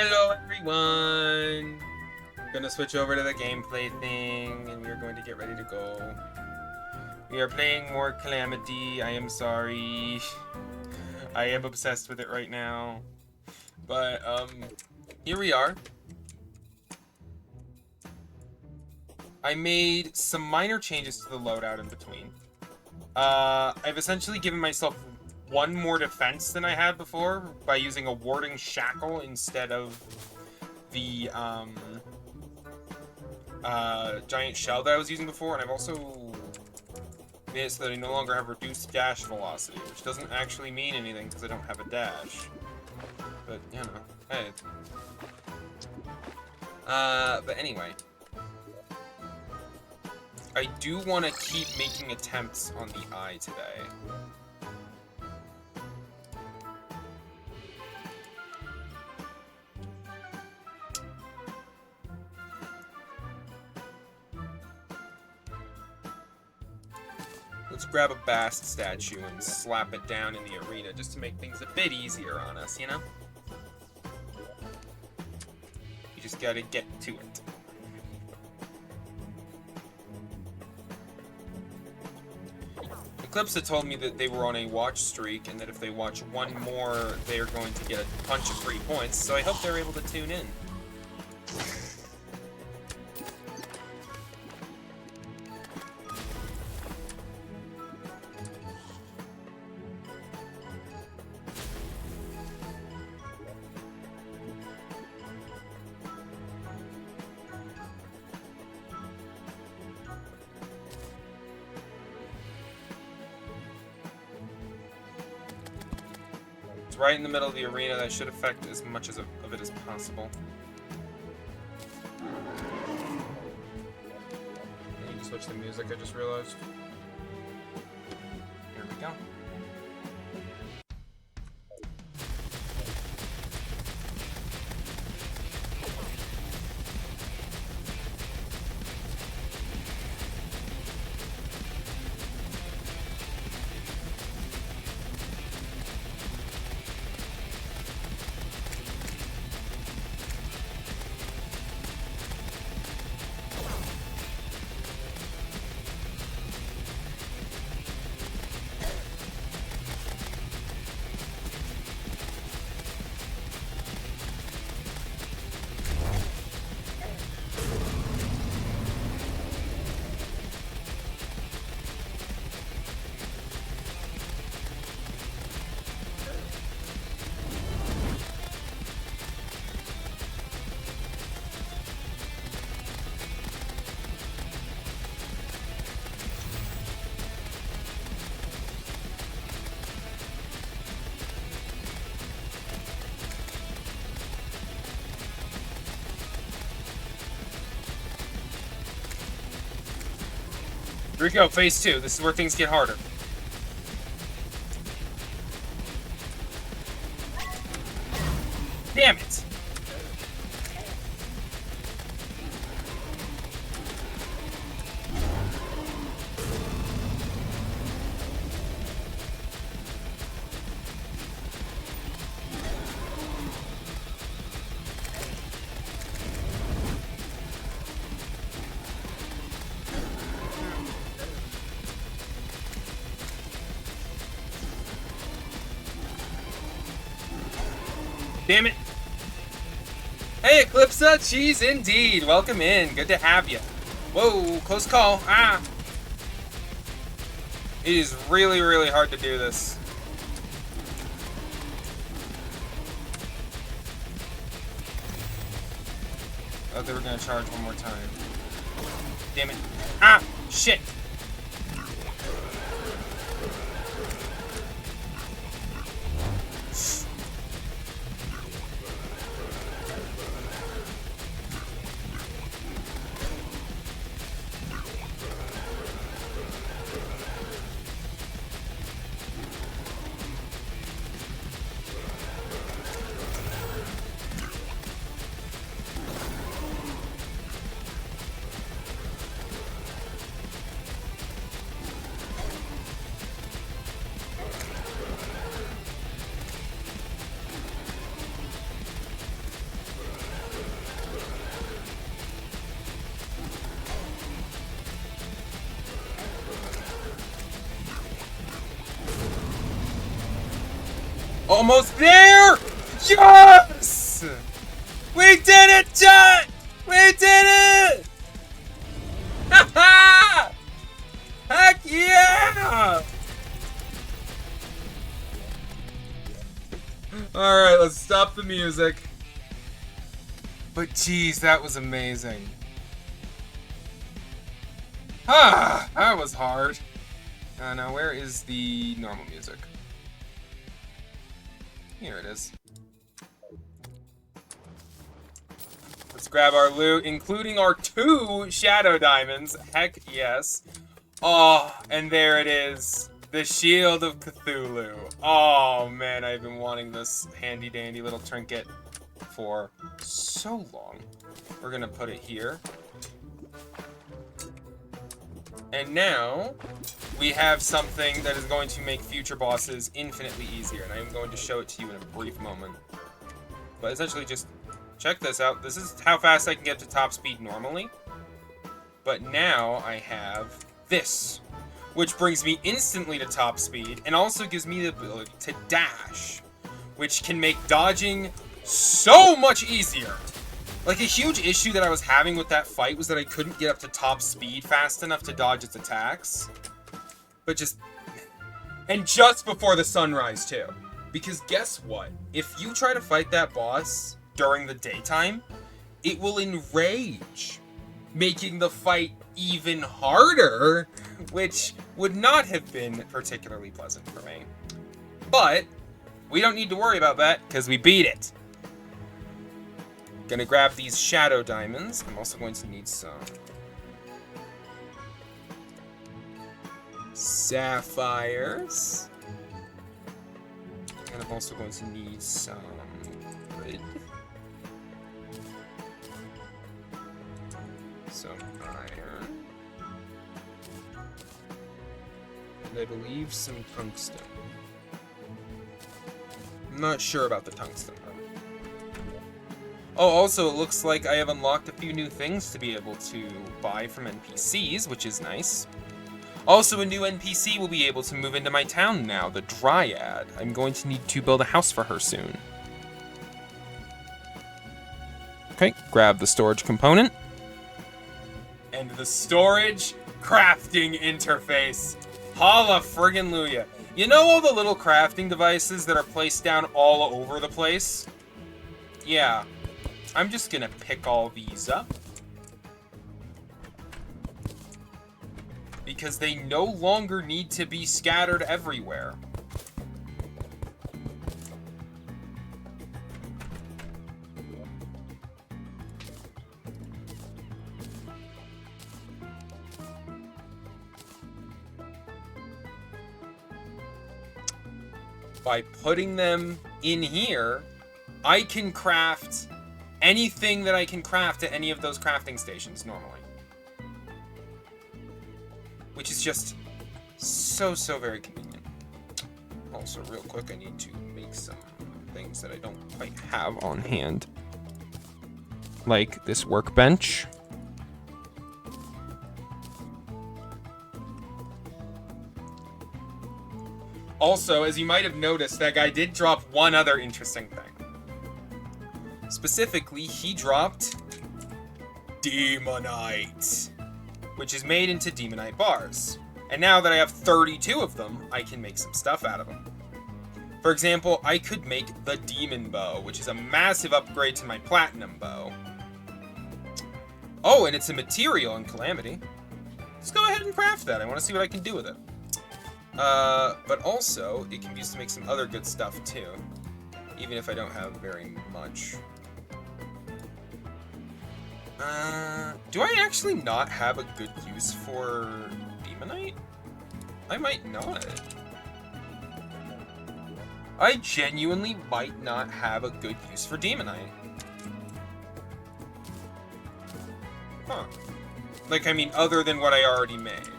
Hello everyone! I'm gonna switch over to the gameplay thing and we're going to get ready to go. We are playing more Calamity. I am sorry. I am obsessed with it right now. But, here we are. I made some minor changes to the loadout in between. I've essentially given myself one more defense than I had before by using a warding shackle instead of the giant shell that I was using before, and I've also made it so that I no longer have reduced dash velocity, which doesn't actually mean anything because I don't have a dash. But, you know, hey. But anyway. I do want to keep making attempts on the eye today. Let's grab a Bast statue and slap it down in the arena just to make things a bit easier on us, you know? You just gotta get to it. Eclipse had told me that they were on a watch streak, and that if they watch one more, they are going to get a bunch of free points, so I hope they're able to tune in. Right in the middle of the arena, that should affect as much of it as possible. I need to switch the music, I just realized. Here we go. Here we go, phase 2. This is where things get harder. Damn it! Damn it. Hey, Eclipse, cheese indeed. Welcome in. Good to have you. Whoa, close call. Ah. It is really, really hard to do this. Oh, they were going to charge one more time. Damn it. Ah, shit. Almost there! Yes! We did it, chat! We did it! Ha ha! Heck yeah! Alright, let's stop the music. But geez, that was amazing. Ah, that was hard. Now where is the normal music? Here it is. Let's grab our loot, including our 2 shadow diamonds. Heck yes. Oh, and there it is. The Shield of Cthulhu. Oh man, I've been wanting this handy dandy little trinket for so long. We're gonna put it here. And now, we have something that is going to make future bosses infinitely easier, and I am going to show it to you in a brief moment. But essentially just check this out. This is how fast I can get to top speed normally. But now I have this, which brings me instantly to top speed, and also gives me the ability to dash, which can make dodging so much easier. Like, a huge issue that I was having with that fight was that I couldn't get up to top speed fast enough to dodge its attacks. But just... And just before the sunrise, too. Because guess what? If you try to fight that boss during the daytime, it will enrage, making the fight even harder, which would not have been particularly pleasant for me. But we don't need to worry about that, because we beat it. Gonna grab these shadow diamonds. I'm also going to need some sapphires. And I'm also going to need some wood. Some iron. And I believe some tungsten. I'm not sure about the tungsten though. Oh, also, it looks like I have unlocked a few new things to be able to buy from NPCs, which is nice. Also, a new NPC will be able to move into my town now, the Dryad. I'm going to need to build a house for her soon. Okay, grab the storage component. And the storage crafting interface. Holla friggin' Luya. You know all the little crafting devices that are placed down all over the place? Yeah. I'm just gonna pick all these up. Because they no longer need to be scattered everywhere. By putting them in here, I can craft anything that I can craft at any of those crafting stations normally. Which is just so very convenient. Also, real quick, I need to make some things that I don't quite have on hand. Like this workbench. Also, as you might have noticed, that guy did drop one other interesting thing. Specifically, he dropped Demonite, which is made into Demonite bars. And now that I have 32 of them, I can make some stuff out of them. For example, I could make the Demon Bow, which is a massive upgrade to my Platinum Bow. Oh, and it's a material in Calamity. Let's go ahead and craft that. I want to see what I can do with it. But also, it can be used to make some other good stuff, too. Even if I don't have very much. Do I actually not have a good use for Demonite? I might not. I genuinely might not have a good use for Demonite. Huh. Like, I mean, other than what I already made.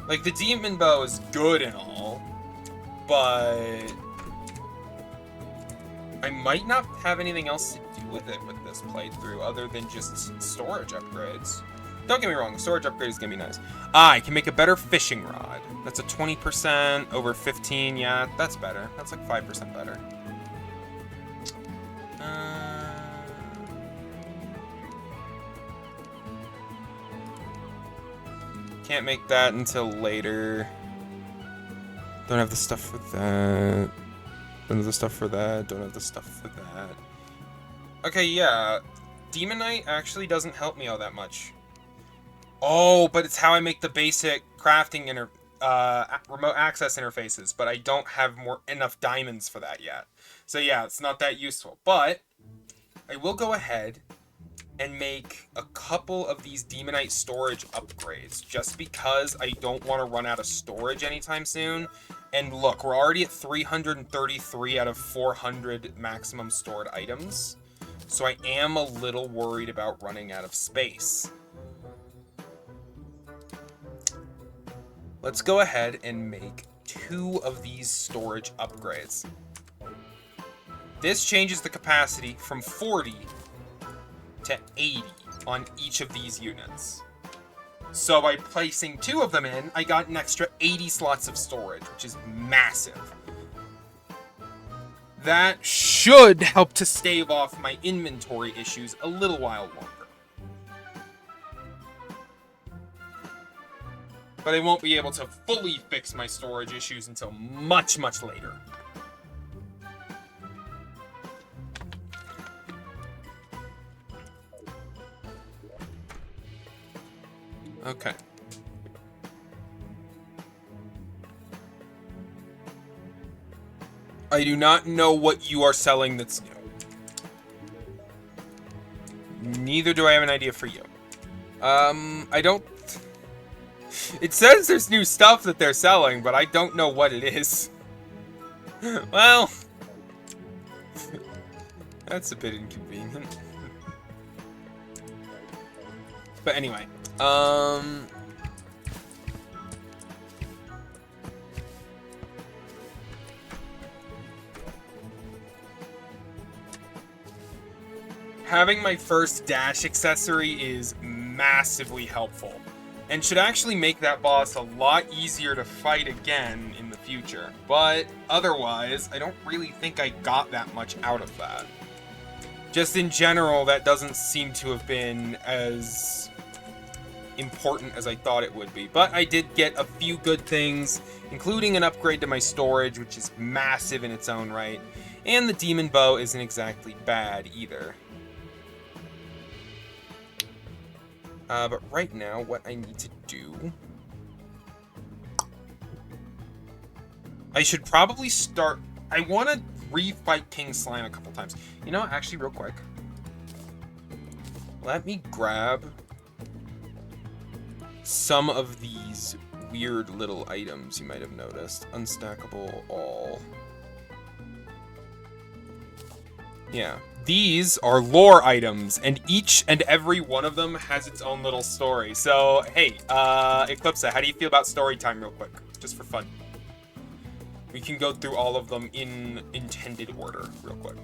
Like, the Demon Bow is good and all, but I might not have anything else to do with it with this playthrough other than just storage upgrades. Don't get me wrong, the storage upgrade is going to be nice. I can make a better fishing rod. That's a 20% over 15. Yeah, that's better. That's like 5% better. Can't make that until later. Don't have the stuff for that. Don't have the stuff for that. Don't have the stuff for that. Okay, yeah. Demonite actually doesn't help me all that much. Oh, but it's how I make the basic crafting remote access interfaces, but I don't have enough diamonds for that yet. So yeah, it's not that useful. But I will go ahead and make a couple of these Demonite storage upgrades, just because I don't want to run out of storage anytime soon. And look, we're already at 333 out of 400 maximum stored items, so I am a little worried about running out of space. Let's go ahead and make 2 of these storage upgrades. This changes the capacity from 40 to 80 on each of these units. So by placing 2 of them in, I got an extra 80 slots of storage, which is massive. That should help to stave off my inventory issues a little while longer. But I won't be able to fully fix my storage issues until much, much later. Okay. I do not know what you are selling that's new. Neither do I have an idea for you. I don't... It says there's new stuff that they're selling, but I don't know what it is. Well... That's a bit inconvenient. But anyway, having my first dash accessory is massively helpful, and should actually make that boss a lot easier to fight again in the future. But otherwise, I don't really think I got that much out of that. Just in general, that doesn't seem to have been as important as I thought it would be. But I did get a few good things, including an upgrade to my storage, which is massive in its own right. And the demon bow isn't exactly bad either. But right now, what I need to do... I should probably start... I want to refight King Slime a couple times. You know what? Actually, real quick. Let me grab some of these weird little items you might have noticed. Unstackable all. Yeah. These are lore items, and each and every one of them has its own little story. So, hey, Eclipse, how do you feel about story time real quick? Just for fun. We can go through all of them in intended order real quick.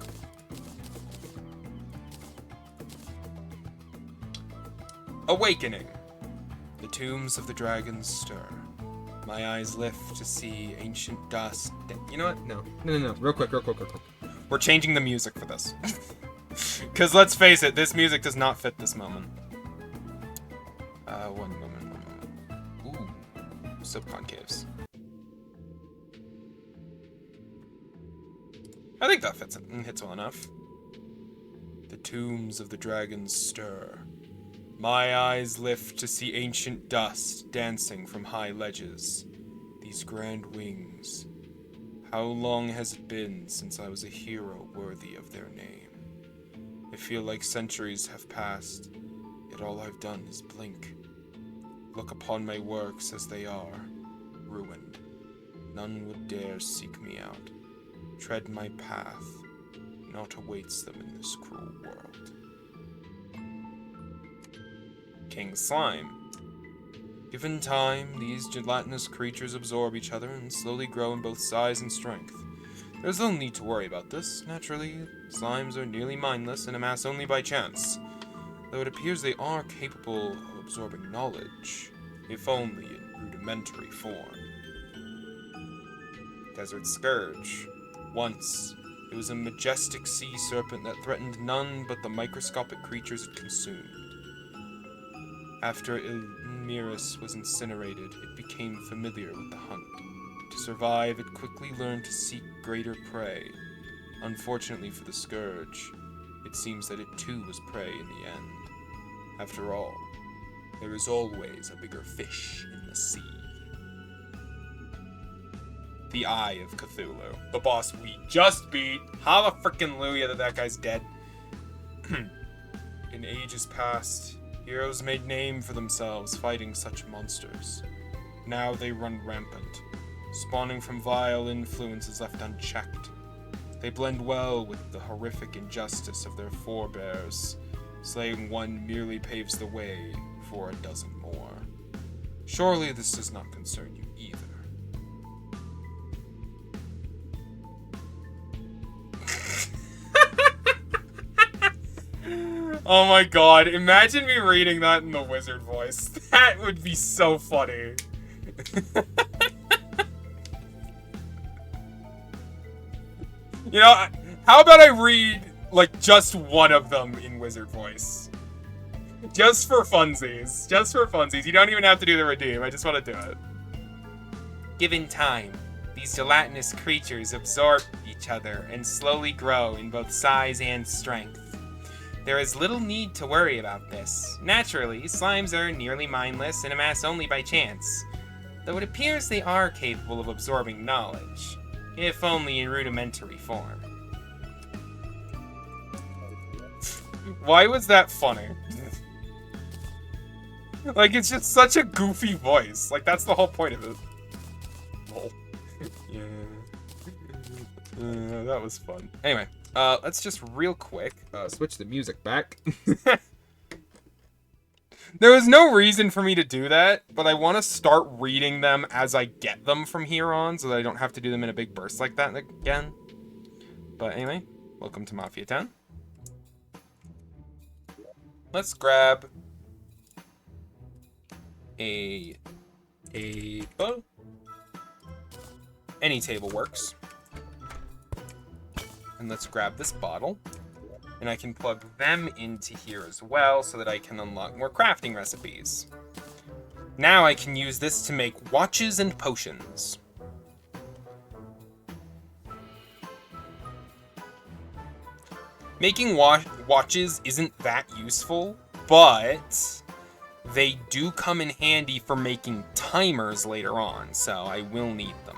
Awakening. The tombs of the dragons stir. My eyes lift to see ancient dust. You know what? No. Real quick. We're changing the music for this. Because let's face it, this music does not fit this moment. One moment. Ooh. Subconcaves. I think that fits and hits well enough. The tombs of the dragons stir. My eyes lift to see ancient dust dancing from high ledges. These grand wings. How long has it been since I was a hero worthy of their name? I feel like centuries have passed, yet all I've done is blink. Look upon my works as they are, ruined. None would dare seek me out. Tread my path, naught awaits them in this cruel world. King Slime. Given time, these gelatinous creatures absorb each other and slowly grow in both size and strength. There's no need to worry about this. Naturally, slimes are nearly mindless and amass only by chance, though it appears they are capable of absorbing knowledge, if only in rudimentary form. Desert Scourge. Once, it was a majestic sea serpent that threatened none but the microscopic creatures it consumed. After Ilmiris was incinerated, it became familiar with the hunt. To survive, it quickly learned to seek greater prey. Unfortunately for the Scourge, it seems that it too was prey in the end. After all, there is always a bigger fish in the sea. The Eye of Cthulhu. The boss we just beat. Hallelujah that guy's dead. In ages past, heroes made name for themselves fighting such monsters. Now they run rampant, spawning from vile influences left unchecked. They blend well with the horrific injustice of their forebears. Slaying one merely paves the way for a dozen more. Surely this does not concern you either. Oh my god, imagine me reading that in the wizard voice. That would be so funny. You know, how about I read, like, just one of them in wizard voice? Just for funsies. Just for funsies. You don't even have to do the redeem. I just want to do it. Given time, these gelatinous creatures absorb each other and slowly grow in both size and strength. There is little need to worry about this. Naturally, slimes are nearly mindless and amass only by chance, though it appears they are capable of absorbing knowledge, if only in rudimentary form. Why was that funny? Like, it's just such a goofy voice. Like, that's the whole point of it. Lol. Yeah. That was fun. Anyway. Let's just real quick, switch the music back. There was no reason for me to do that, but I want to start reading them as I get them from here on, so that I don't have to do them in a big burst like that again. But anyway, welcome to Mafia Town. Let's grab a table. Any table works. And let's grab this bottle, and I can plug them into here as well so that I can unlock more crafting recipes. Now I can use this to make watches and potions. Making watches isn't that useful, but they do come in handy for making timers later on, so I will need them.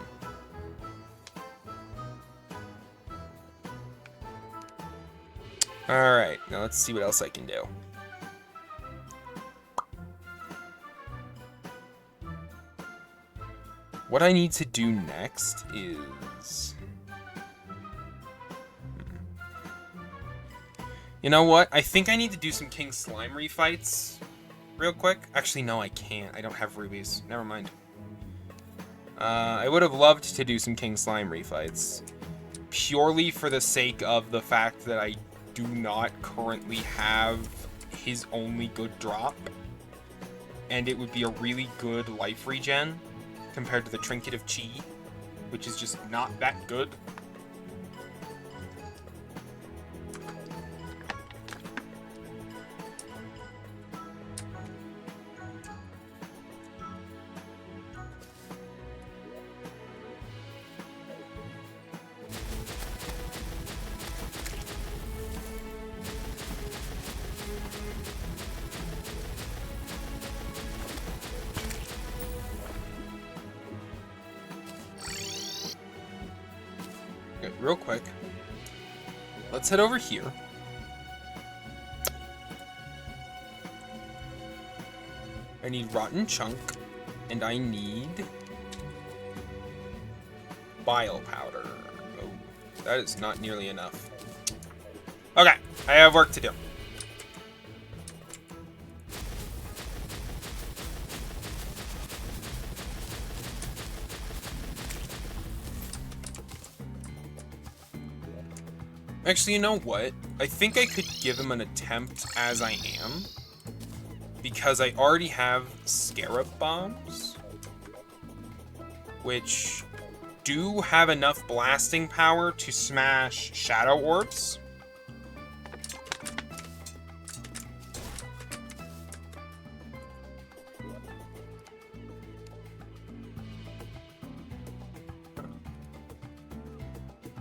Alright, now let's see what else I can do. What I need to do next is... You know what? I think I need to do some King Slime refights real quick. Actually, no, I can't. I don't have rubies. Never mind. I would have loved to do some King Slime refights. Purely for the sake of the fact that I do not currently have his only good drop, and it would be a really good life regen compared to the Trinket of Chi, which is just not that good. Real quick, let's head over here. I need rotten chunk, and I need bile powder. Oh, that is not nearly enough. Okay, I have work to do. Actually, you know what? I think I could give him an attempt as I am, because I already have Scarab Bombs, which do have enough blasting power to smash shadow orbs.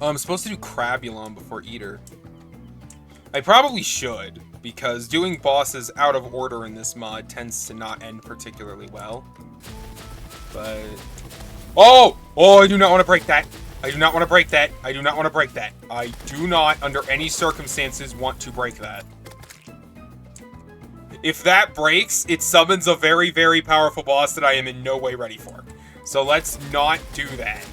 Oh, I'm supposed to do Crabulon before Eater. I probably should, because doing bosses out of order in this mod tends to not end particularly well. But... Oh! Oh, I do not want to break that! I do not want to break that! I do not want to break that! I do not, under any circumstances, want to break that. If that breaks, it summons a very, very powerful boss that I am in no way ready for. So let's not do that.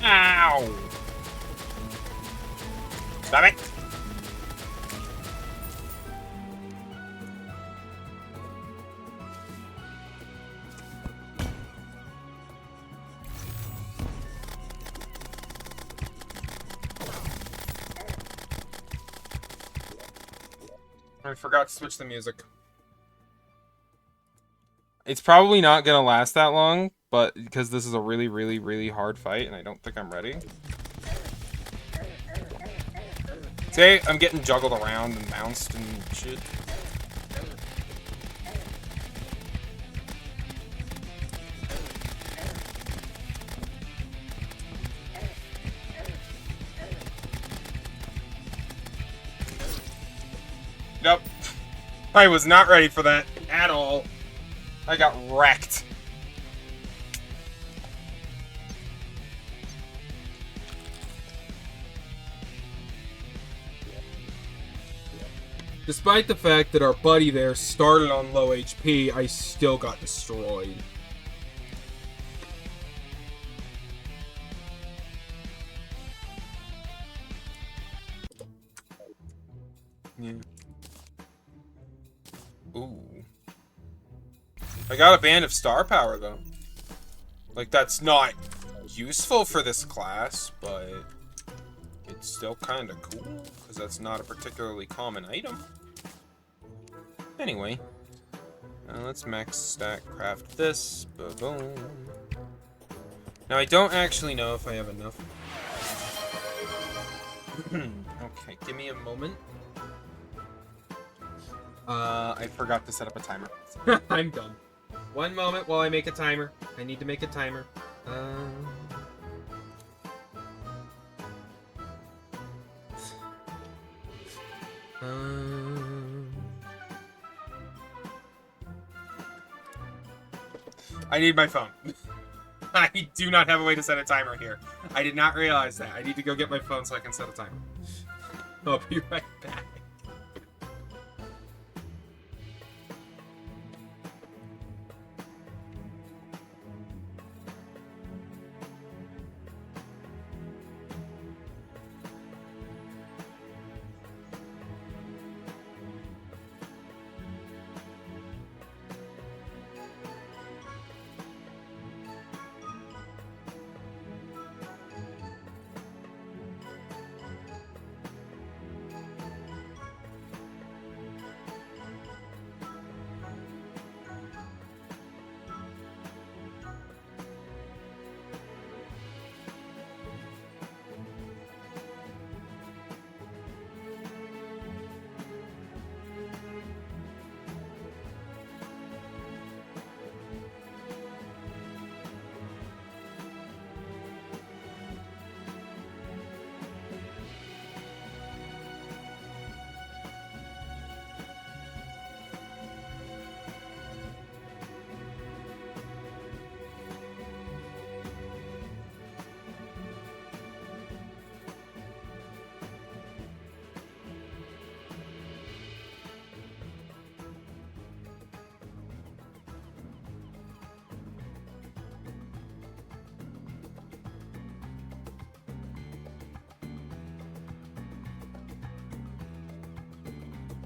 Ow! Stop it! I forgot to switch the music. It's probably not gonna last that long, but because this is a really, really, really hard fight, and I don't think I'm ready. See, I'm getting juggled around and bounced and shit. Nope. I was not ready for that at all. I got wrecked. Despite the fact that our buddy there started on low HP, I still got destroyed. Yeah. Ooh. I got a band of star power, though. Like, that's not useful for this class, but it's still kind of cool, because that's not a particularly common item. Anyway, let's max stack craft this. Boom. Now, I don't actually know if I have enough. Okay, give me a moment. I forgot to set up a timer. I'm done. One moment while I make a timer. I need to make a timer. I need my phone. I do not have a way to set a timer here. I did not realize that. I need to go get my phone so I can set a timer. I'll be right back.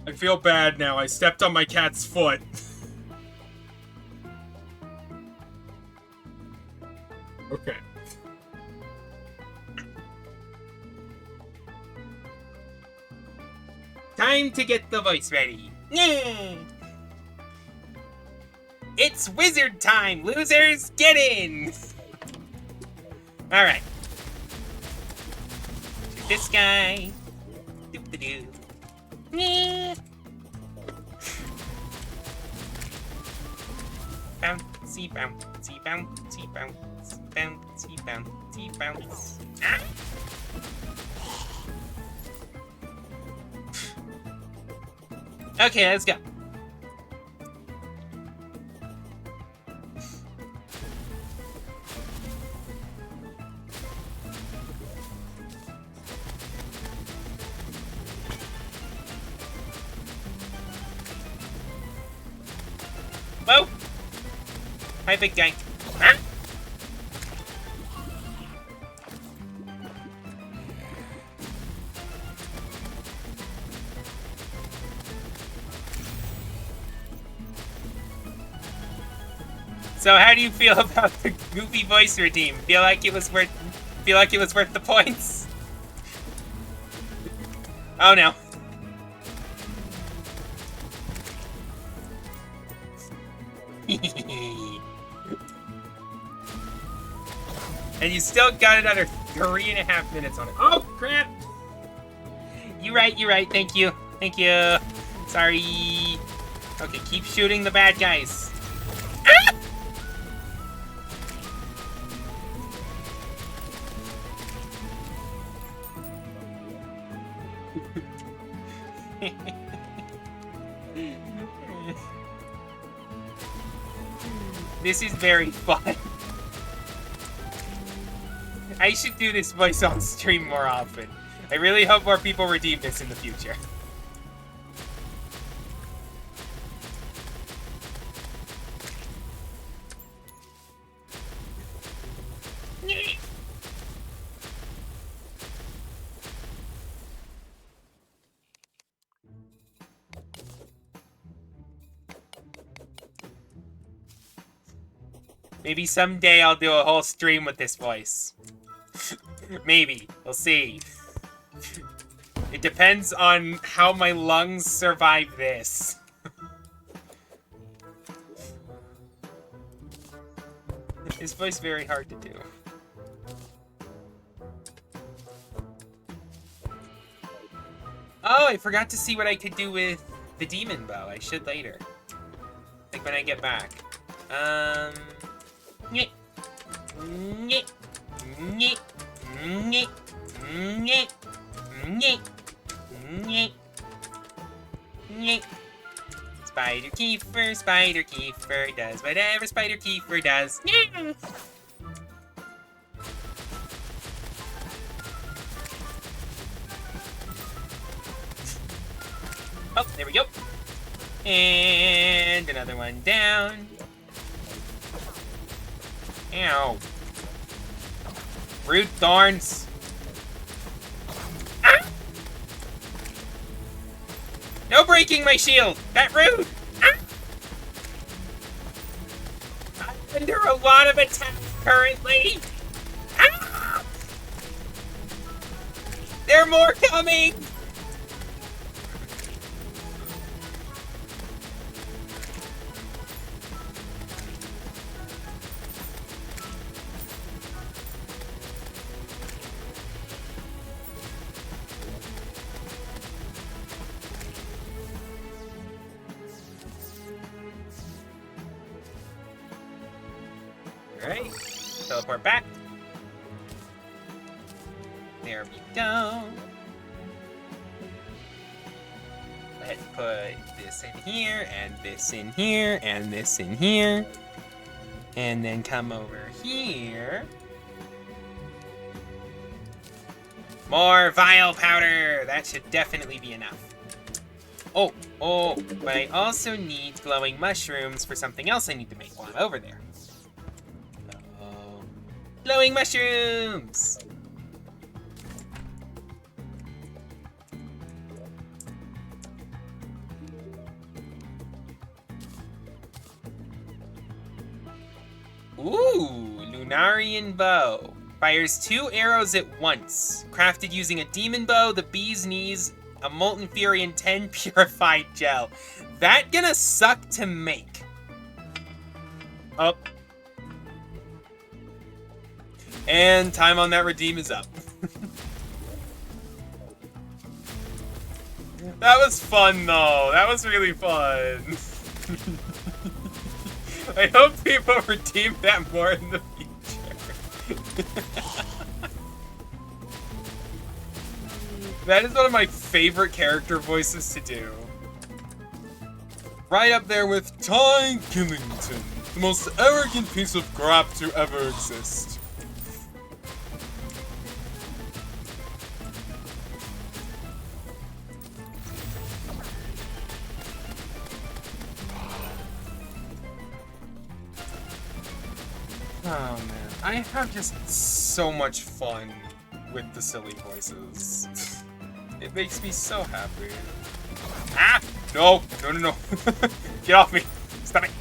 I feel bad now. I stepped on my cat's foot. Okay. Time to get the voice ready. Yeah. It's wizard time, losers! Get in! Alright. Shoot this guy. Doop-de-doo. Yeah. Bouncy, bouncy, bouncy, bounce. Bouncy, bouncy, bounce. Ah! Okay, let's go. Whoa! Hi, big guy. Ah! So, how do you feel about the goofy voice redeem? Feel like it was worth the points? Oh no. And you still got another 3.5 minutes on it. Oh, crap! You're right. Thank you. Sorry. Okay, keep shooting the bad guys. Ah! This is very fun. I should do this voice on stream more often. I really hope more people redeem this in the future. Maybe someday I'll do a whole stream with this voice. Maybe. We'll see. It depends on how my lungs survive this. This voice is very hard to do. Oh, I forgot to see what I could do with the demon bow. I should later. Like when I get back. Nyeh. Nyeh. Nyeh. Nyeh. Nyeh. Nyeh. Nyeh. Nyeh. Spider Kiefer does whatever Spider Kiefer does. Yeah. Oh, there we go. And another one down. Ow. Rude thorns. Ah! No breaking my shield. That rude. Ah! I'm under a lot of attack currently. Ah! There are more coming. Alright, teleport back. There we go. Let's put this in here, and this in here, and this in here. And then come over here. More vial powder! That should definitely be enough. Oh, but I also need glowing mushrooms for something else I need to make while I'm over there. Glowing mushrooms! Ooh, Lunarian Bow. Fires 2 arrows at once. Crafted using a demon bow, the bee's knees, a molten fury, and 10 purified gel. That gonna suck to make. Up. And time on that redeem is up. That was fun though. That was really fun. I hope people redeem that more in the future. That is one of my favorite character voices to do. Right up there with Ty Killington, the most arrogant piece of crap to ever exist. Oh man, I have just so much fun with the silly voices. It makes me so happy. Ah! No! No, no, no. Get off me! Stop it!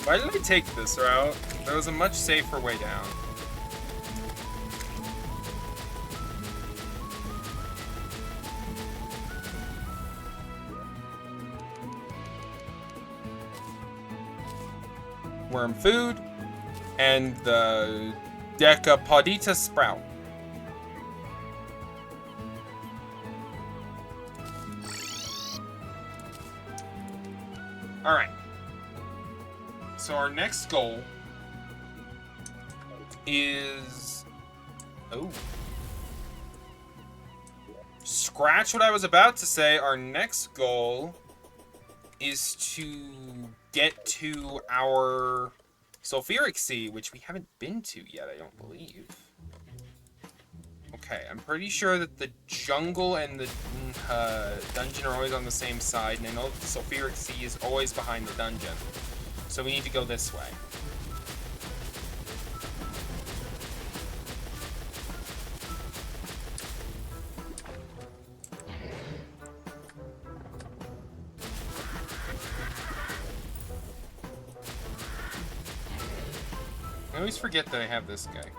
Why did I take this route? There was a much safer way down. Worm food and the Decapodita sprout. All right. So our next goal is... Oh. Scratch what I was about to say. Our next goal is to get to our Sulfuric Sea, which we haven't been to yet, I don't believe. Okay, I'm pretty sure that the jungle and the dungeon are always on the same side, and I know that the Sulfuric Sea is always behind the dungeon. So we need to go this way. I always forget that I have this guy.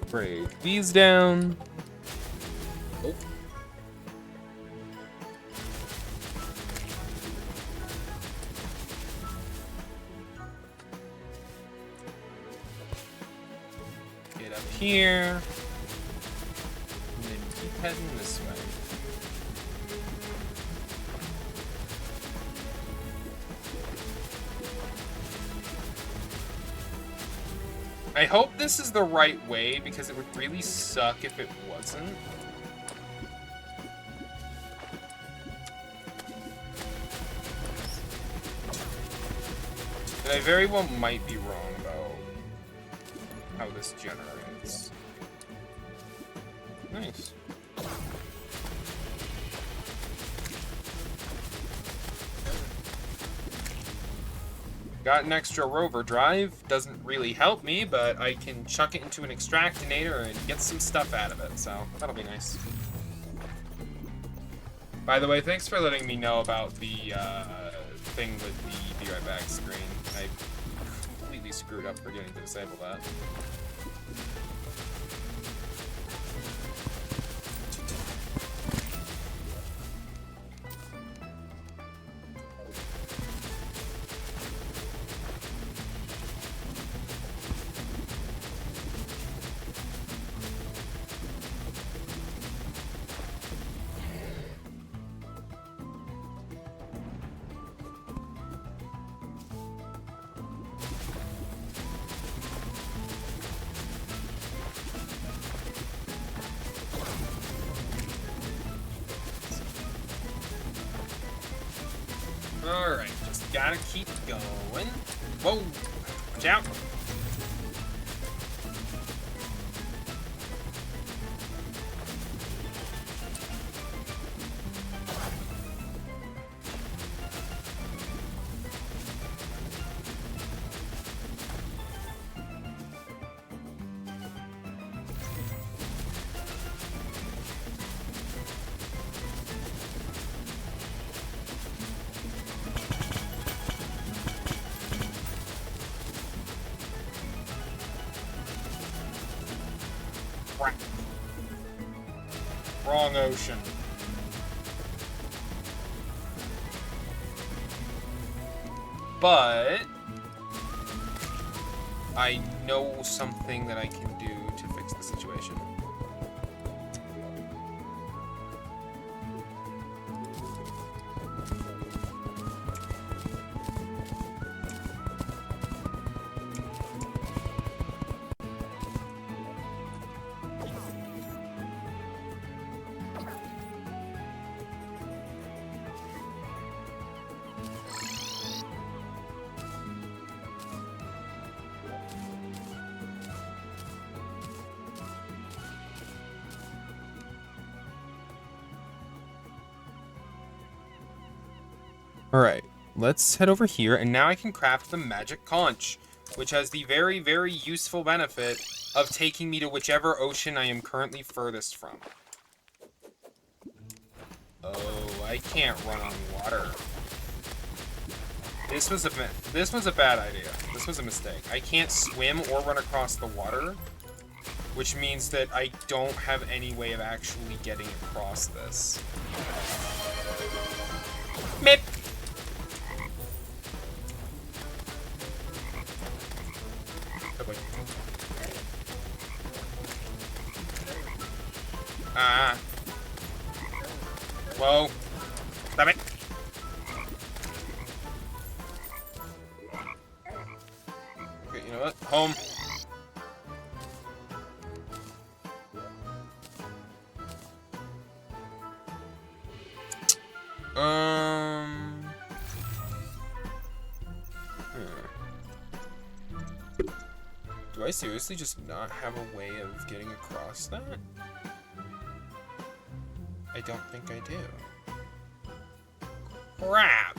Break these down. Oh. Get up here. And then keep heading this way. I hope this is the right way, because it would really suck if it wasn't. And I very well might be wrong about how this generates. Nice. Got an extra rover drive. Doesn't really help me, but I can chuck it into an extractinator and get some stuff out of it, so that'll be nice. By the way, thanks for letting me know about the thing with the Be Right Back screen. I completely screwed up forgetting to disable that. Alright, just gotta keep going. Whoa! Watch out! Wrong ocean. But I know something that I can do to fix the situation. Alright, let's head over here, and now I can craft the magic conch, which has the very, very useful benefit of taking me to whichever ocean I am currently furthest from. Oh, I can't run on water. This was a bad idea. This was a mistake. I can't swim or run across the water, which means that I don't have any way of actually getting across this. Mip! Ah. Whoa. Stop it. Okay, you know what? Home. Do I seriously just not have a way of getting across that? I don't think I do. Crap!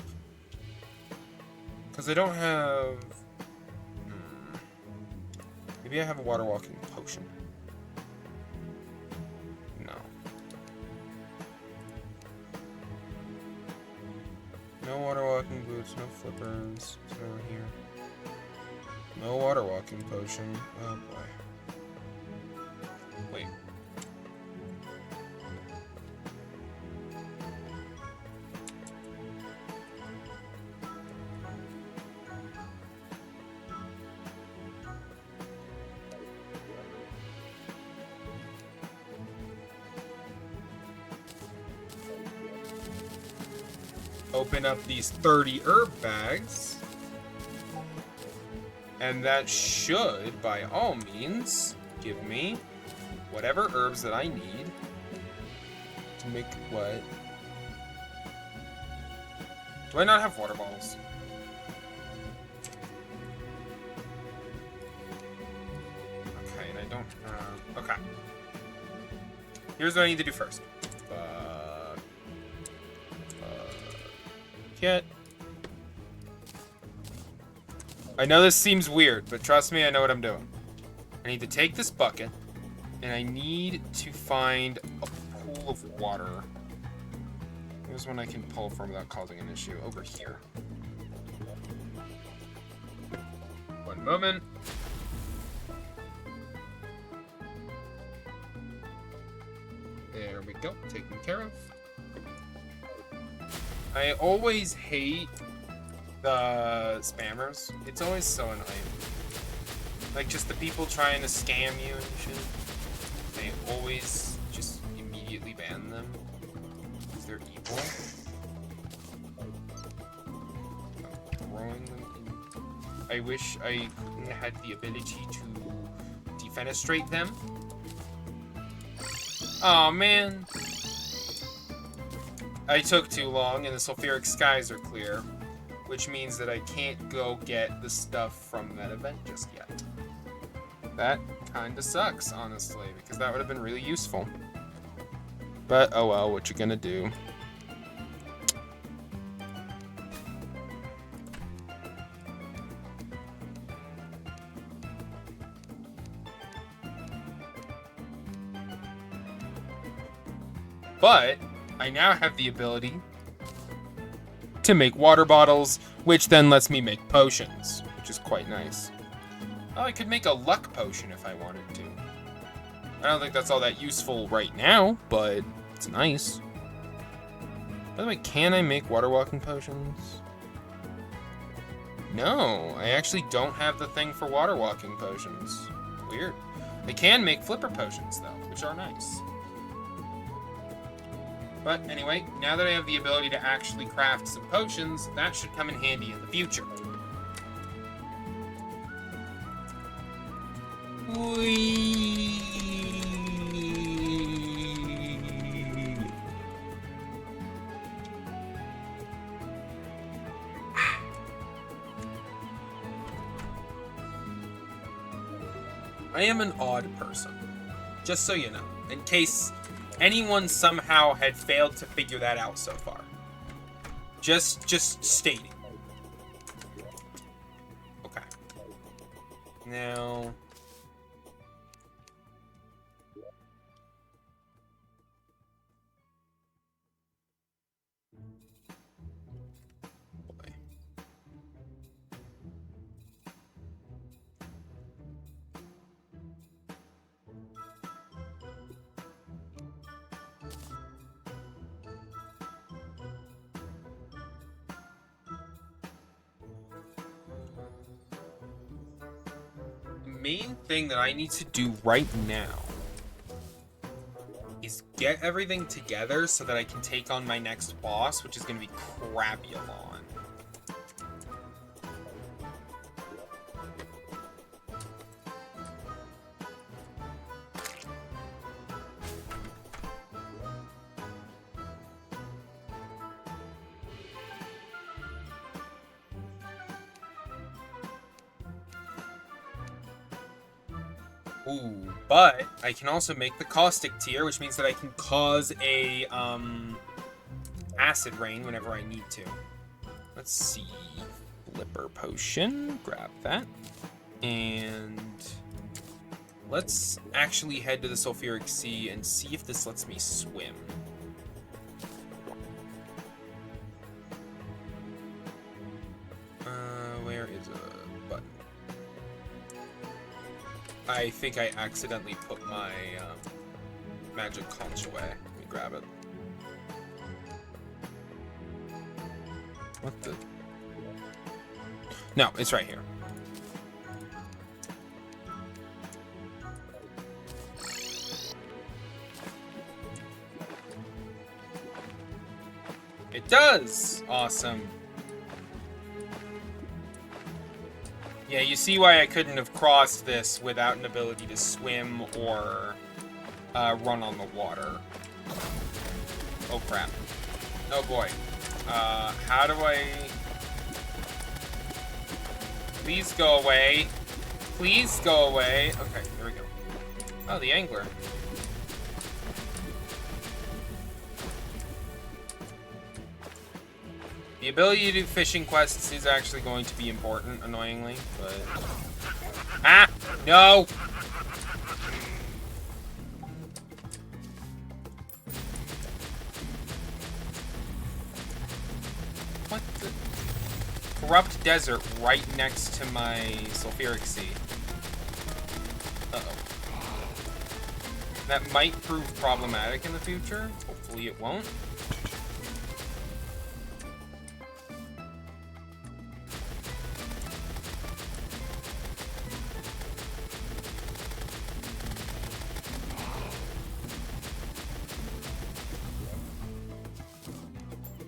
Because I don't have... Maybe I have a water walking potion. No. No water walking boots, no flippers. It's over here. No water walking potion. Oh boy. Wait. Open up these 30 herb bags. And that should, by all means, give me whatever herbs that I need to make what? Do I not have water bottles? Okay, and I don't have... Okay. Here's what I need to do first. Get... I know this seems weird, but trust me, I know what I'm doing. I need to take this bucket, and I need to find a pool of water There's one I can pull from without causing an issue. Over here. One moment. There we go. Taken care of. I always hate the spammers. It's always so annoying. Like, just the people trying to scam you and shit. They always just immediately ban them. Because they're evil. I'm throwing them in. I wish I had the ability to defenestrate them. Aw, man. I took too long, and the sulfuric skies are clear, which means that I can't go get the stuff from that event just yet. That kinda sucks, honestly, because that would have been really useful. But, oh well, what you gonna do? But I now have the ability to make water bottles, which then lets me make potions, which is quite nice. Oh, I could make a luck potion if I wanted to. I don't think that's all that useful right now, but it's nice. By the way, can I make water walking potions? No, I actually don't have the thing for water walking potions. Weird. I can make flipper potions, though, which are nice. But anyway, now that I have the ability to actually craft some potions, that should come in handy in the future. Whee! I am an odd person, just so you know, in case anyone somehow had failed to figure that out so far. Just stating. Okay. Now... boy. Main thing that I need to do right now is get everything together so that I can take on my next boss, which is going to be Crabulon. Ooh, but I can also make the caustic tier, which means that I can cause a acid rain whenever I need to. Let's see. Flipper potion. Grab that. And let's actually head to the Sulfuric Sea and see if this lets me swim. Where is a button? I think I accidentally put my magic conch away. Let me grab it. What the? No, it's right here. It does! Awesome. Yeah, you see why I couldn't have crossed this without an ability to swim or run on the water. Oh crap. Oh boy. How do I... Please go away. Please go away. Okay, here we go. Oh, the angler. The ability to do fishing quests is actually going to be important, annoyingly, but... Ah! No! corrupt desert right next to my sulfuric sea. Uh-oh. That might prove problematic in the future. Hopefully it won't.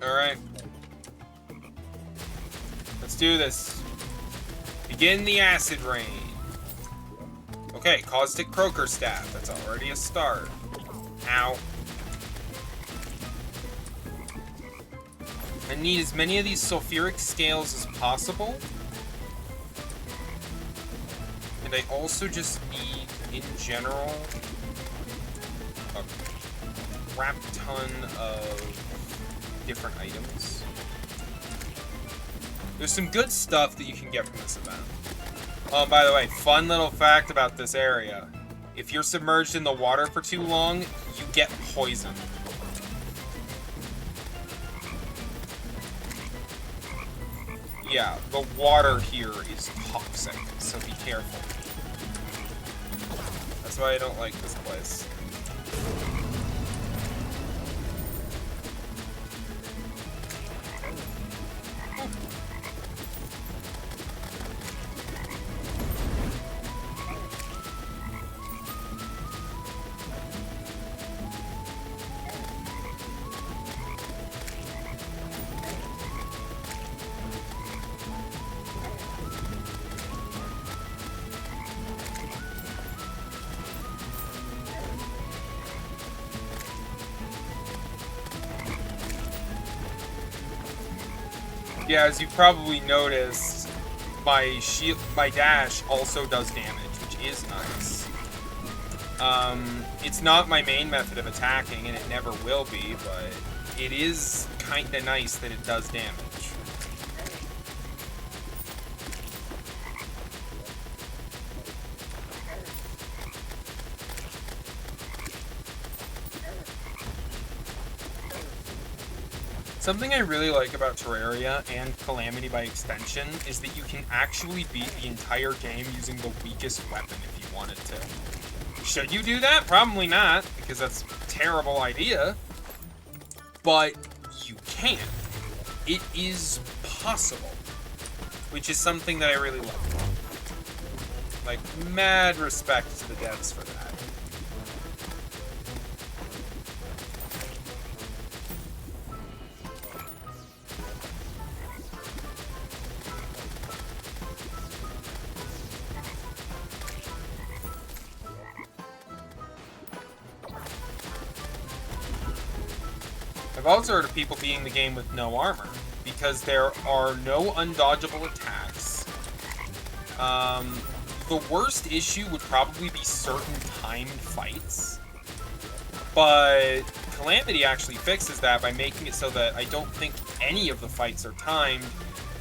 Alright. Let's do this. Begin the acid rain. Okay, Caustic Croaker Staff. That's already a start. Ow. I need as many of these sulfuric scales as possible. And I also just need, in general, a crap ton of different items. There's some good stuff that you can get from this event. Oh, by the way, fun little fact about this area. If you're submerged in the water for too long, you get poisoned. Yeah, the water here is toxic, so be careful. That's why I don't like this place. Yeah, as you've probably noticed, my dash also does damage, which is nice. It's not my main method of attacking, and it never will be, but it is kinda nice that it does damage. Something I really like about Terraria, and Calamity by extension, is that you can actually beat the entire game using the weakest weapon if you wanted to. Should you do that? Probably not, because that's a terrible idea. But you can. It is possible. Which is something that I really love. Like, mad respect to the devs for that. I've also heard of people beating the game with no armor, because there are no undodgeable attacks. The worst issue would probably be certain timed fights, but Calamity actually fixes that by making it so that I don't think any of the fights are timed,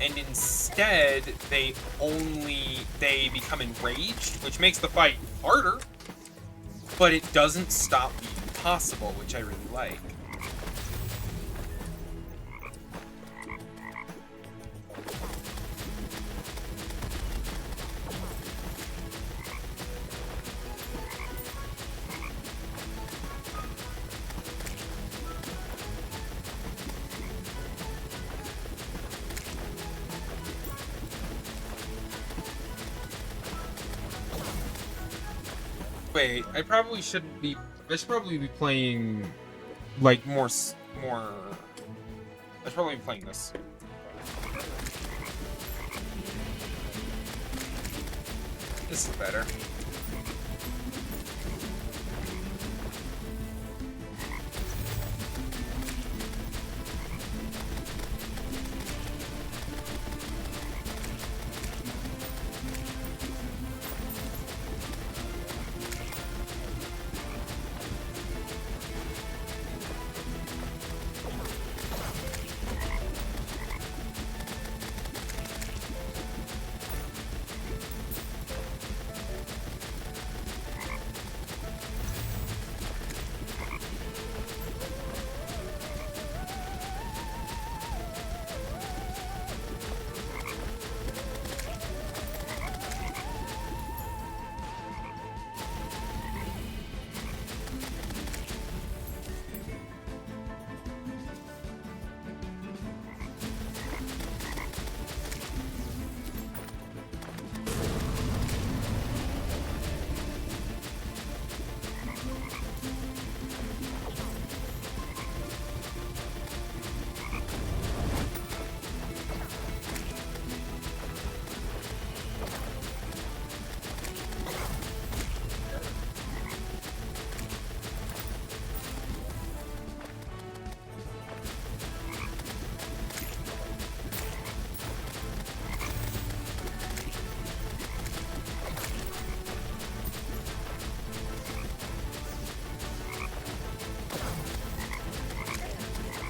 and instead they become enraged, which makes the fight harder, but it doesn't stop being possible, which I really like. Wait, I probably shouldn't be. I should probably be playing, like, more. I should probably be playing this. This is better.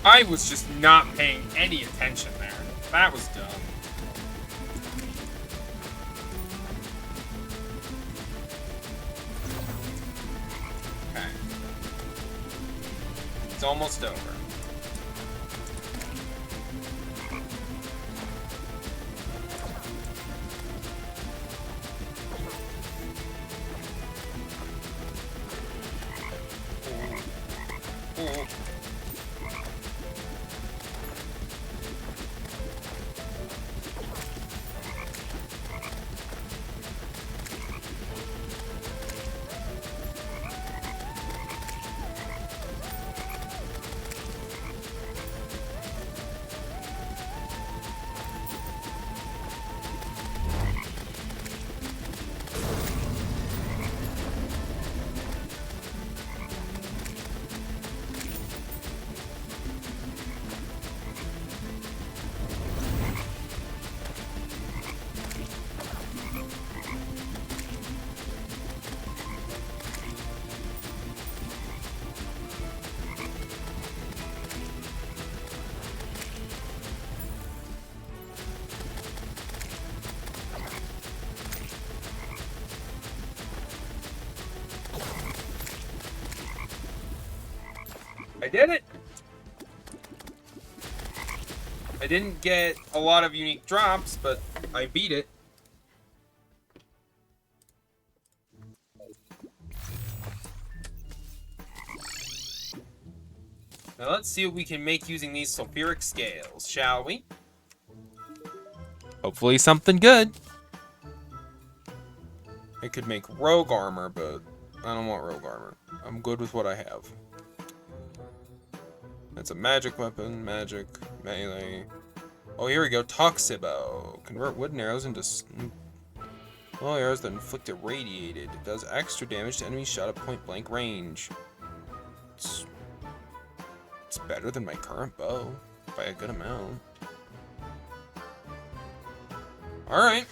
I was just not paying any attention there. That was dumb. Okay. It's almost over. Ooh. I did it! I didn't get a lot of unique drops, but I beat it. Now let's see what we can make using these sulfuric scales, shall we? Hopefully something good. I could make rogue armor, but I don't want rogue armor. I'm good with what I have. That's a magic weapon, magic, melee. Oh, here we go, Toxibow. Convert wooden arrows into arrows that inflict irradiated. It does extra damage to enemies shot at point blank range. It's better than my current bow, by a good amount. Alright.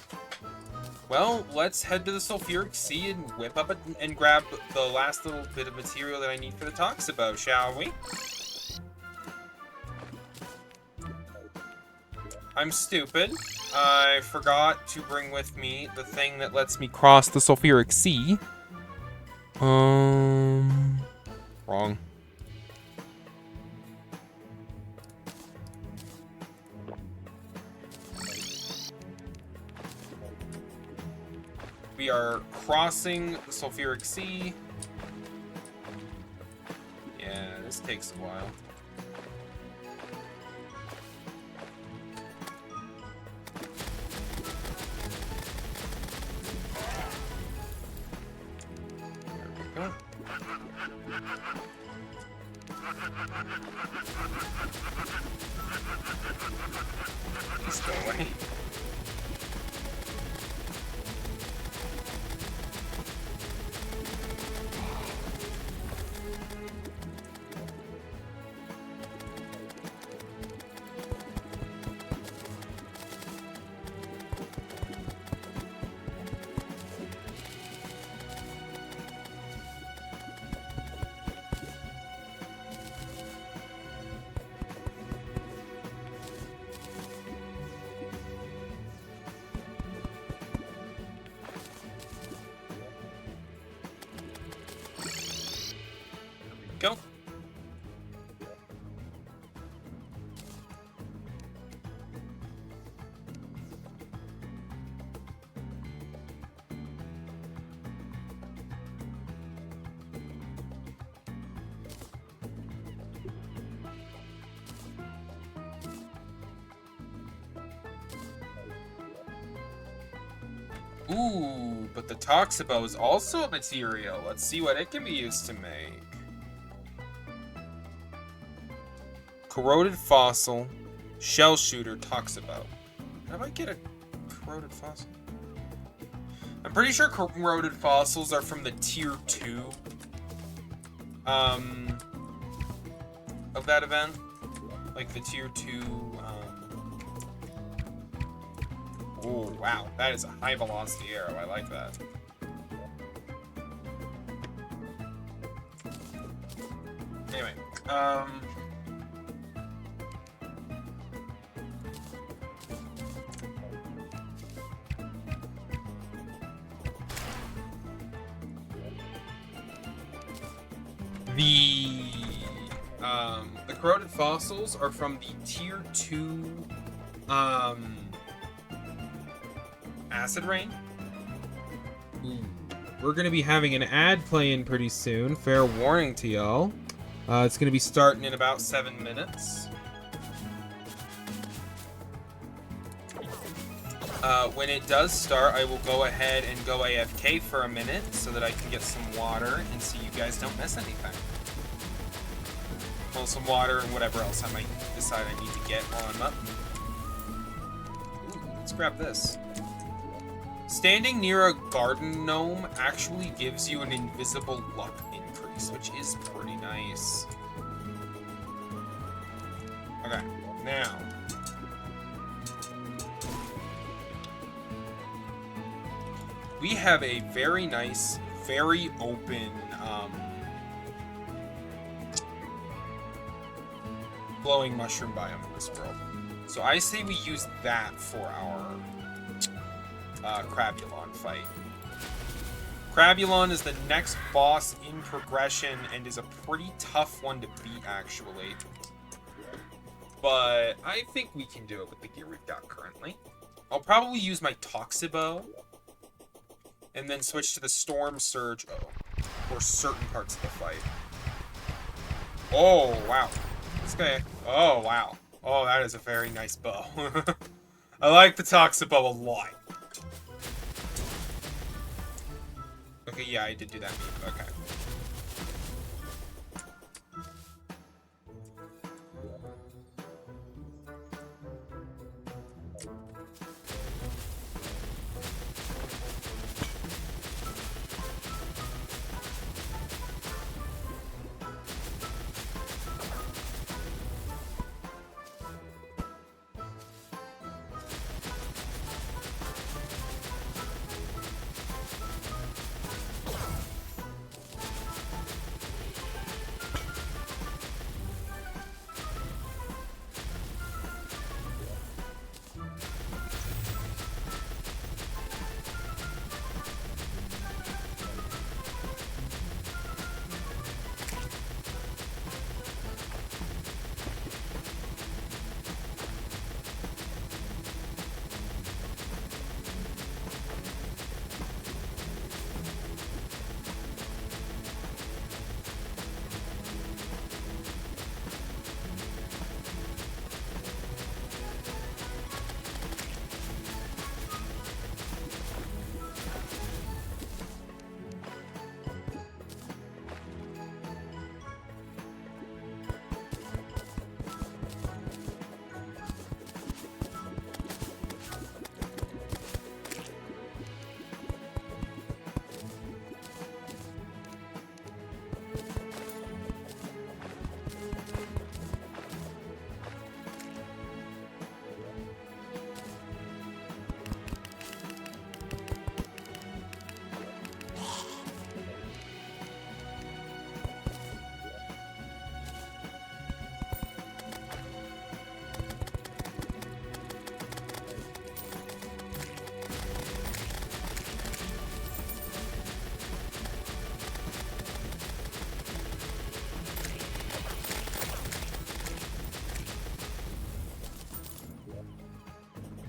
Well, let's head to the Sulfuric Sea and whip up and grab the last little bit of material that I need for the Toxibow, shall we? I'm stupid. I forgot to bring with me the thing that lets me cross the Sulfuric Sea. Wrong. We are crossing the Sulfuric Sea. Yeah, this takes a while. There we go. Just go away. Go. Ooh, but the Toxibow is also a material. Let's see what it can be used to make. Corroded fossil, shell shooter, Toxibow. How do I get a corroded fossil? I'm pretty sure corroded fossils are from the tier 2 of that event. Like the tier 2 oh wow, that is a high velocity arrow. I like that. Anyway, The corroded fossils are from the tier 2 acid rain. Ooh. We're gonna be having an ad playing pretty soon. Fair warning to y'all. It's gonna be starting in about 7 minutes. When it does start, I will go ahead and go AFK for a minute so that I can get some water and so you guys don't miss anything. Well, some water and whatever else I might decide I need to get while I'm up. Ooh, let's grab this. Standing near a garden gnome actually gives you an invisible luck increase, which is pretty nice. Okay, now. We have a very nice, very open, glowing mushroom biome in this world. So I say we use that for our Crabulon fight. Crabulon is the next boss in progression and is a pretty tough one to beat, actually. But I think we can do it with the gear we've got currently. I'll probably use my Toxibo and then switch to the Storm Surge for certain parts of the fight. Oh, wow. This guy... Oh, wow. Oh, that is a very nice bow. I like the Toxibo a lot. Okay, yeah, I did do that move. Okay.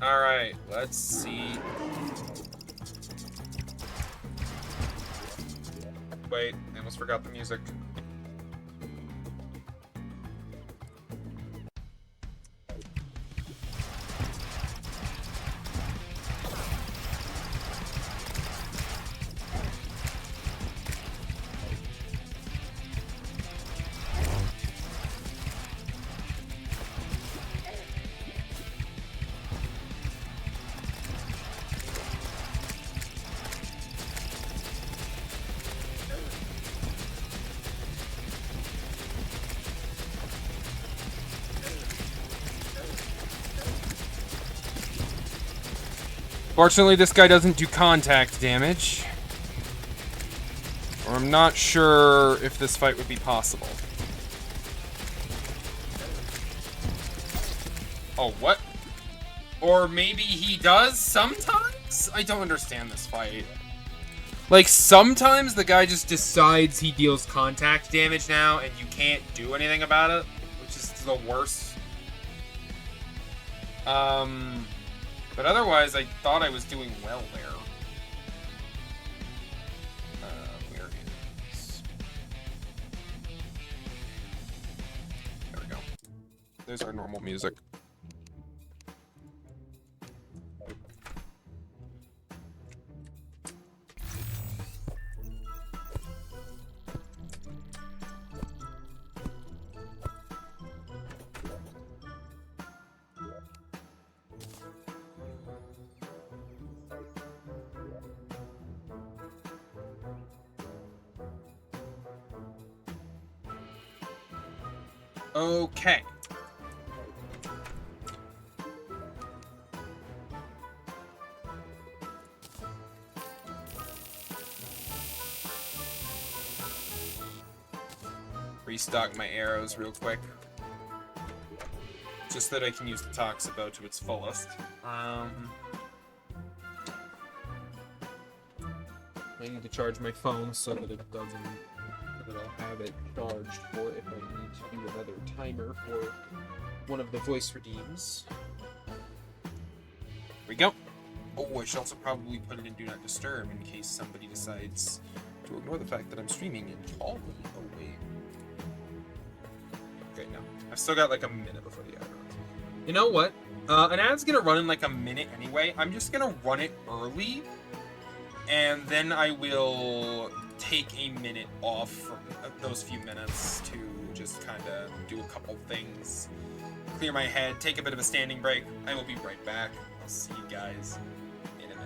Alright, let's see. Wait, I almost forgot the music. Fortunately, this guy doesn't do contact damage. Or I'm not sure if this fight would be possible. Oh, what? Or maybe he does sometimes? I don't understand this fight. Like, sometimes the guy just decides he deals contact damage now, and you can't do anything about it, which is the worst. But otherwise, I thought I was doing well there. Where is... There we go. There's our normal music. Okay. Restock my arrows real quick. Just that I can use the Toxabow to its fullest. I need to charge my phone so that it doesn't... that I'll have it charged for if I need to do another timer for one of the voice redeems. There we go. Oh, I should also probably put it in Do Not Disturb in case somebody decides to ignore the fact that I'm streaming and call me away. Okay, no. I've still got like a minute before the ad runs. You know what? An ad's gonna run in like a minute anyway. I'm just gonna run it early, and then I will take a minute off from those few minutes to just kind of do a couple things, clear my head, take a bit of a standing break. I will be right back. I'll see you guys in a minute.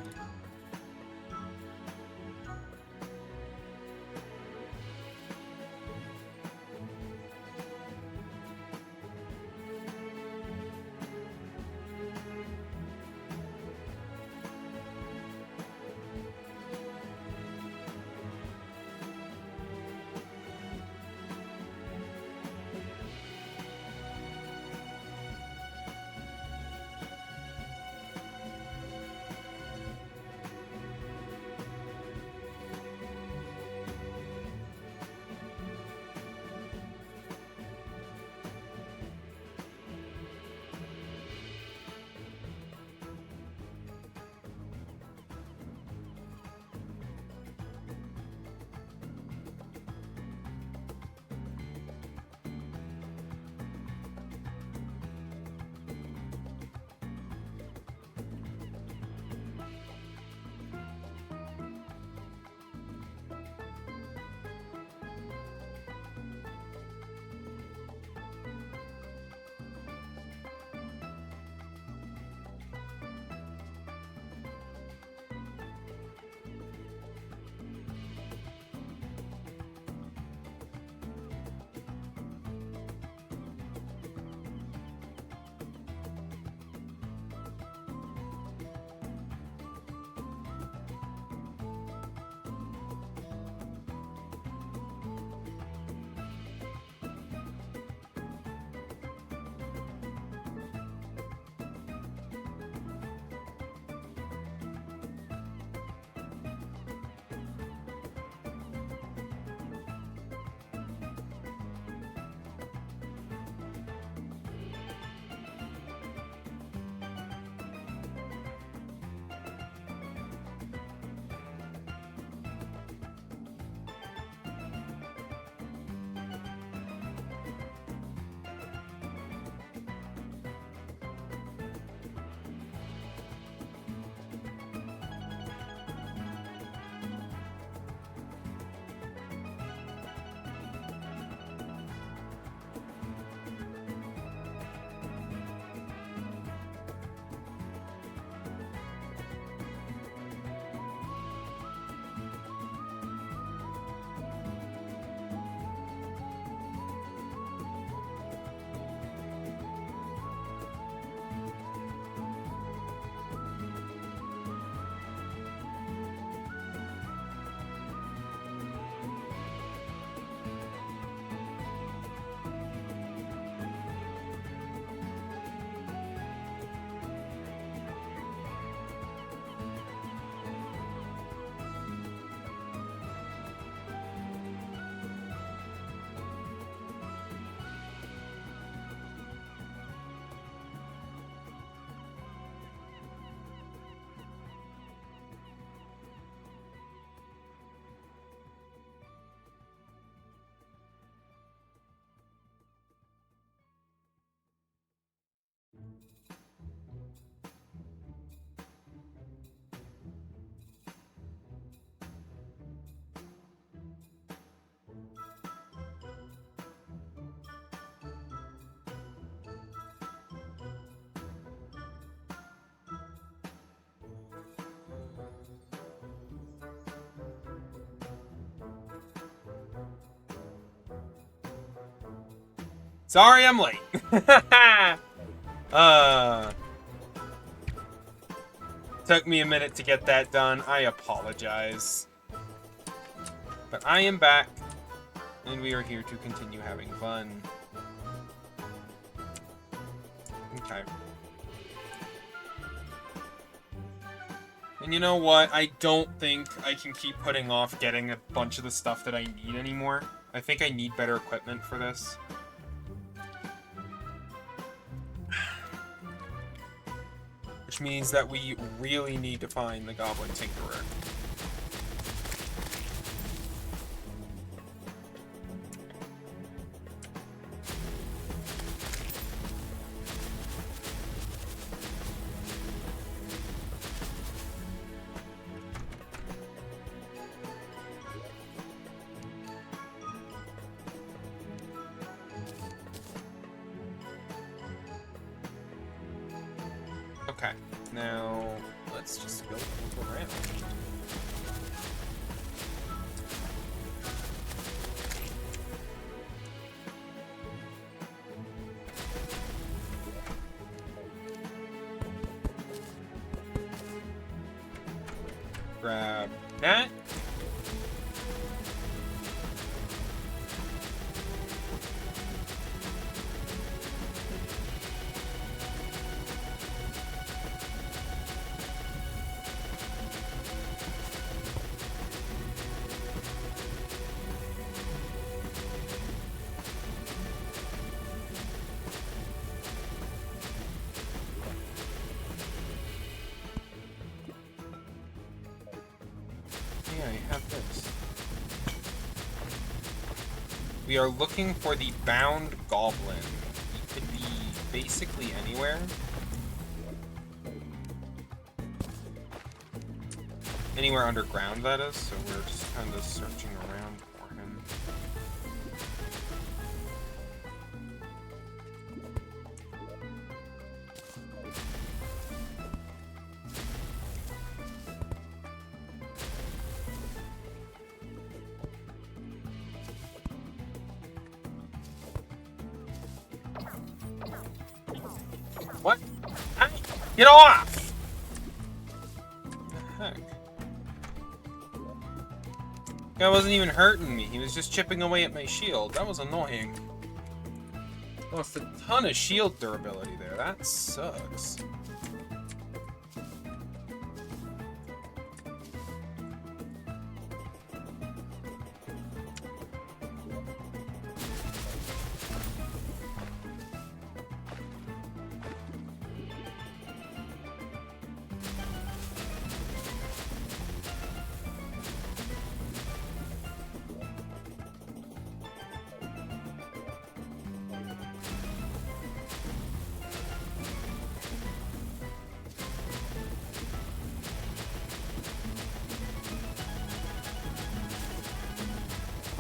Sorry I'm late. Took me a minute to get that done. I apologize. But I am back, and we are here to continue having fun. Okay. And you know what? I don't think I can keep putting off getting a bunch of the stuff that I need anymore. I think I need better equipment for this. Which means that we really need to find the Goblin Tinkerer. Okay, now let's just go look around. Grab that. Yeah, I have this. We are looking for the bound goblin. He could be basically anywhere. Anywhere underground, that is, so we're just kind of searching around for him. What? Hey, get off! What the heck? Guy wasn't even hurting me. He was just chipping away at my shield. That was annoying. Lost a ton of shield durability there. That sucks.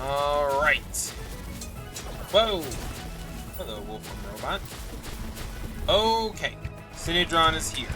Alright. Whoa! Hello, Wolfram Robot. Okay. Synedron is here.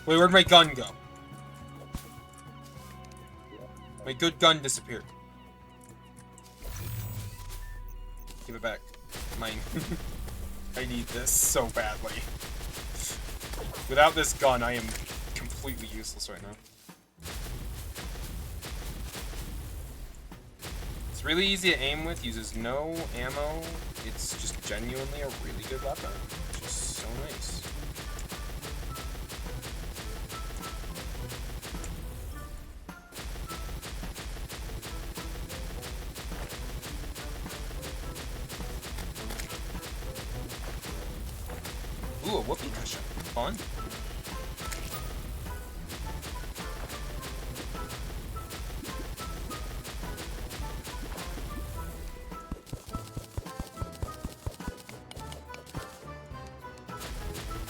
Wait, where'd my gun go? My good gun disappeared. Give it back. Mine. I need this so badly. Without this gun, I am completely useless right now. It's really easy to aim with, uses no ammo. It's just genuinely a really good weapon. It's just so nice. Ooh, a whoopee cushion. Fun.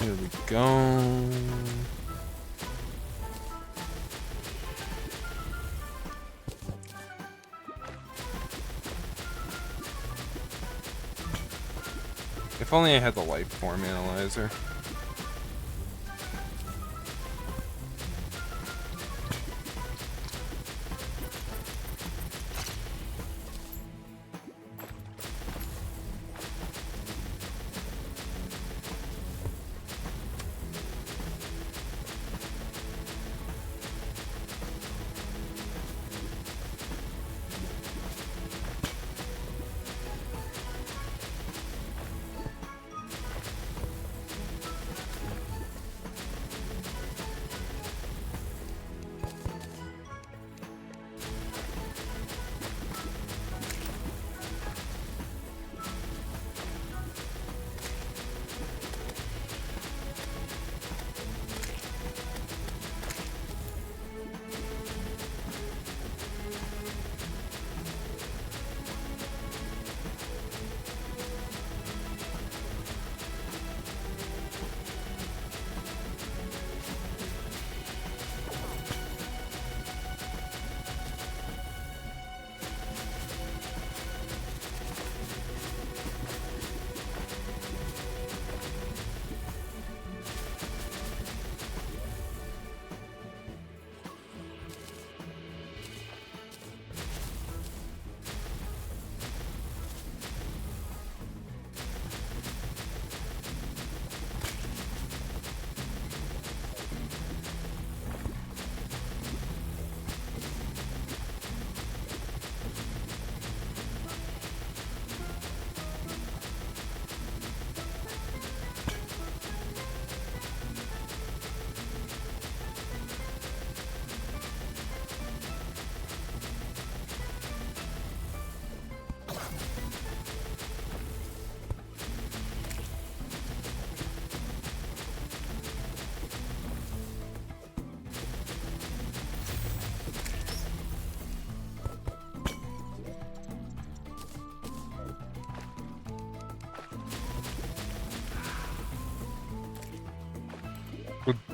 Here we go. If only I had the life form analyzer.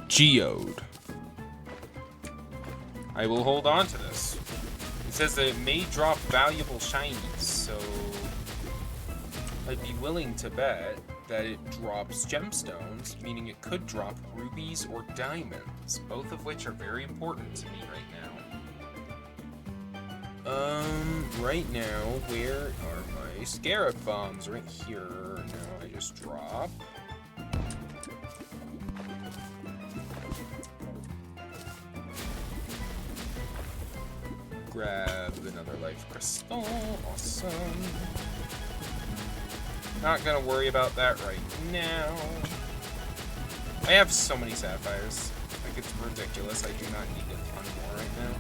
Geode. I will hold on to this. It says that it may drop valuable shinies, so I'd be willing to bet that it drops gemstones, meaning it could drop rubies or diamonds, both of which are very important to me right now. Right now, where are my scarab bombs? Right here. Now I just drop. Grab another life crystal. Awesome. Not gonna worry about that right now. I have so many sapphires. Like, it's ridiculous. I do not need a ton more right now.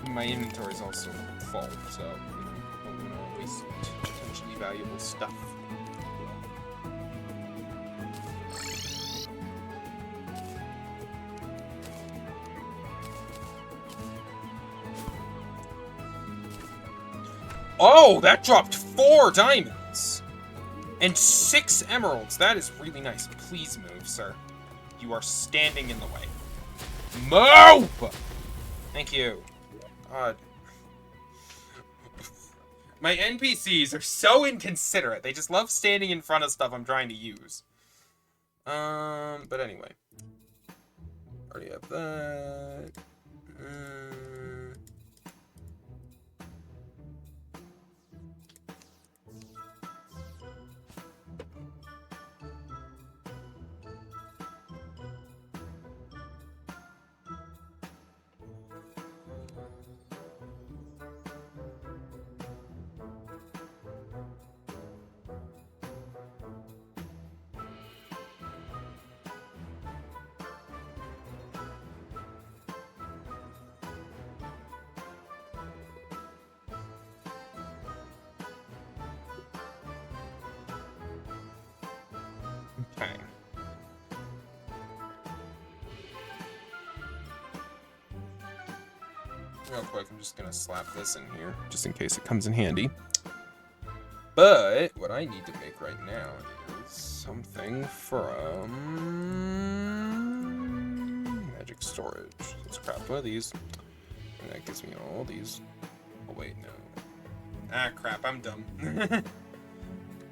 My inventory is also full, so don't want to waste potentially valuable stuff. Oh, that dropped 4 diamonds and 6 emeralds. That is really nice. Please move, sir. You are standing in the way. Move! Thank you. My NPCs are so inconsiderate. They just love standing in front of stuff I'm trying to use. But anyway. Already have that. Okay. Real quick, I'm just gonna slap this in here, Just in case it comes in handy. But what I need to make right now is something from magic storage. Let's craft one of these, and that gives me all these. Oh wait, no. Ah, crap! I'm dumb.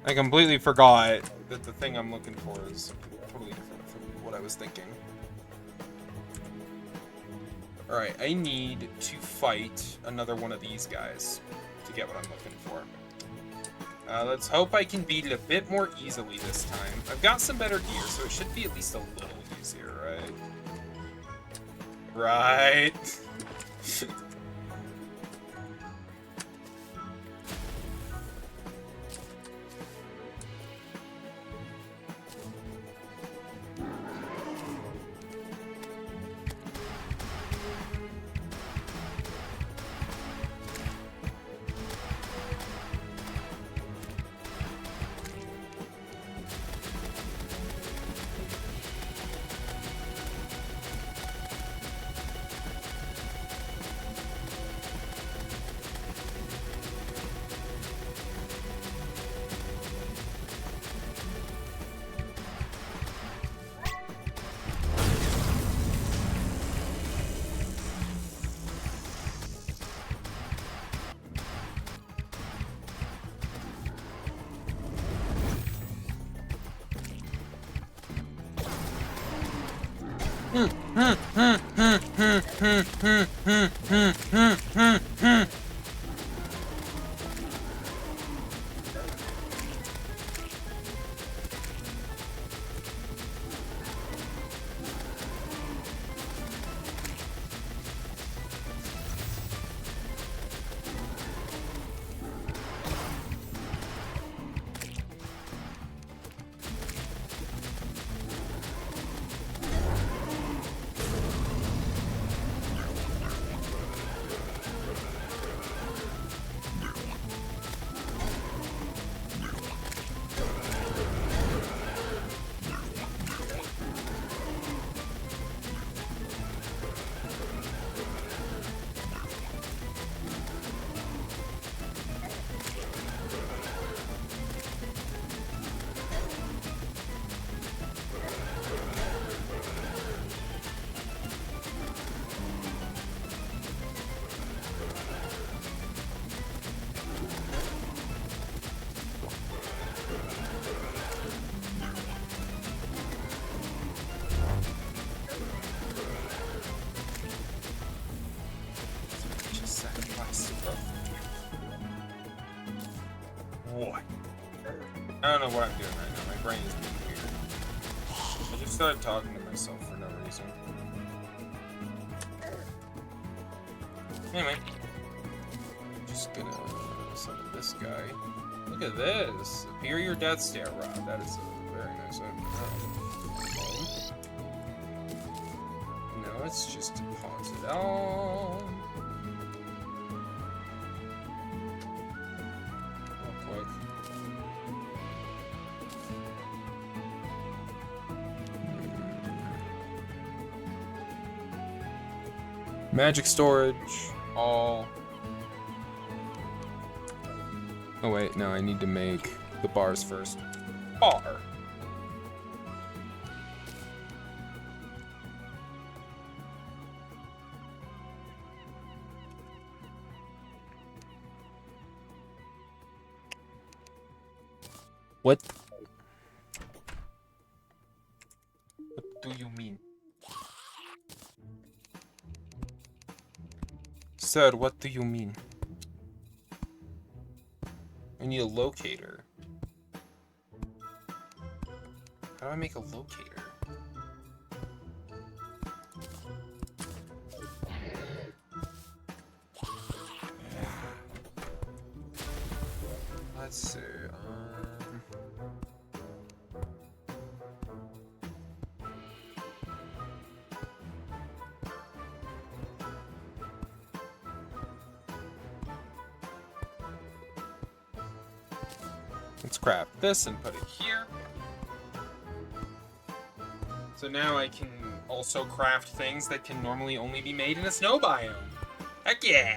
I completely forgot that the thing I'm looking for is totally different from what I was thinking. All right, I need to fight another one of these guys to get what I'm looking for. Let's hope I can beat it a bit more easily this time. I've got some better gear, so it should be at least a little easier, right? Right. What? I don't know what I'm doing right now. My brain is being weird. I just started talking to myself for no reason. Anyway. Just gonna summon this guy. Look at this! Superior Death Stare Rod. That is a very nice item. No, it's just deposit all. Magic storage, all. Oh wait, no, I need to make the bars first. Bar. What? What do you mean? Sir, what do you mean? I need a locator. How do I make a locator? Let's see. Let's craft this and put it here. So now I can also craft things that can normally only be made in a snow biome. Heck yeah!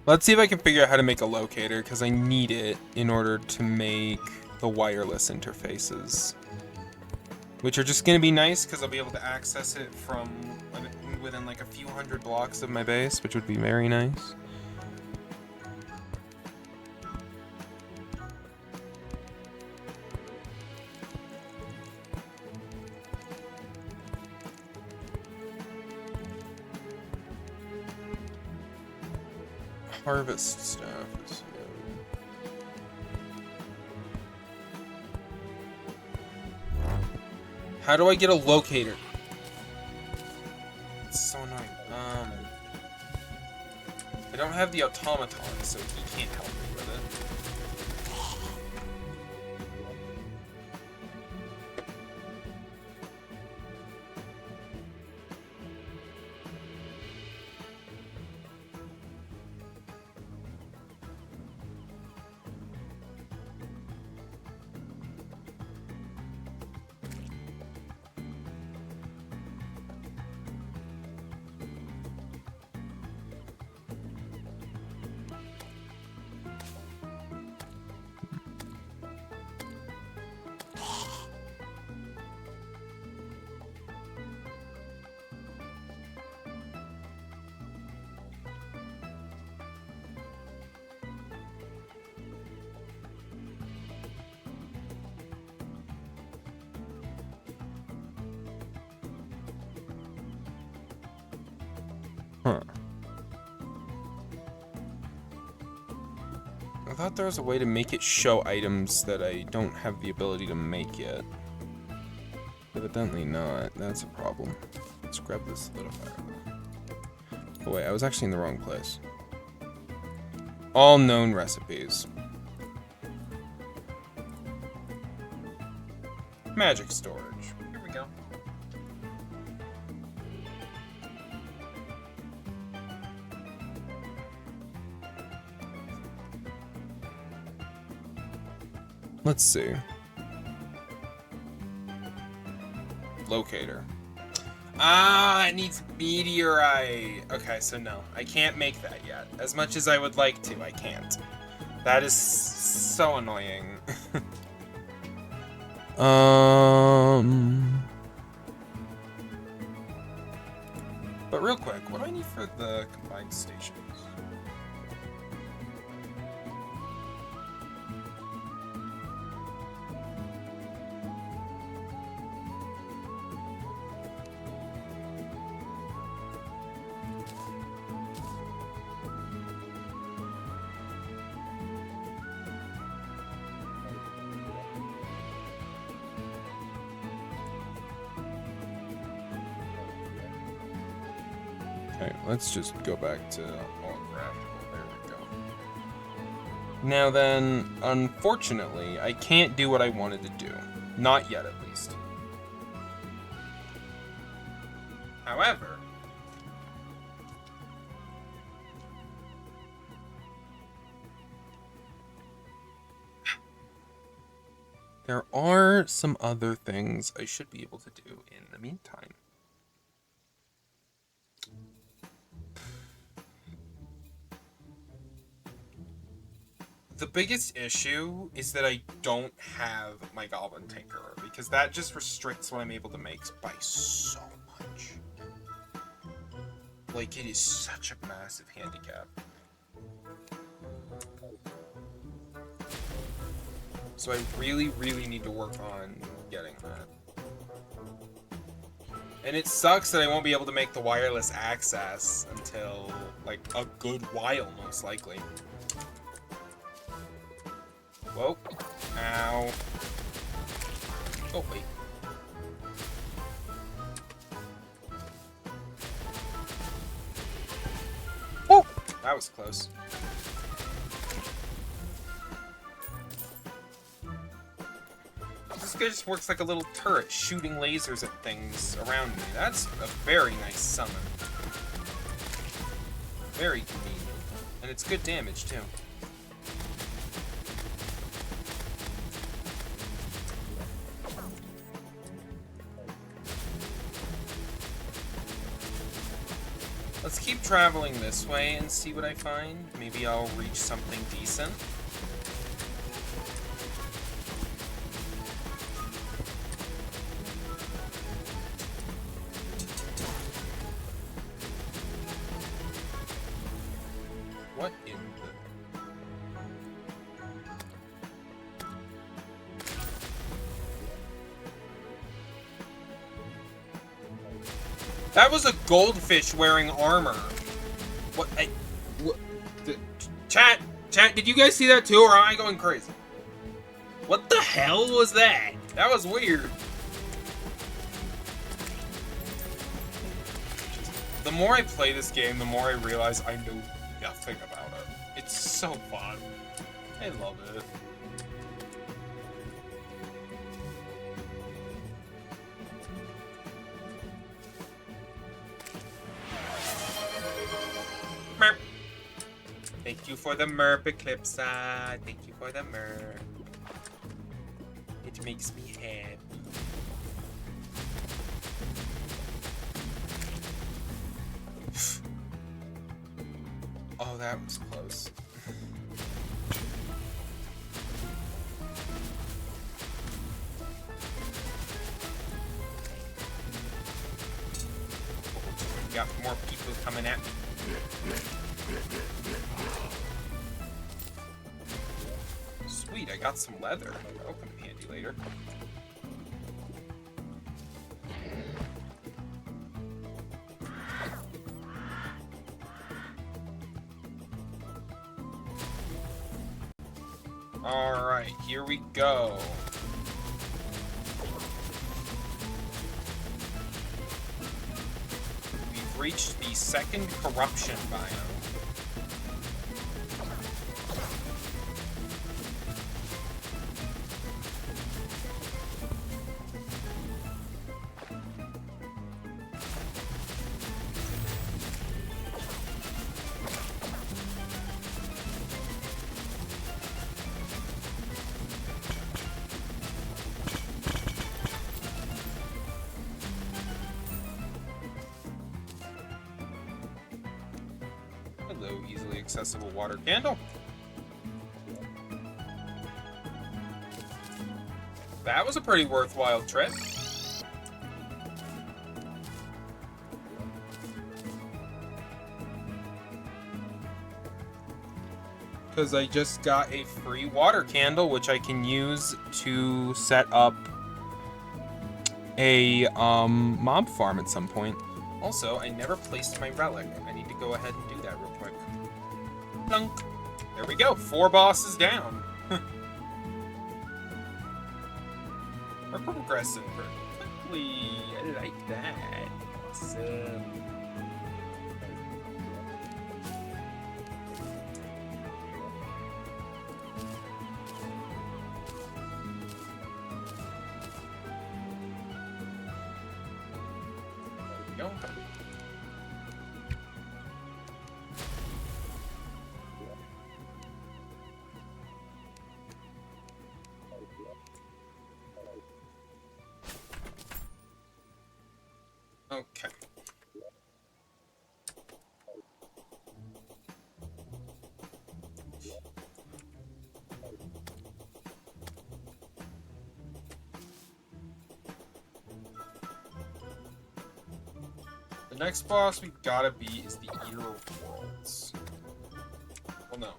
Let's see if I can figure out how to make a locator, because I need it in order to make the wireless interfaces. Which are just going to be nice, because I'll be able to access it from within like a few hundred blocks of my base, which would be very nice. Harvest stuff is How do I get a locator? It's so annoying. I don't have the automaton, so he can't help me with it. Huh. I thought there was a way to make it show items that I don't have the ability to make yet. Evidently not. That's a problem. Let's grab this solidifier. Oh wait, I was actually in the wrong place. All known recipes. Magic storage. Here we go. Let's see. Locator. Ah, it needs meteorite. Okay, so no, I can't make that yet. As much as I would like to, I can't. That is so annoying. But real quick, what do I need for the combined stations? Okay, let's just go back to all craftable. There we go. Now then, unfortunately, I can't do what I wanted to do. Not yet, at least. However, there are some other things I should be able to do in the meantime. the biggest issue is that I don't have my Goblin Tinkerer, because that just restricts what I'm able to make by so much. Like, it is such a massive handicap. So I really, really need to work on getting that. And it sucks that I won't be able to make the wireless access until, like, a good while, most likely. Whoa. Ow. Oh, wait. That was close. This guy just works like a little turret, shooting lasers at things around me. That's a very nice summon. Very convenient. And it's good damage, too. Let's keep traveling this way and see what I find. Maybe I'll reach something decent. What in the... That was a goldfish wearing armor. What? Chat, did you guys see that too, or am I going crazy? What the hell was that? That was weird. The more I play this game, the more I realize I know nothing about it. It's so fun. I love it. Merp. Thank you for the merp, Eclipsa. Thank you for the merp. It makes me happy. Oh, that was close. We got more people coming at me. Sweet, I got some leather. That'll come in handy later. Alright, here we go. We've reached the second corruption biome. Hello, easily accessible water candle. That was a pretty worthwhile trip. Because I just got a free water candle, which I can use to set up a mob farm at some point. Also, I never placed my relic. I need to go ahead and do that real quick. Plunk. There we go. 4 bosses down. We're progressing perfectly. I like that. Awesome. Go. Okay. The next boss we gotta beat is the Eater of Worlds. Well, no.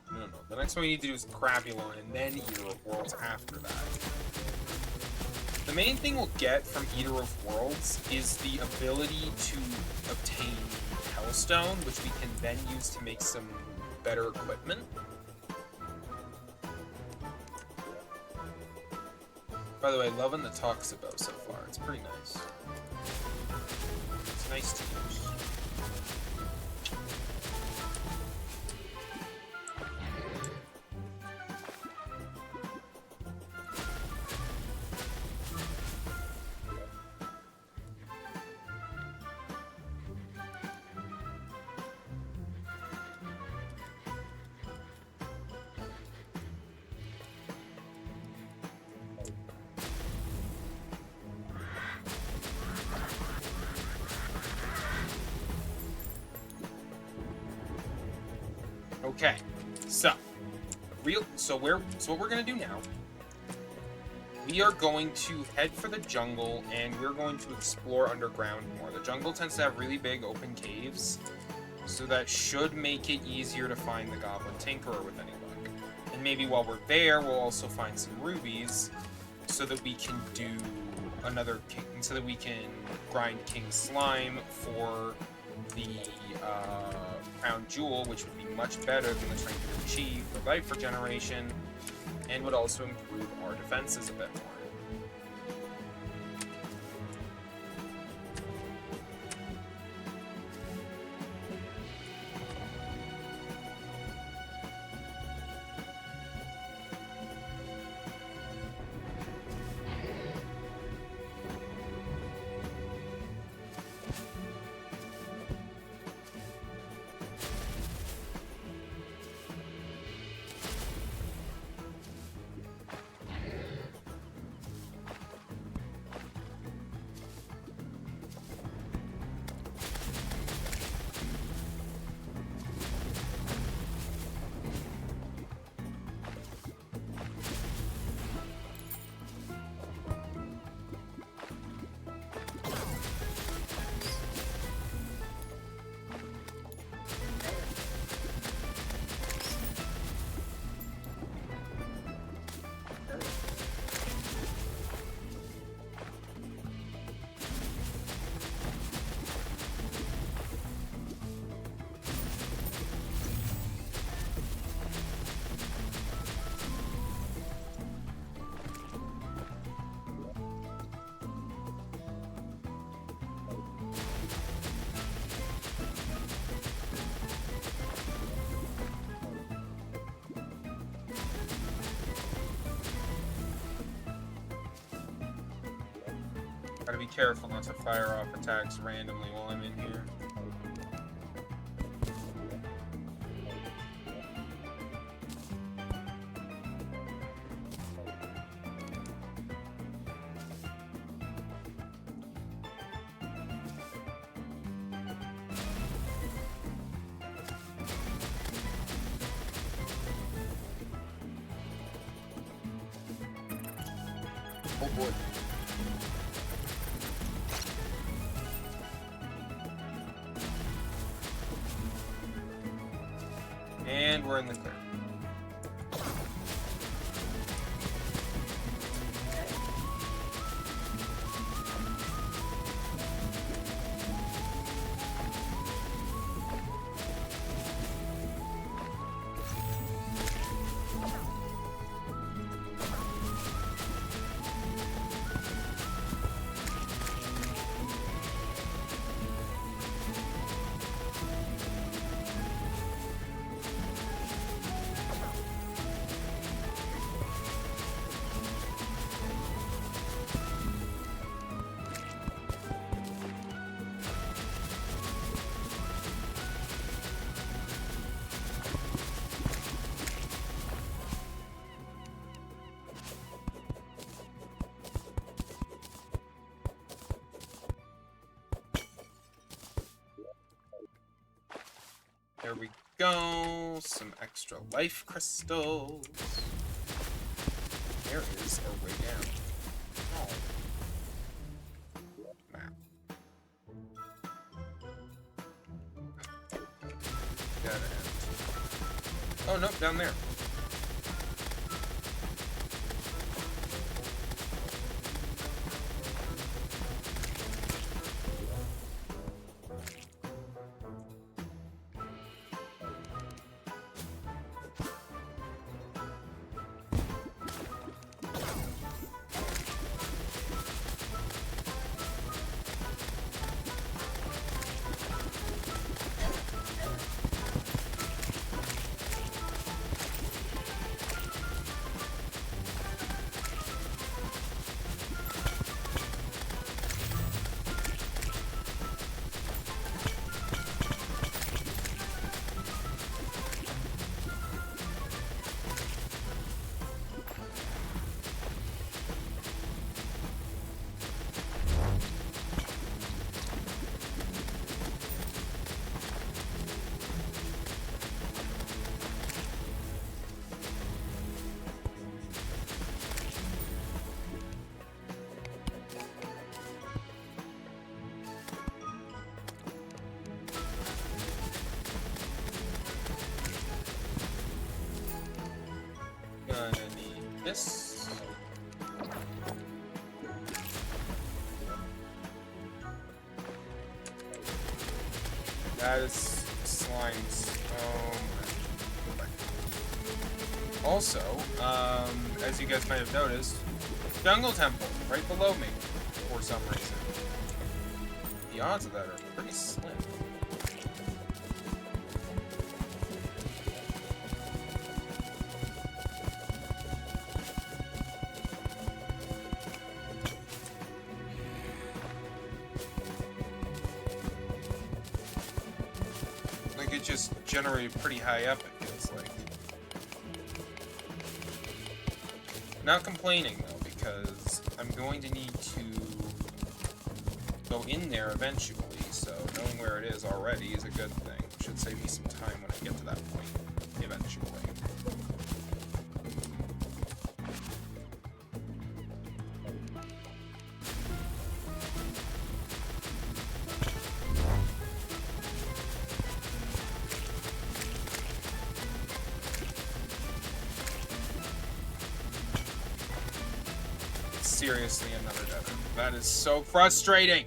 The next one we need to do is Crabulon, and then Eater of Worlds after that. The main thing we'll get from Eater of Worlds is the ability to obtain Hellstone, which we can then use to make some better equipment. By the way, loving the Toxibo so far. It's pretty nice. It's nice to use. Okay, so what we're gonna do now. We are going to head for the jungle, and we're going to explore underground more. The jungle tends to have really big open caves, so that should make it easier to find the Goblin Tinkerer with any luck. And maybe while we're there, we'll also find some rubies, so that we can do another king, so that we can grind King Slime for the Crown Jewel, which would be much better than the Trinket of Chi for life regeneration, and would also improve our defenses a bit more. Gotta be careful not to fire off attacks randomly while I'm in here. Oh boy. And we're in the clear. There we go. Some extra life crystals. There is our way down. Oh. Map. Gotta end. Oh, nope, down there. Miss. That is slimes. Also, as you guys might have noticed, Jungle Temple right below me for some reason. The odds of that are pretty slim. Like it just generated pretty high up, it feels like. Not complaining though, because I'm going to need to go in there eventually, so knowing where it is already is a good thing. It should save me some time when I get to that point, eventually. Seriously, another dead end. That is so frustrating.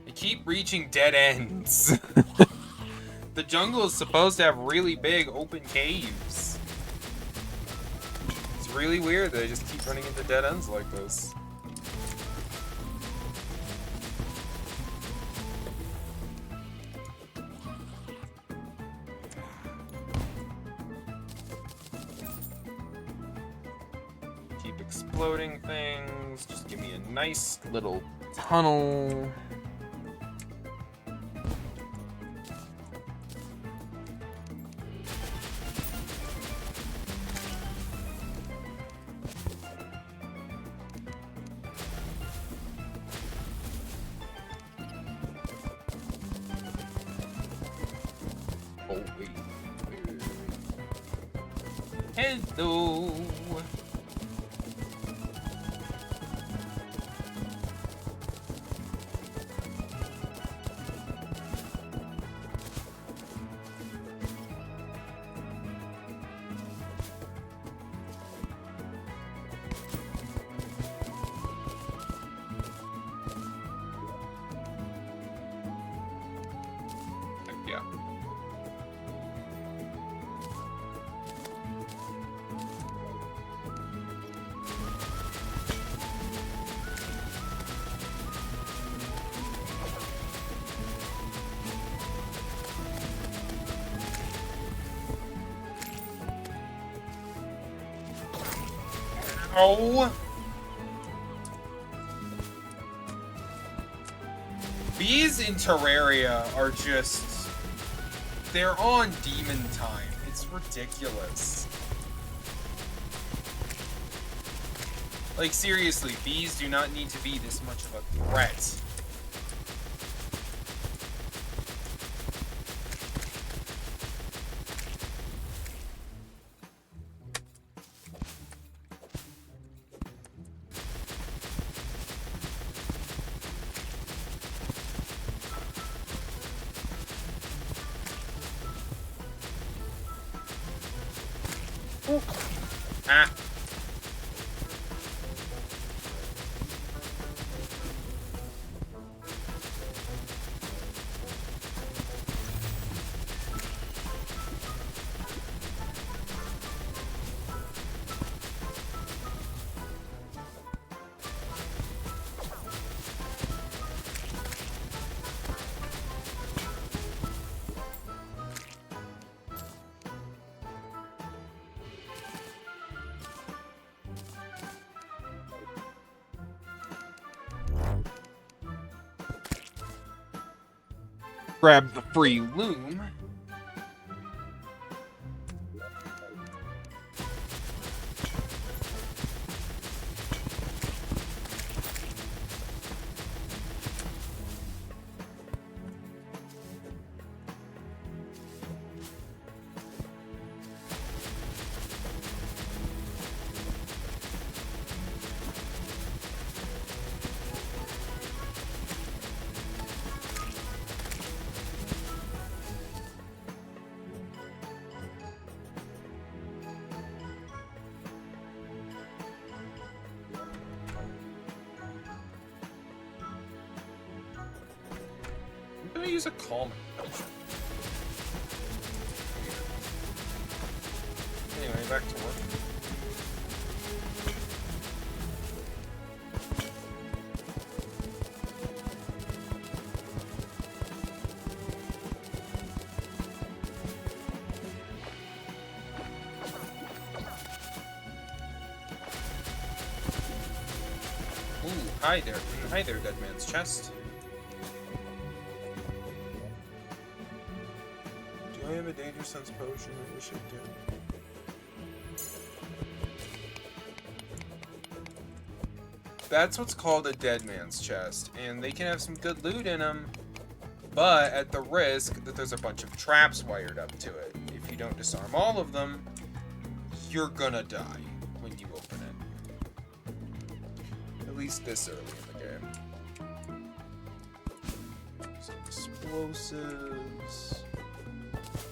I keep reaching dead ends. The jungle is supposed to have really big open caves. It's really weird that I just keep running into dead ends like this. Exploding things. Just give me a nice little tunnel. Oh wait. Hello. Yeah. Oh! Bees in Terraria are just... they're on demon time. It's ridiculous. Like, seriously, bees do not need to be this much of a threat. Ah. Grab the free loom. use a calming potion? Anyway, back to work. Ooh, hi there. Hi there, Dead Man's Chest. Do I have a Danger Sense potion? I wish I did. That's what's called a Dead Man's Chest, and they can have some good loot in them, but at the risk that there's a bunch of traps wired up to it. If you don't disarm all of them, you're gonna die when you open it. At least this early in the game. Some explosives,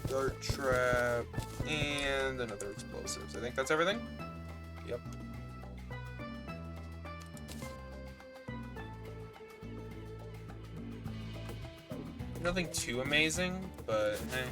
dart trap, and another explosives. I think that's everything? Yep. Nothing too amazing, but hey.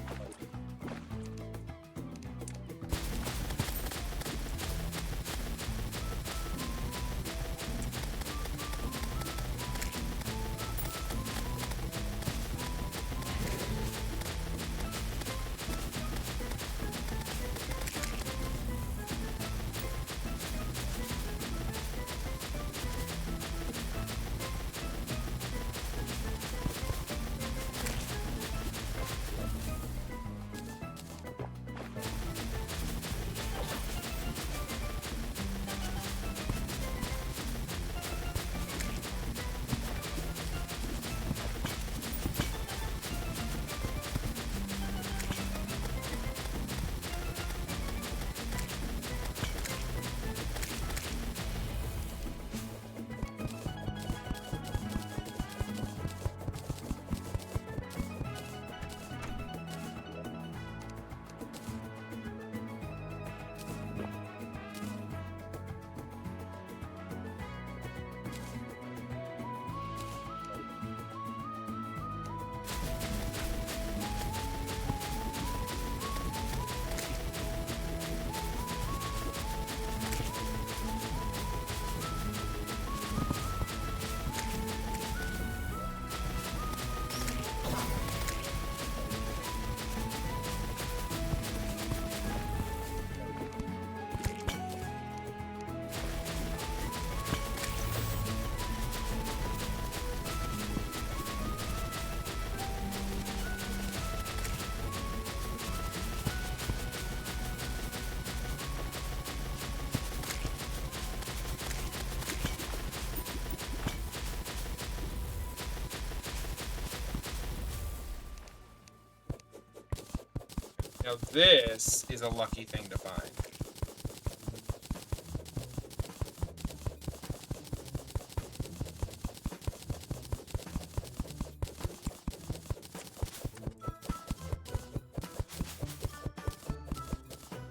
Now this is a lucky thing to find.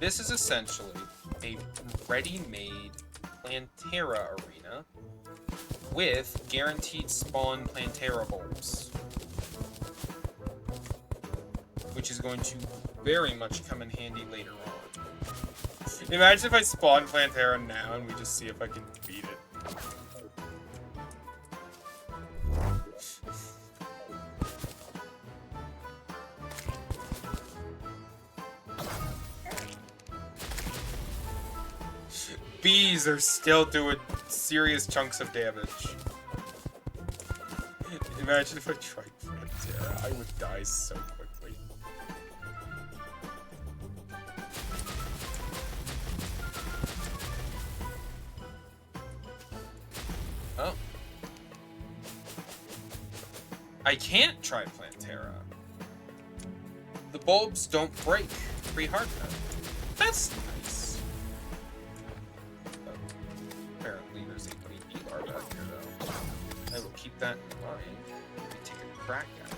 This is essentially a ready-made Plantera arena with guaranteed spawn Plantera bulbs, which is going to very much come in handy later on. Imagine if I spawn Plantera now and we just see if I can beat it. Bees are still doing serious chunks of damage. Imagine if I tried Plantera, I would die so quickly. Oh. I can't try Plantera. The bulbs don't break pre-hard mode. That's nice. Oh, apparently there's a green bee larva out here though. I will keep that in mind. Let me take a crack at it.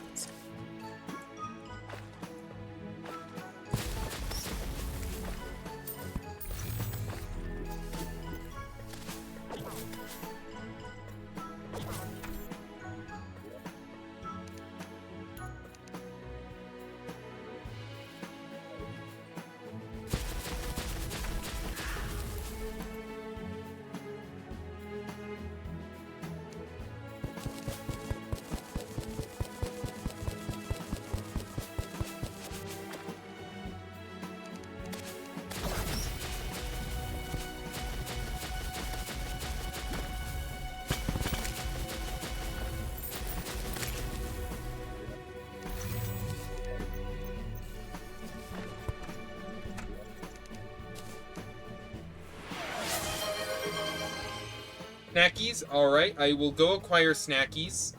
Snackies? Alright, I will go acquire snackies.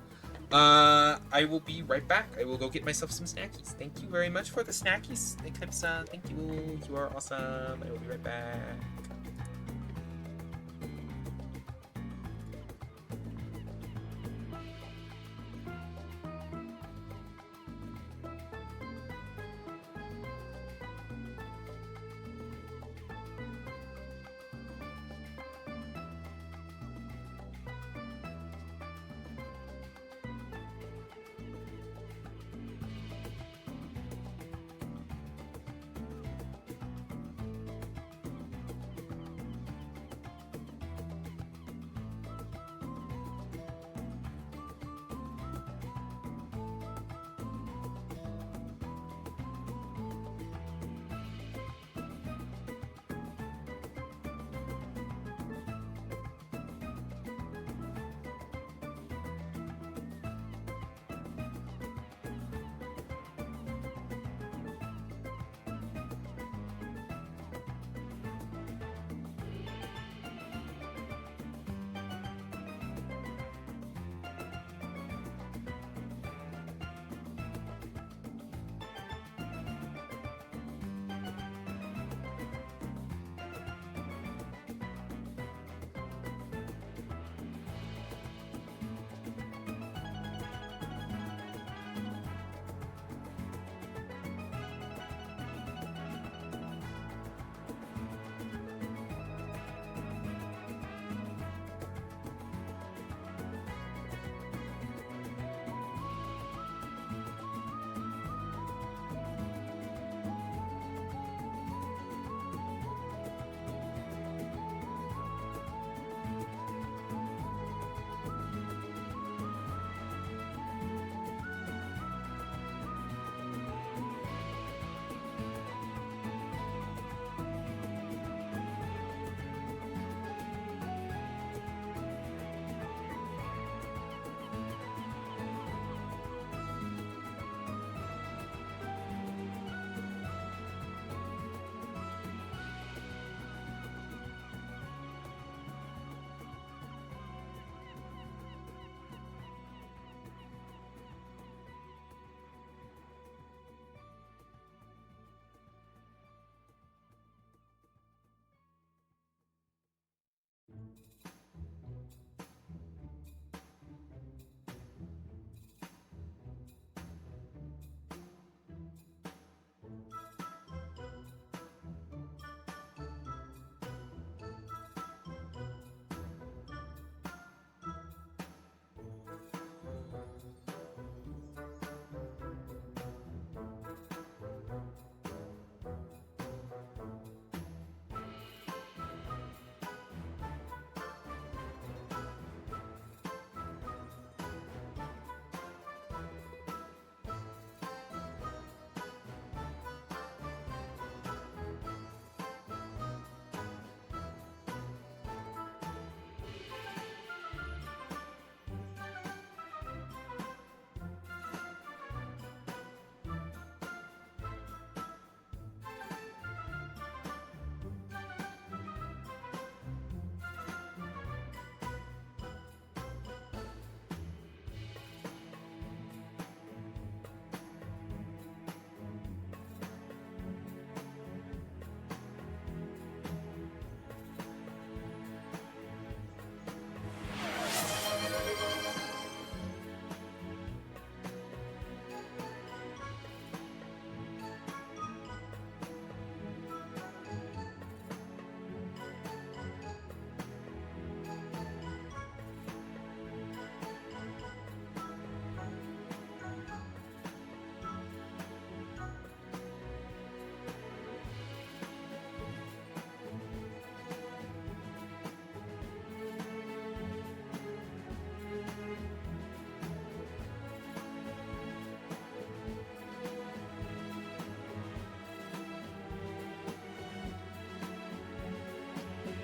I will be right back. I will go get myself some snackies. Thank you very much for the snackies, Eclipse. Thank you. You are awesome. I will be right back.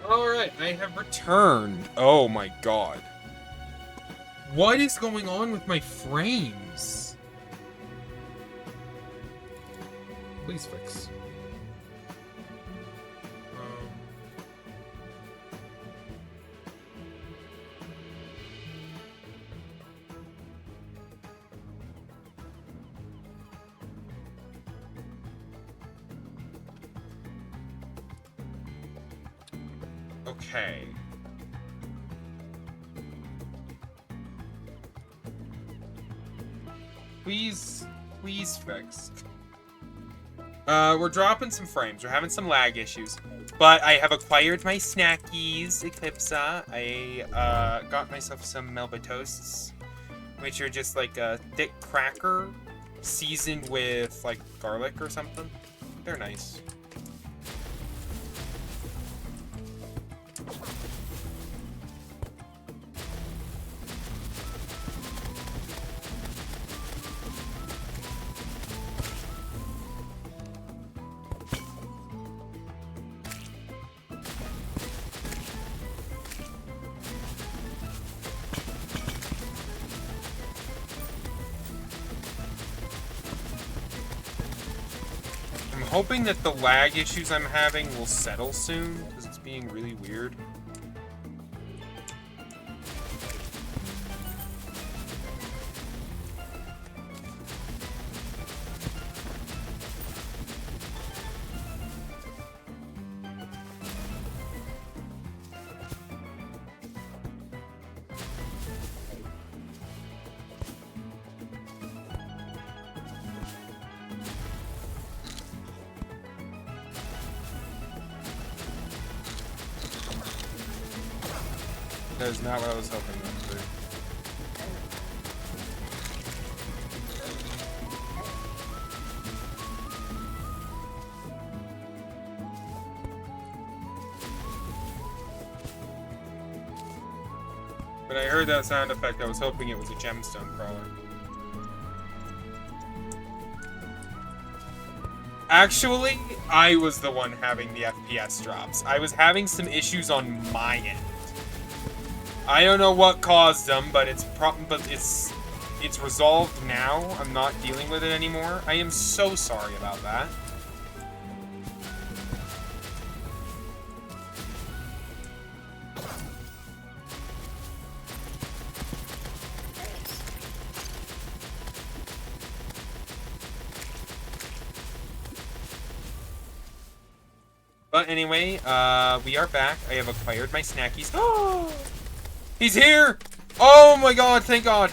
Alright, I have returned. Oh my god. What is going on with my frames? Please fix. Okay. Please fix. We're dropping some frames. We're having some lag issues. But I have acquired my snackies, Eclipse. I got myself some Melba Toasts, which are just like a thick cracker seasoned with like garlic or something. They're nice. I'm hoping that the lag issues I'm having will settle soon, because it's being really weird. That is not what I was hoping that to be. When I heard that sound effect, I was hoping it was a gemstone crawler. Actually, I was the one having the FPS drops. I was having some issues on my end. I don't know what caused them, but it's resolved now. I'm not dealing with it anymore. I am so sorry about that. But anyway, we are back. I have acquired my snackies. Oh! He's here! Oh my god, thank god!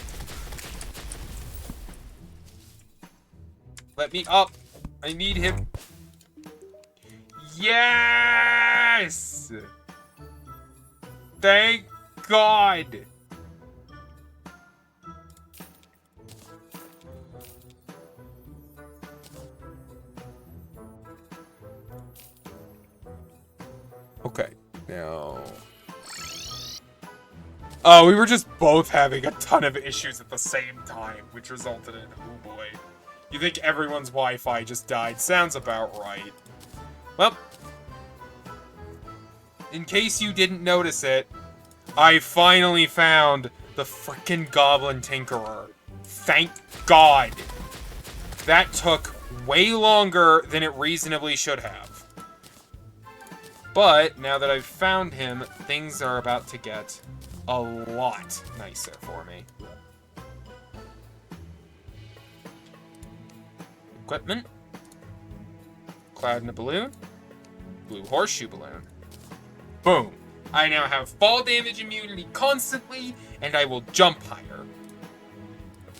Let me up. I need him. Yes! Thank god! Okay, now... Oh, we were just both having a ton of issues at the same time, which resulted in, oh boy. You think everyone's Wi-Fi just died? Sounds about right. Well, in case you didn't notice it, I finally found the frickin' Goblin Tinkerer. Thank God. That took way longer than it reasonably should have. But, now that I've found him, things are about to get a lot nicer for me. Equipment. Cloud in a balloon. Blue horseshoe balloon. Boom. I now have fall damage immunity constantly, and I will jump higher.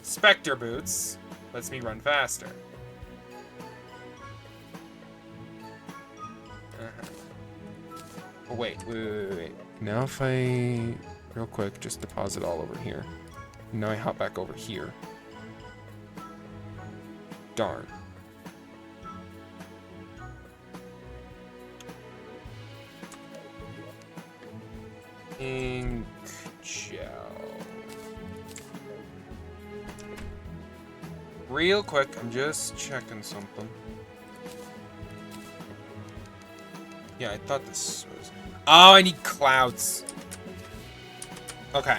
Spectre boots lets me run faster. Oh, wait. Now if I... Real quick, just deposit all over here. Now I hop back over here. Darn. Ink gel. Real quick, I'm just checking something. Yeah, I thought this was... Oh, I need clouds. Okay.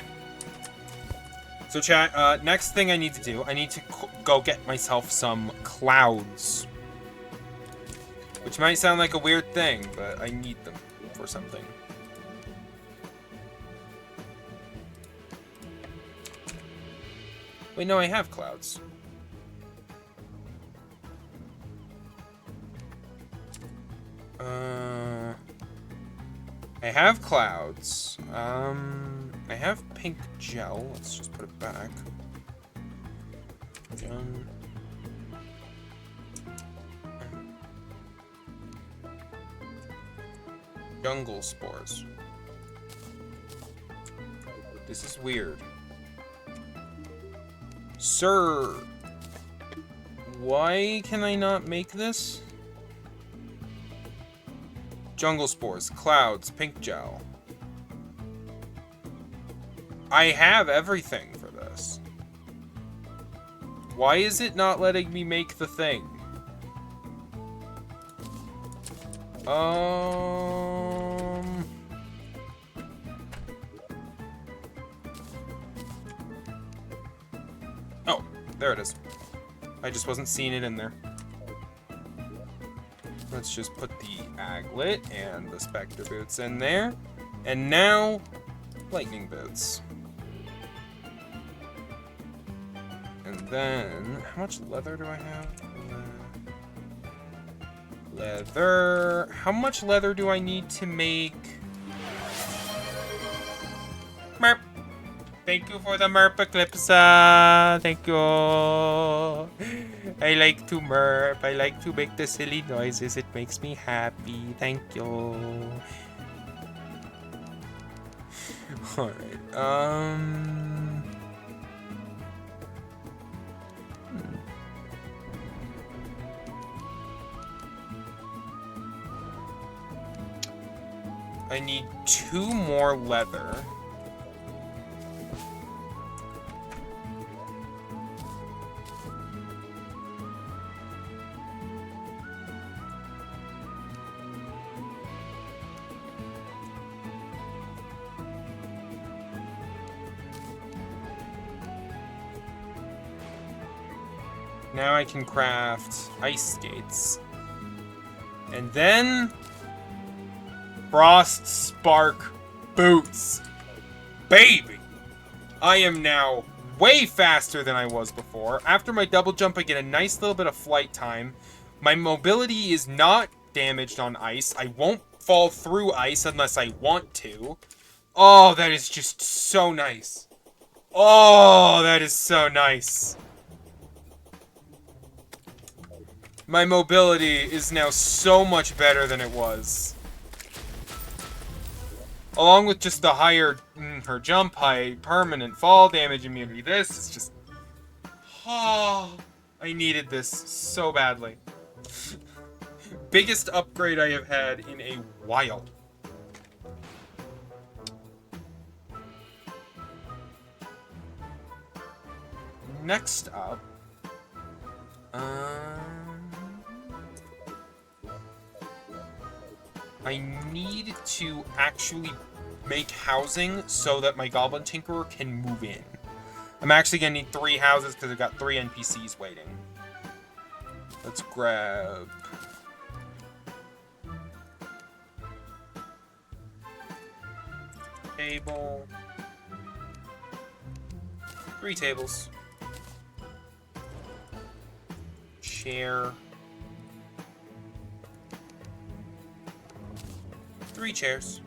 So chat, next thing I need to do, I need to go get myself some clouds. Which might sound like a weird thing, but I need them for something. Wait, no, I have clouds. I have clouds. I have pink gel. Let's just put it back. Done. Jungle spores. This is weird. Sir, why can I not make this? Jungle spores, clouds, pink gel. I have everything for this. Why is it not letting me make the thing? Oh, there it is. I just wasn't seeing it in there. Let's just put the aglet and the specter boots in there. And now, lightning boots. And then, how much leather do I have? Leather. How much leather do I need to make? Merp. Thank you for the merp eclipse. Thank you. I like to merp. I like to make the silly noises. It makes me happy. Thank you. Alright. I need 2 more leather. Now I can craft ice skates. And then Frost Spark boots. Baby! I am now way faster than I was before. After my double jump, I get a nice little bit of flight time. My mobility is not damaged on ice. I won't fall through ice unless I want to. Oh, that is just so nice. Oh, that is so nice. My mobility is now so much better than it was. Along with just the higher her jump height, permanent fall damage immunity. This is just... Oh, I needed this so badly. Biggest upgrade I have had in a while. Next up... I need to actually make housing so that my Goblin Tinkerer can move in. I'm actually going to need 3 houses because I've got 3 NPCs waiting. Let's grab... Table. 3 tables. Chair. 3 chairs.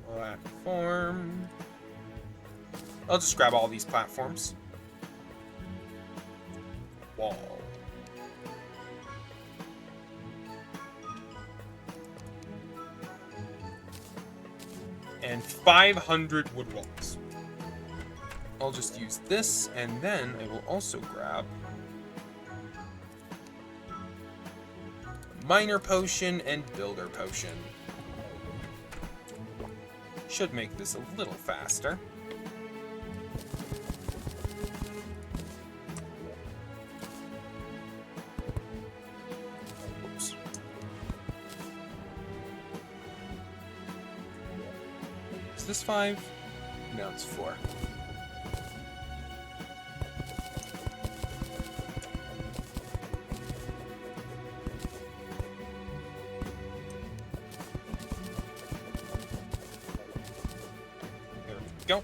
Platform. I'll just grab all these platforms. Wall. And 500 wood walls. I'll just use this, and then I will also grab Miner Potion and Builder Potion. Should make this a little faster. Oops. Is this 5? No, it's 4. Go.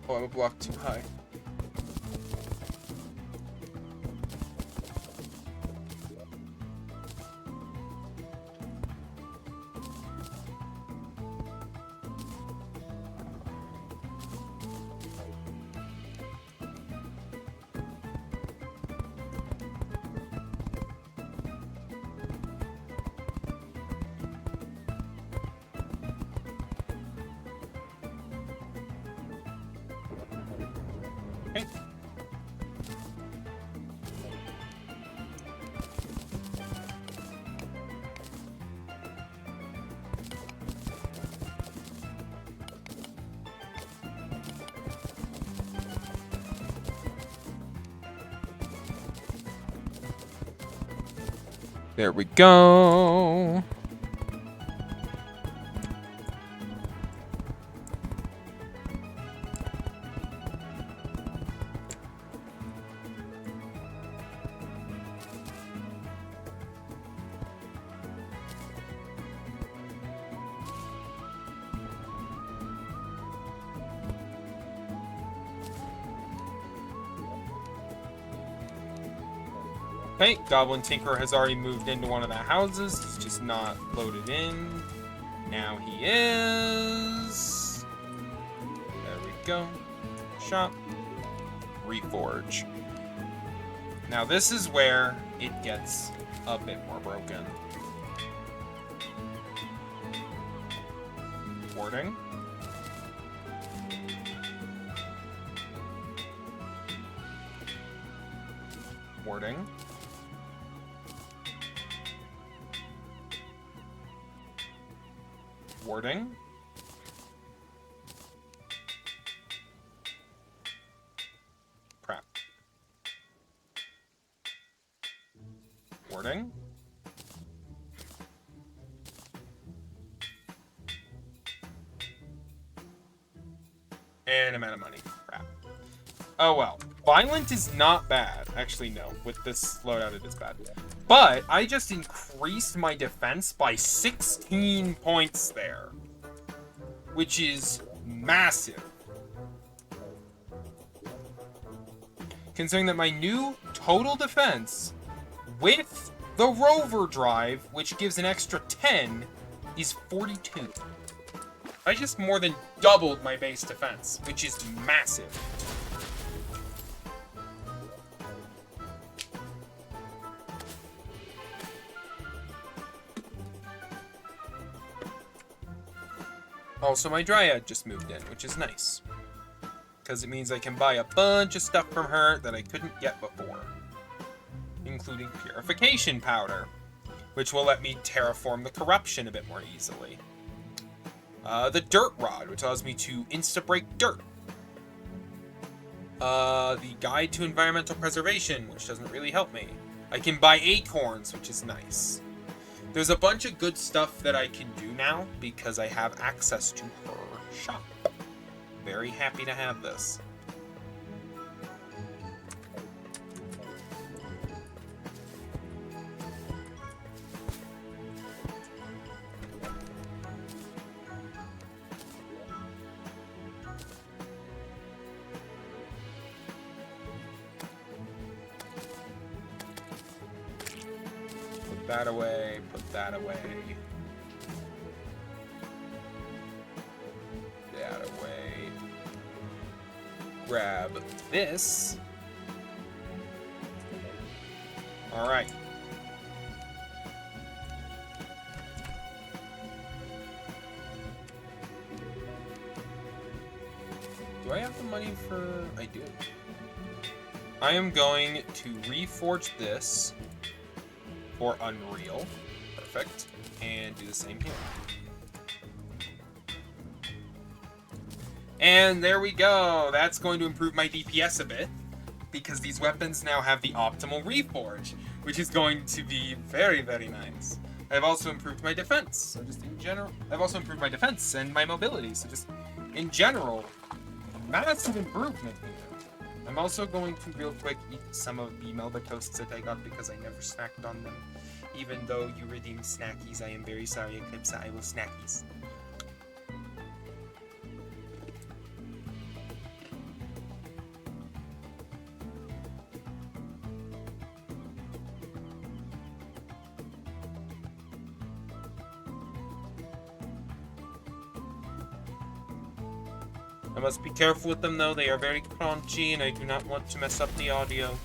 Oh, I'm a block too high. Okay. There we go. Okay, Goblin Tinkerer has already moved into one of the houses. He's just not loaded in. Now he is. There we go. Shop. Reforge. Now this is where it gets a bit more broken. Warding. Warding. Warding. Prep. Warding. And I'm out of money. Crap. Oh well. Violent is not bad. Actually, no. With this loadout, it is bad. But I just increased my defense by 16 points there. Which is massive. Considering that my new total defense with the rover drive, which gives an extra 10, is 42. I just more than doubled my base defense, which is massive. Also, my Dryad just moved in, which is nice. Because it means I can buy a bunch of stuff from her that I couldn't get before. Including Purification Powder, which will let me terraform the corruption a bit more easily. The Dirt Rod, which allows me to insta-break dirt. The Guide to Environmental Preservation, which doesn't really help me. I can buy acorns, which is nice. There's a bunch of good stuff that I can do now because I have access to her shop. Very happy to have this. Put that away, put that away. That away. Grab this. Alright. Do I have the money for... I do. I am going to reforge this for Unreal. Perfect. And do the same here. And there we go. That's going to improve my DPS a bit, because these weapons now have the optimal reforge, which is going to be very, very nice. I've also improved my defense. So just in general, I've also improved my defense and my mobility. So just in general, massive improvement here. I'm also going to real quick eat some of the Melba toasts that I got because I never snacked on them. Even though you redeemed snackies, I am very sorry, Eclipse. I will snackies. I must be careful with them, though. They are very crunchy, and I do not want to mess up the audio.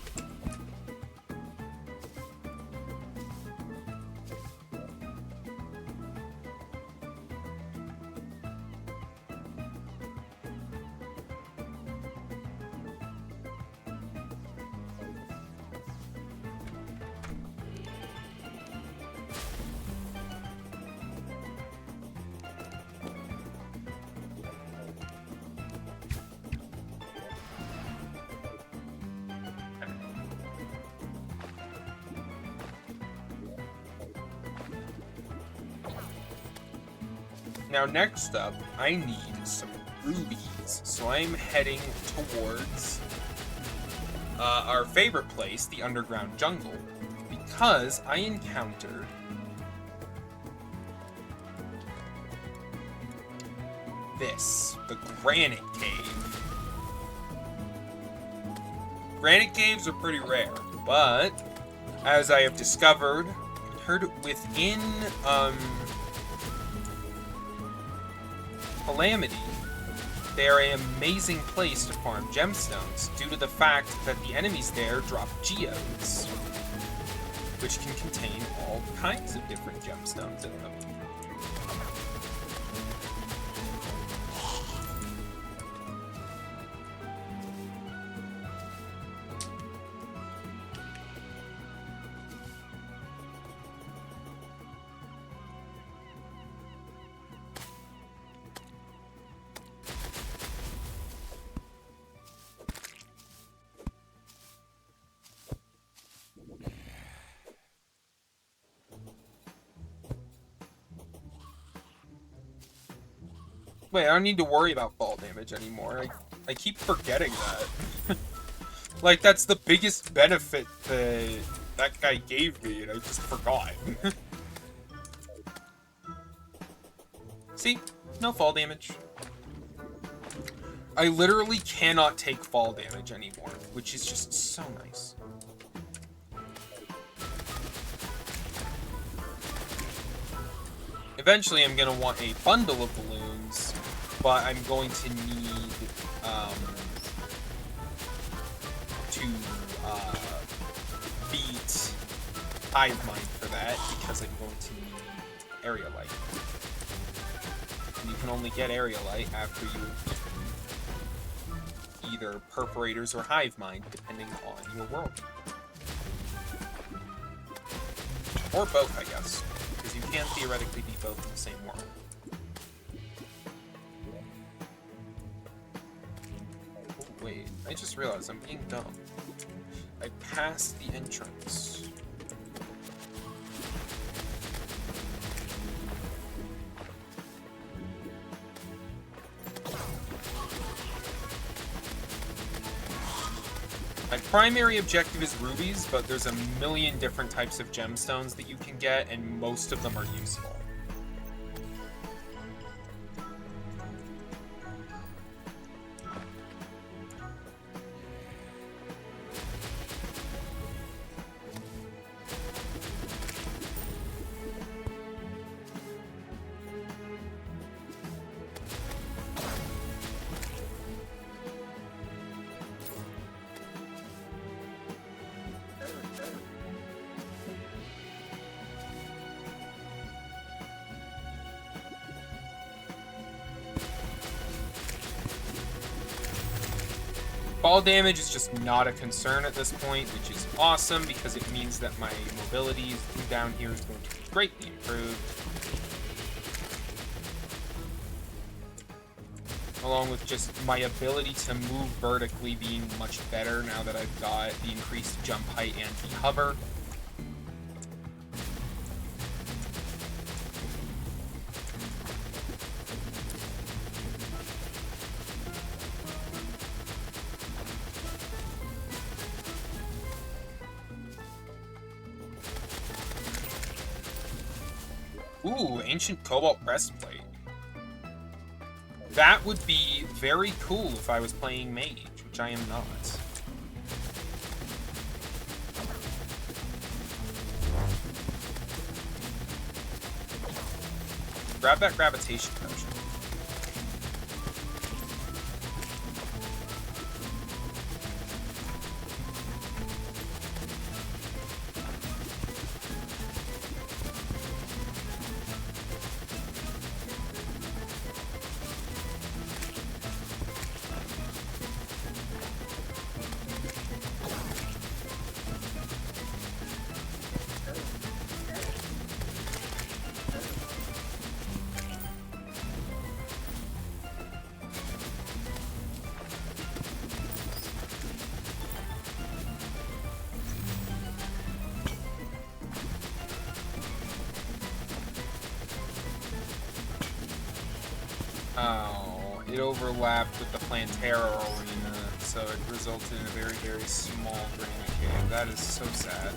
Now, next up, I need some rubies. So I'm heading towards our favorite place, the underground jungle, because I encountered this, the granite cave. Granite caves are pretty rare, but as I have discovered, within Calamity, they are an amazing place to farm gemstones due to the fact that the enemies there drop geodes, which can contain all kinds of different gemstones in them. Wait, I don't need to worry about fall damage anymore. I keep forgetting that. Like, that's the biggest benefit that guy gave me, and I just forgot. See? No fall damage. I literally cannot take fall damage anymore, which is just so nice. Eventually, I'm going to want a bundle of balloons, but I'm going to need to beat Hive Mind for that, because I'm going to need Area Light. And you can only get Area Light after you either Perforators or Hive Mind, depending on your world. Or both, I guess. Because you can theoretically be both in the same world. Oh, wait, I just realized I'm being dumb. I passed the entrance. My primary objective is rubies, but there's a million different types of gemstones that you can get, and most of them are useful. Fall damage is just not a concern at this point, which is awesome because it means that my mobility down here is going to be greatly improved. Along with just my ability to move vertically being much better now that I've got the increased jump height and the hover. Ooh, ancient cobalt breastplate. That would be very cool if I was playing mage, which I am not. Grab that gravitation potion. Oh, it overlapped with the Plantera arena, so it resulted in a very, very small granite cave. That is so sad.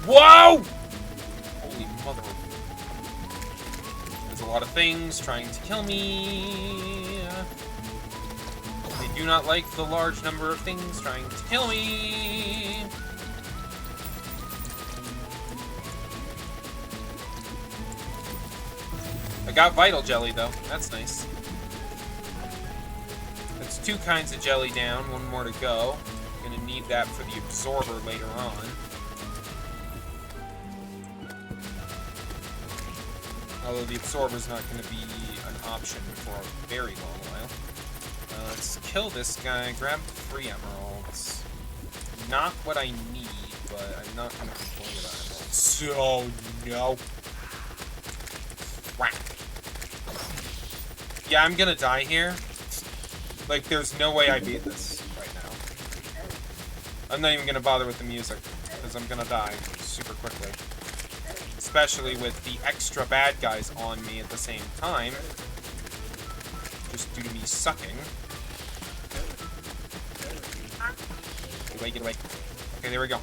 Whoa! Holy mother. There's a lot of things trying to kill me. I do not like the large number of things trying to kill me. I got Vital Jelly, though. That's nice. That's 2 kinds of jelly down. 1 more to go. Gonna need that for the absorber later on. Although the absorber's not going to be an option for a very long while. Let's kill this guy, grab 3 emeralds. Not what I need, but I'm not going to complain about emeralds. So, no. Whack. Yeah, I'm going to die here. Like, there's no way I beat this right now. I'm not even going to bother with the music, because I'm going to die super quickly. Especially with the extra bad guys on me at the same time. Just due to me sucking. Get away, get away. Okay, there we go.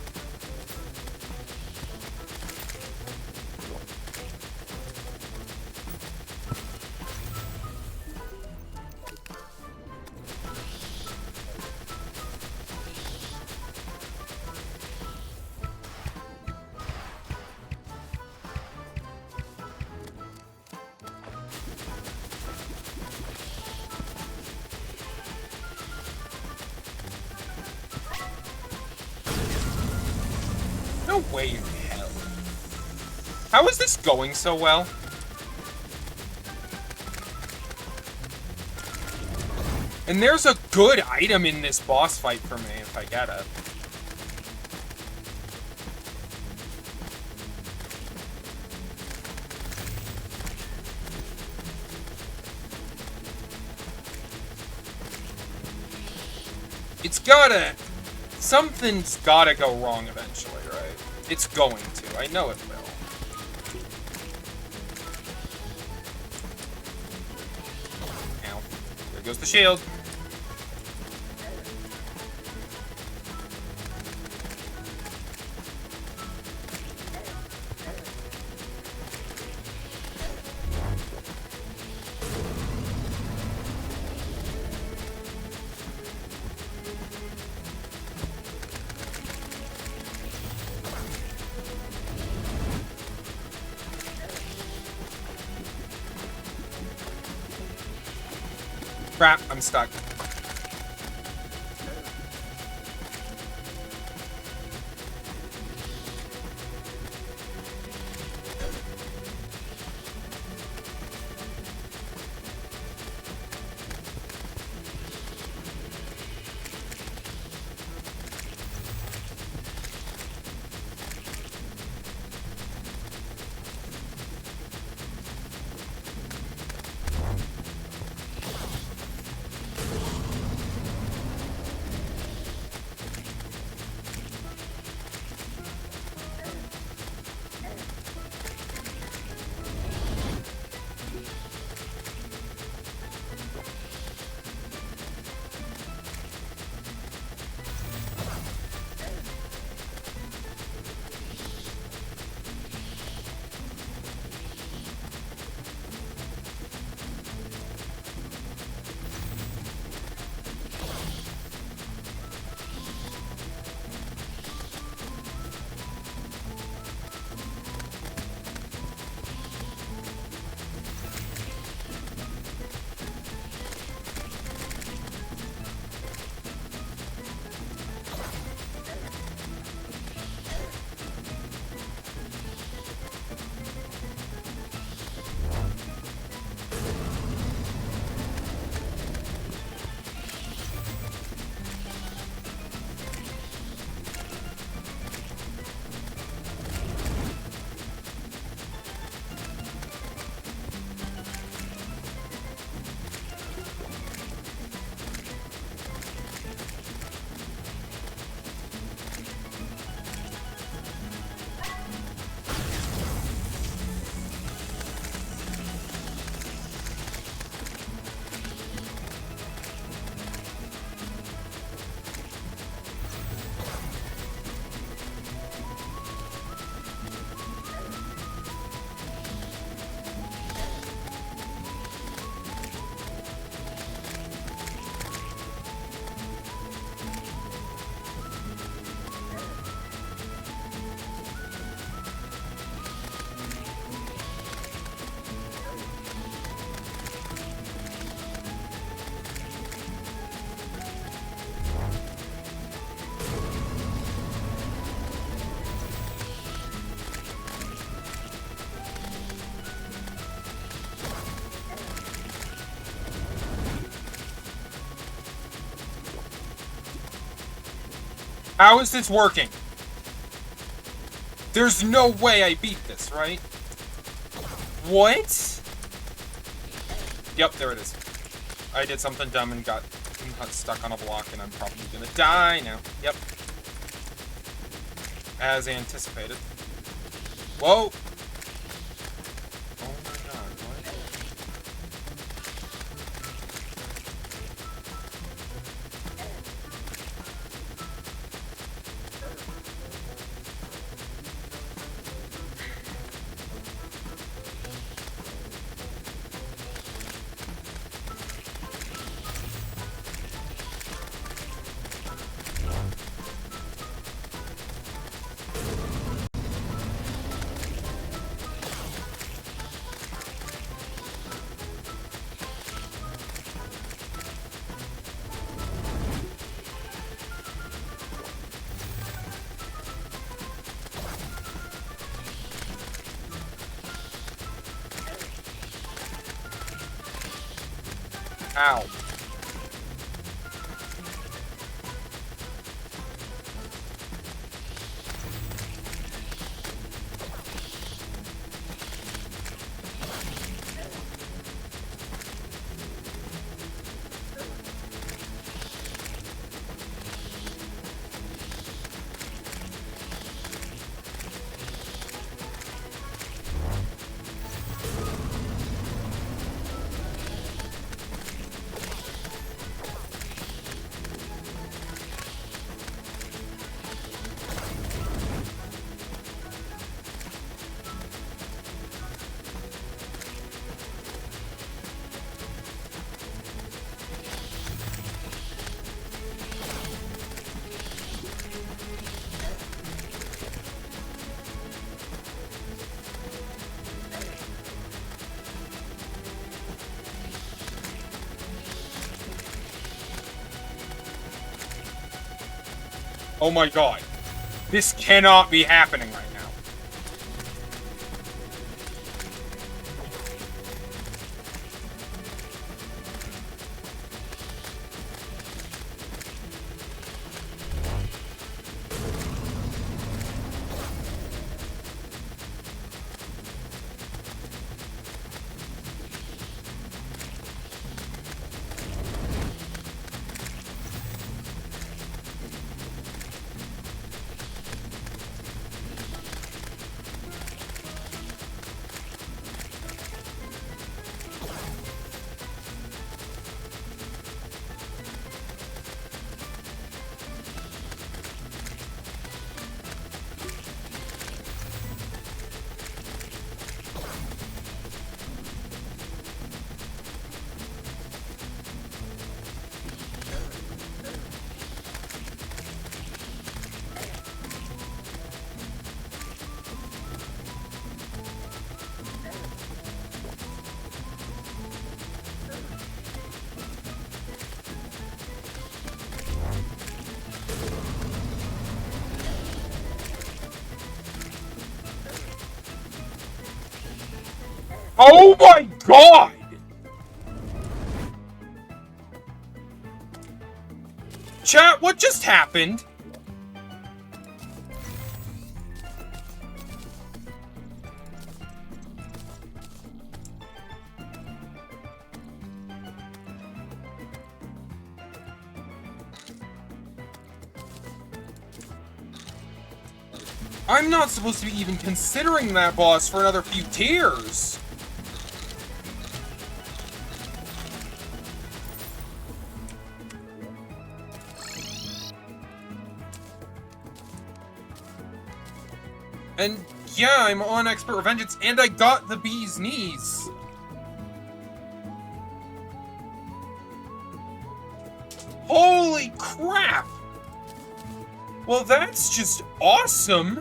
No way in hell. How is this going so well? And there's a good item in this boss fight for me if I get it. It's gotta... Something's gotta go wrong eventually, right? It's going to. I know it will. Ow. There goes the shield. Crap, I'm stuck. How is this working? There's no way I beat this, right? What? Yep, there it is. I did something dumb and got stuck on a block, and I'm probably gonna die now. Yep. As anticipated. Whoa! Oh my god, what? Ow. Oh my god. This cannot be happening right now. Oh my god! Chat, what just happened? I'm not supposed to be even considering that boss for another few tiers. And yeah, I'm on Expert Revengeance, and I got the bee's knees. Holy crap! Well, that's just awesome.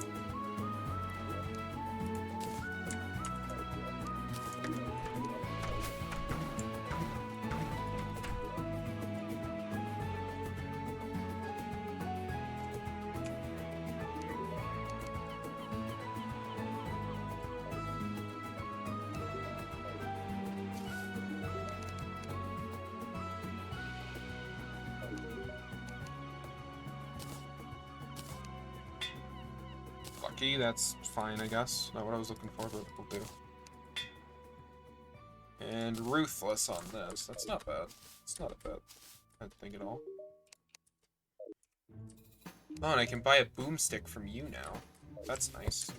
tricky. That's fine, I guess. Not what I was looking for, but we'll do. And ruthless on this. That's not bad. It's not a bad thing at all. Oh, and I can buy a boomstick from you now. That's nice.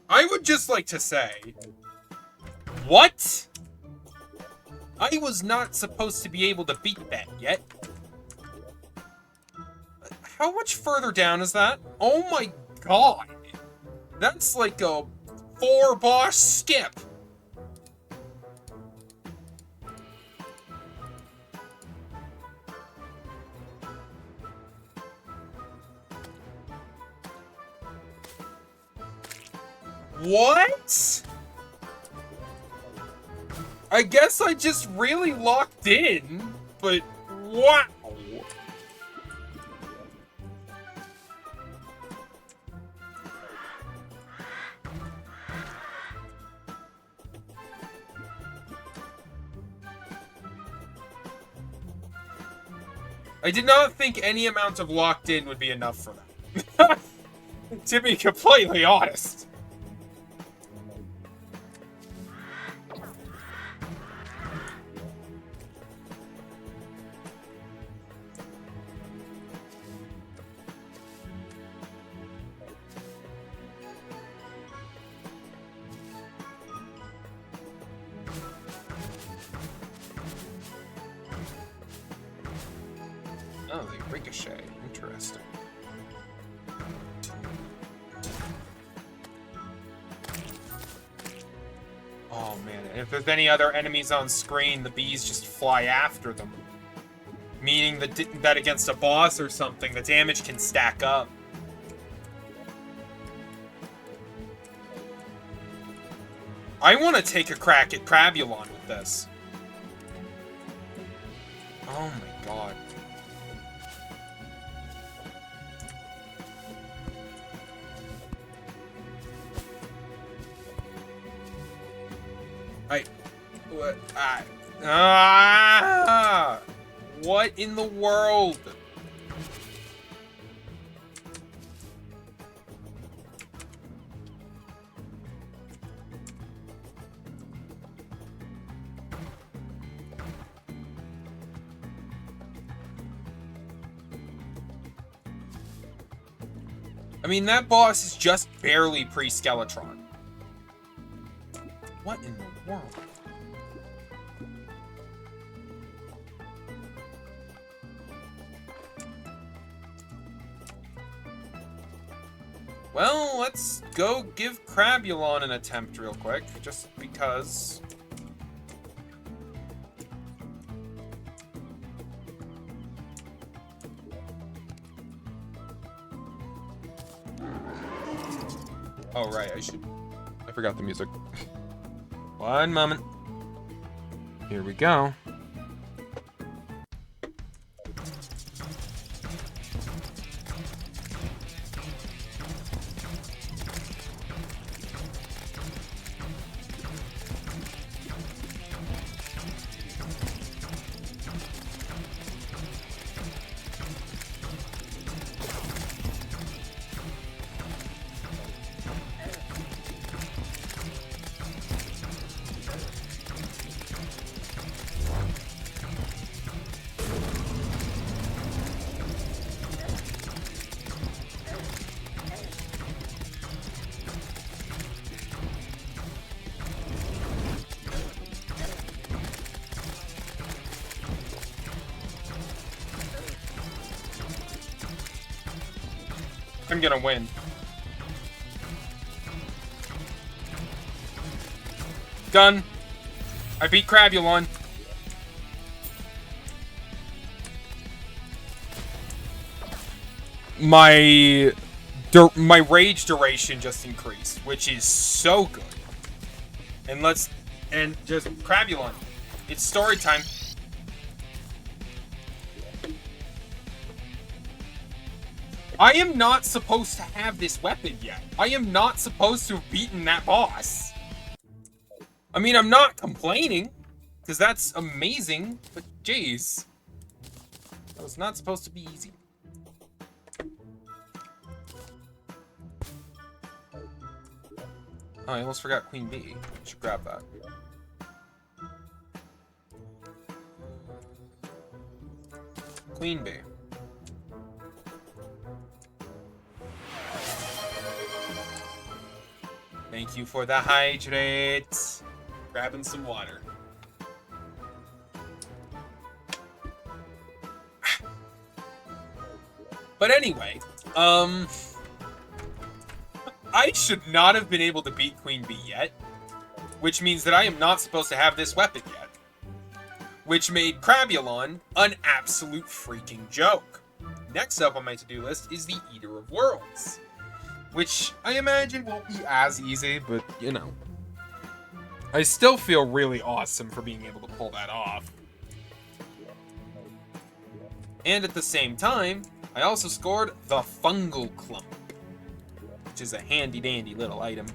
I would just like to say... What? I was not supposed to be able to beat that yet. How much further down is that? Oh my god! That's like a 4-boss skip! What? I guess I just really locked in, but wow. I did not think any amount of locked in would be enough for that. To be completely honest. Oh, they ricochet. Interesting. Oh man, and if there's any other enemies on screen, the bees just fly after them. Meaning that against a boss or something, the damage can stack up. I want to take a crack at Crabulon with this. Oh my god. What in the world? I mean, that boss is just barely pre-Skeletron. What in the world? Well, let's go give Crabulon an attempt real quick, just because. Oh, right, I forgot the music. One moment. Here we go. I'm gonna win. Done. I beat Crabulon. My rage duration just increased, which is so good. And just Crabulon. It's story time. I am not supposed to have this weapon yet. I am not supposed to have beaten that boss. I mean, I'm not complaining, because that's amazing, but jeez. That was not supposed to be easy. Oh, I almost forgot Queen Bee. I should grab that. Queen Bee. Thank you for the hydrate. Grabbing some water. But anyway, I should not have been able to beat Queen Bee yet, which means that I am not supposed to have this weapon yet, which made Crabulon an absolute freaking joke. Next up on my to-do list is the Eater of Worlds, which I imagine won't be as easy, but you know. I still feel really awesome for being able to pull that off. And at the same time, I also scored the Fungal Clump, which is a handy-dandy little item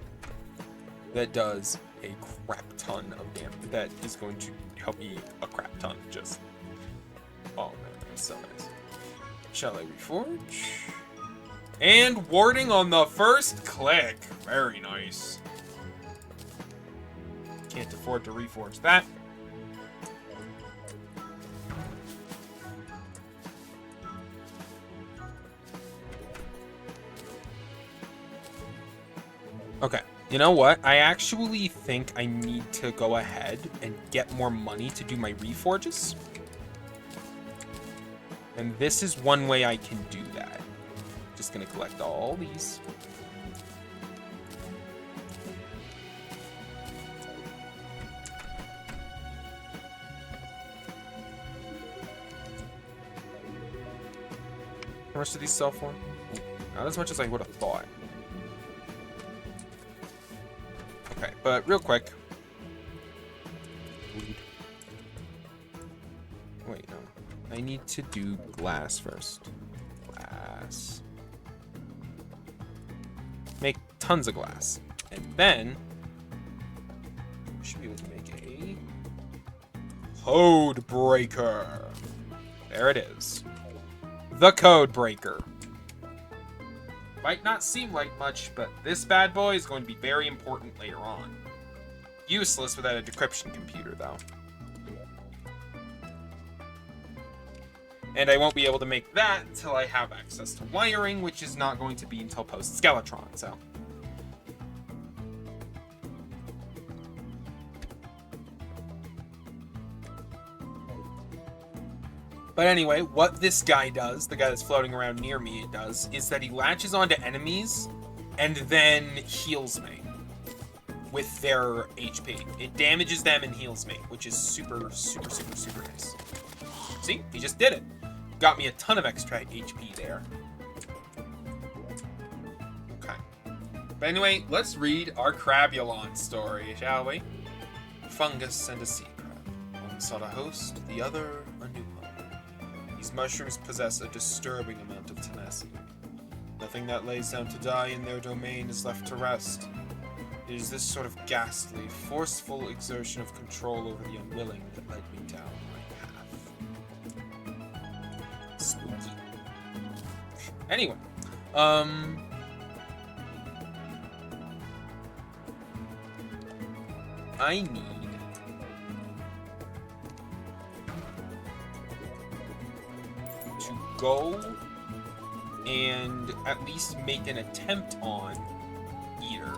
that does a crap ton of damage. That is going to help me a crap ton, just... Oh man, that's so nice. Shall I reforge? And warding on the first click. Very nice. Can't afford to reforge that. Okay, you know what? I actually think I need to go ahead and get more money to do my reforges. And this is one way I can do that. Just gonna collect all these. How much do these sell for? Not as much as I would have thought. Okay, but real quick. Wait, no. I need to do glass first. Glass. Make tons of glass. And then we should be able to make a code breaker. There it is. The code breaker. Might not seem like much, but this bad boy is going to be very important later on. Useless without a decryption computer, though. And I won't be able to make that until I have access to wiring, which is not going to be until post-Skeletron, so... But anyway, what this guy does, the guy that's floating around near me does, is that he latches onto enemies and then heals me with their HP. It damages them and heals me, which is super, super, super, super nice. See? He just did it. Got me a ton of extra HP there. Okay. But anyway, let's read our Crabulon story, shall we? Fungus and a sea crab. One sought a host, the other a new home. These mushrooms possess a disturbing amount of tenacity. Nothing that lays down to die in their domain is left to rest. It is this sort of ghastly, forceful exertion of control over the unwilling that led me down my path. Spooky. Anyway, I need to go and at least make an attempt on Eater.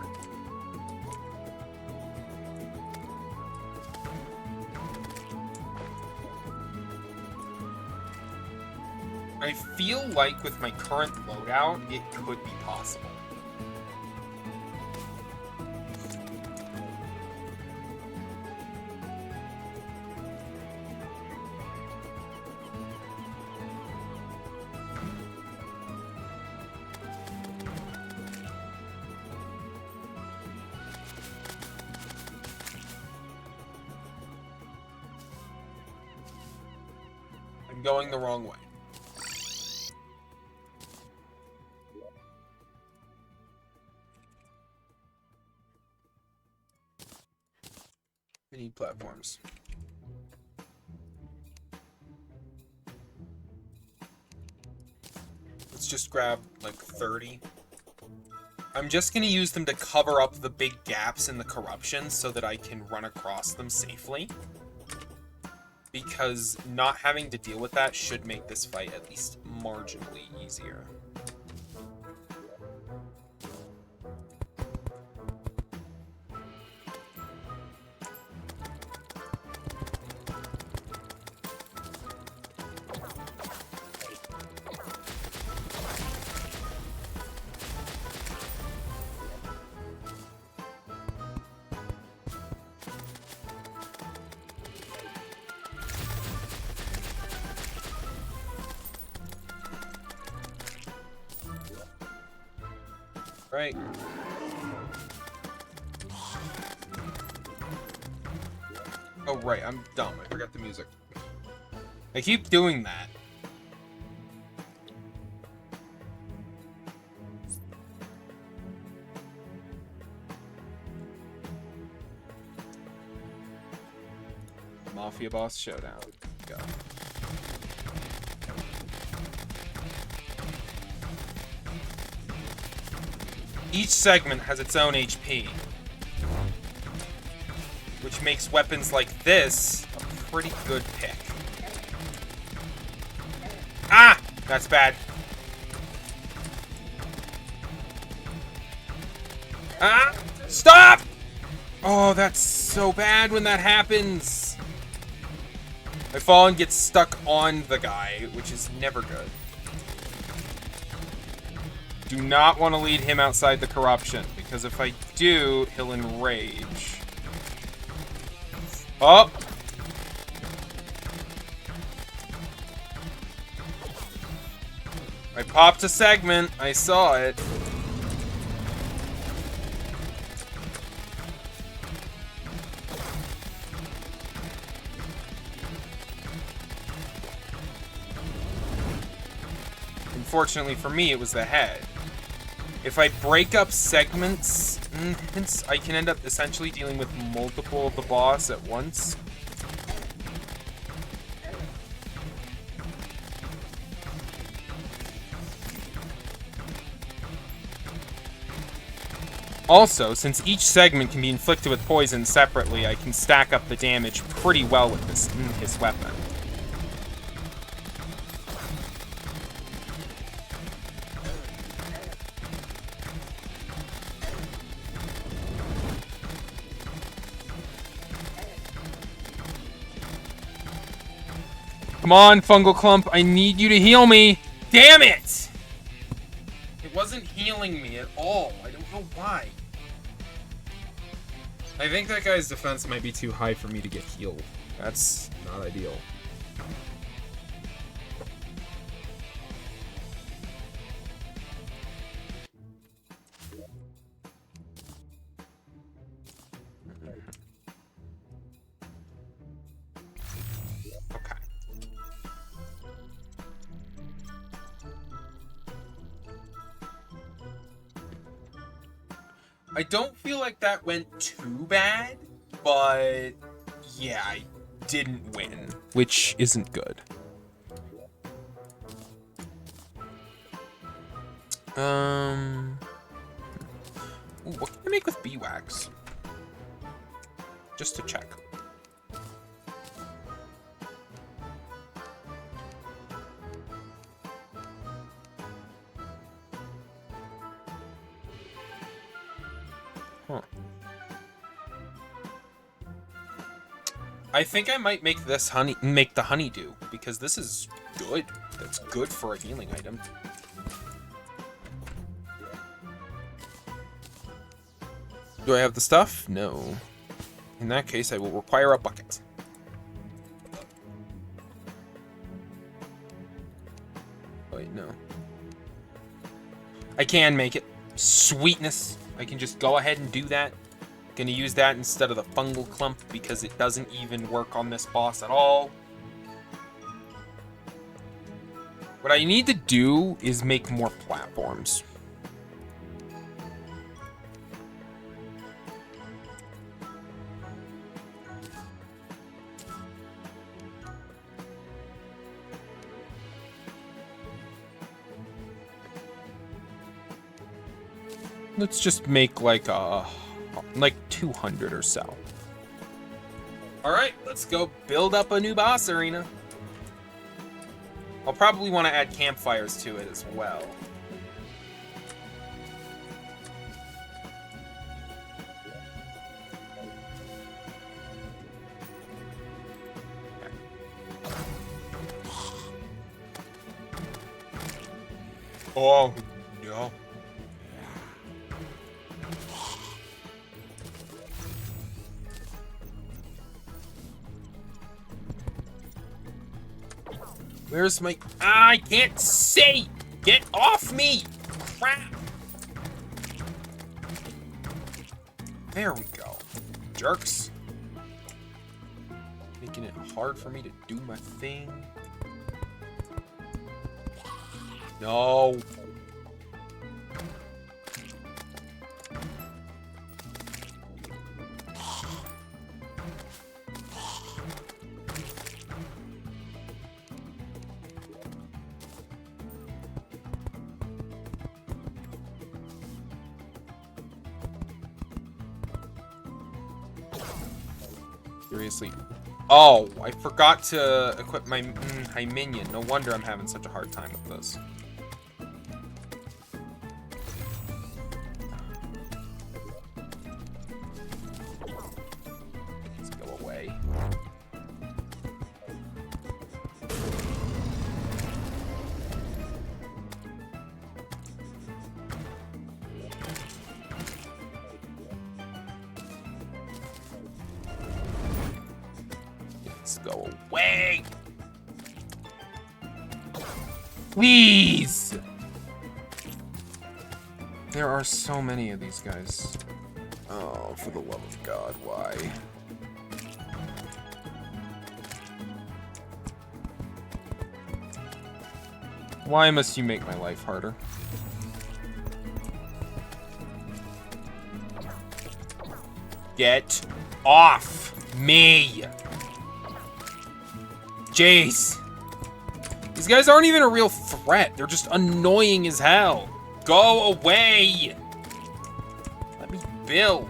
I feel like with my current loadout, it could be possible. I'm going the wrong way. We need platforms. Let's just grab like 30. I'm just going to use them to cover up the big gaps in the corruption so that I can run across them safely. Because not having to deal with that should make this fight at least marginally easier. Right. Oh, right, I'm dumb. I forgot the music. I keep doing that. Mafia Boss Showdown. Go. Each segment has its own HP, which makes weapons like this a pretty good pick. Ah! That's bad. Ah! Stop! Oh, that's so bad when that happens. I fall and get stuck on the guy, which is never good. Do not want to lead him outside the corruption, because if I do, he'll enrage. Oh! I popped a segment. I saw it. Unfortunately for me, it was the head. If I break up segments, I can end up essentially dealing with multiple of the boss at once. Also, since each segment can be inflicted with poison separately, I can stack up the damage pretty well with his weapon. Come on, Fungal Clump, I need you to heal me! Damn it! It wasn't healing me at all. I don't know why. I think that guy's defense might be too high for me to get healed. That's not ideal. I don't feel like that went too bad, but yeah, I didn't win, which isn't good. Ooh, what can I make with bee wax? Just to check. Huh. I think I might make this the honeydew, because this is good. That's good for a healing item. Do I have the stuff? No. In that case, I will require a bucket. Oh, wait, no. I can make it. Sweetness. I can just go ahead and do that. Gonna use that instead of the fungal clump because it doesn't even work on this boss at all. What I need to do is make more platforms. Let's just make like 200 or so. Alright, let's go build up a new boss arena. I'll probably want to add campfires to it as well. Oh, no. Where's my... I can't see! Get off me! Crap! There we go. Jerks. Making it hard for me to do my thing. No. Seriously. Oh, I forgot to equip my minion. No wonder I'm having such a hard time with this. Let's go away. Let's go away. Please. There are so many of these guys. Oh, for the love of God, why? Why must you make my life harder? Get off me! Jeez. These guys aren't even a real threat. They're just annoying as hell. Go away! Let me build.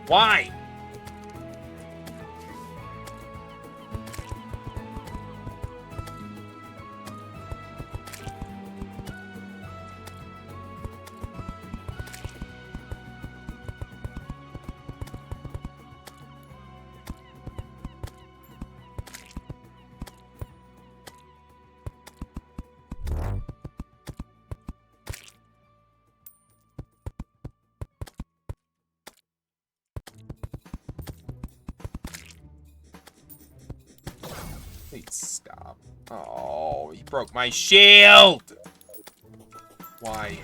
Why? Please stop. Oh, he broke my shield! Why?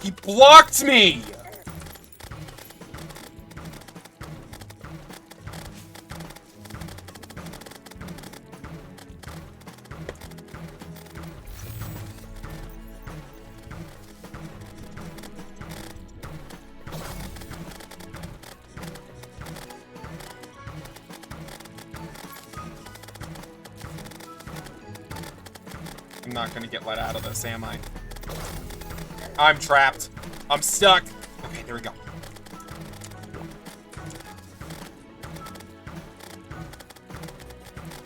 He blocked me! I'm not gonna get let out of this, am I? I'm trapped. I'm stuck. Okay, there we go.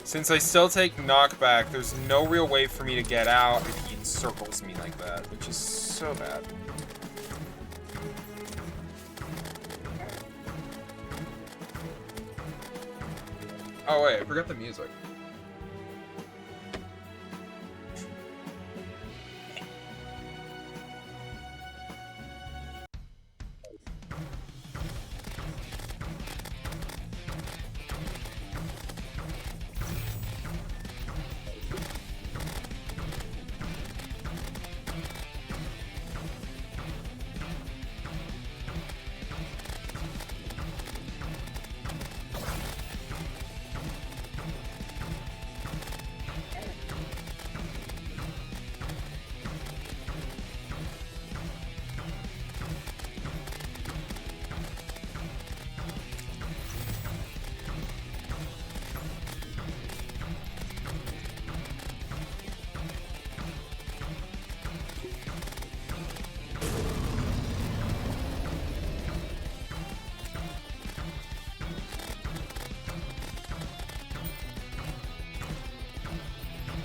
Since I still take knockback, there's no real way for me to get out if he circles me like that, which is so bad. Oh wait, I forgot the music.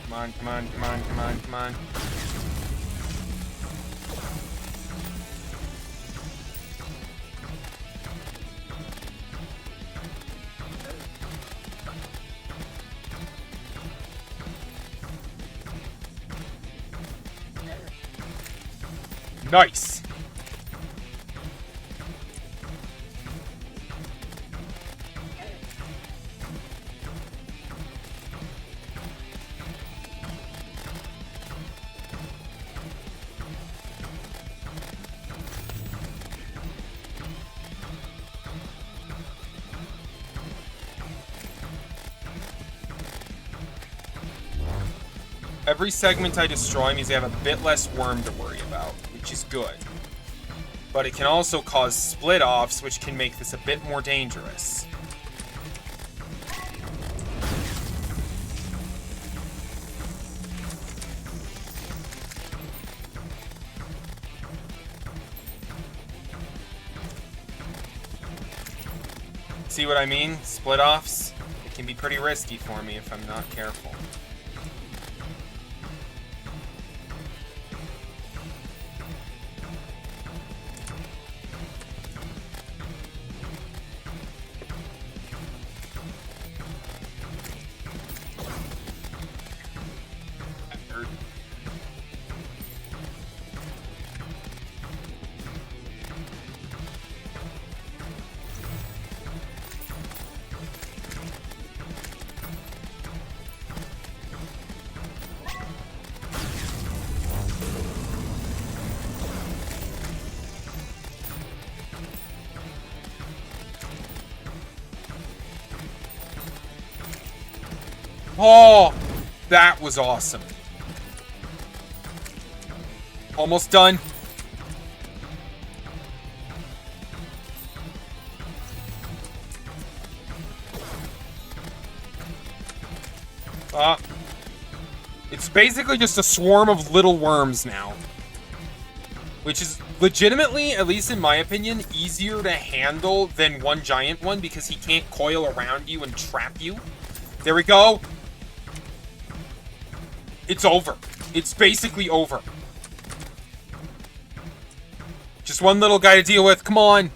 Come on, come on, come on, come on, come on. Nice! Every segment I destroy means I have a bit less worm to worry about, which is good. But it can also cause split-offs, which can make this a bit more dangerous. See what I mean? Split-offs? It can be pretty risky for me if I'm not careful. Oh, that was awesome. Almost done. It's basically just a swarm of little worms now. Which is legitimately, at least in my opinion, easier to handle than one giant one because he can't coil around you and trap you. There we go. It's over. It's basically over. Just one little guy to deal with. Come on.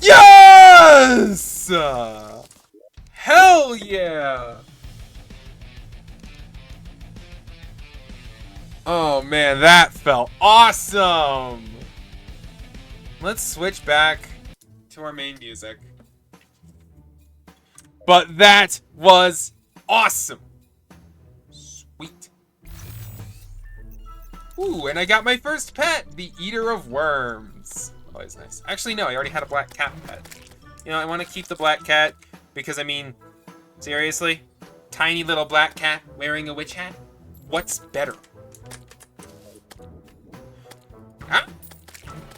Yes! Hell yeah! Oh man, that felt awesome! Let's switch back to our main music. But that was awesome! Sweet. Ooh, and I got my first pet, the Eater of Worms. Always nice. Actually, no, I already had a black cat pet. You know, I want to keep the black cat because, I mean, seriously? Tiny little black cat wearing a witch hat? What's better? Huh?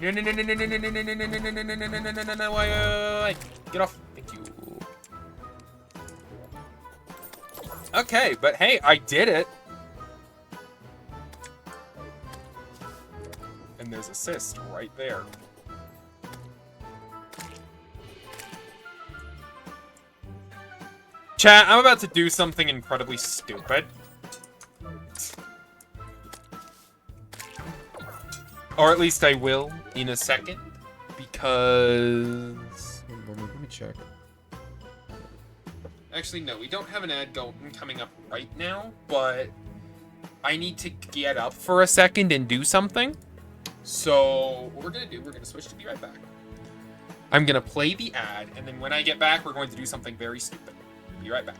No, no, no, no, no, no, no, no, no, no, no, no, no, no, no, no, no, no, wait. Get off. Thank you. Okay, but hey, I did it. And there's assist right there. Chat, I'm about to do something incredibly stupid. Or at least I will in a second. Because... Let me check. Actually, no, we don't have an ad coming up right now, but I need to get up for a second and do something. So, what we're going to do, we're going to switch to be right back. I'm going to play the ad, and then when I get back, we're going to do something very stupid. Be right back.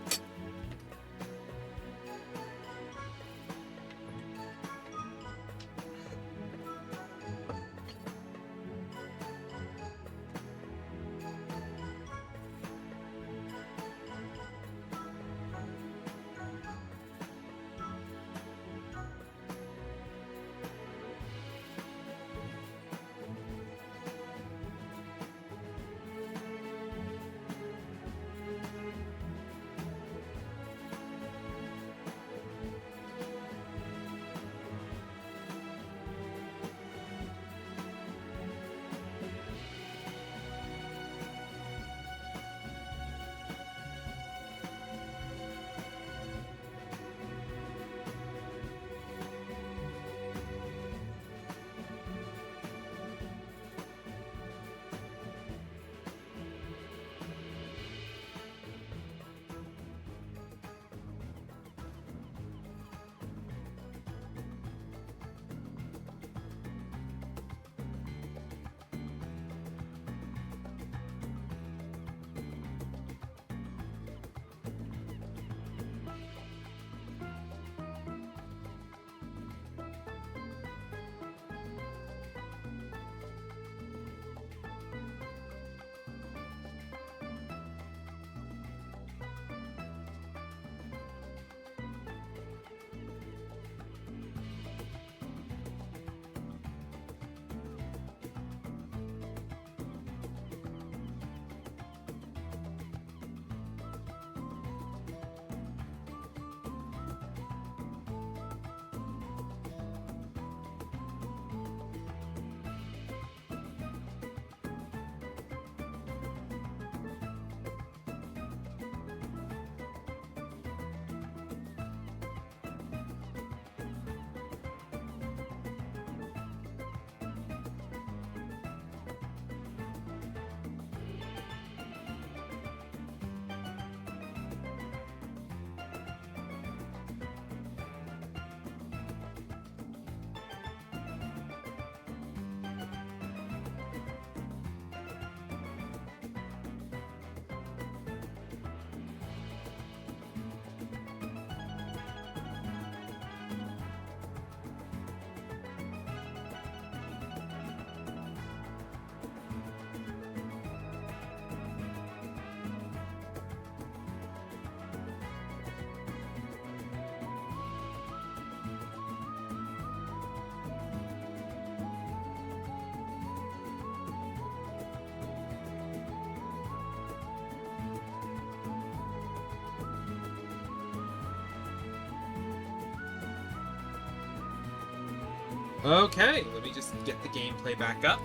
Okay, let me just get the gameplay back up.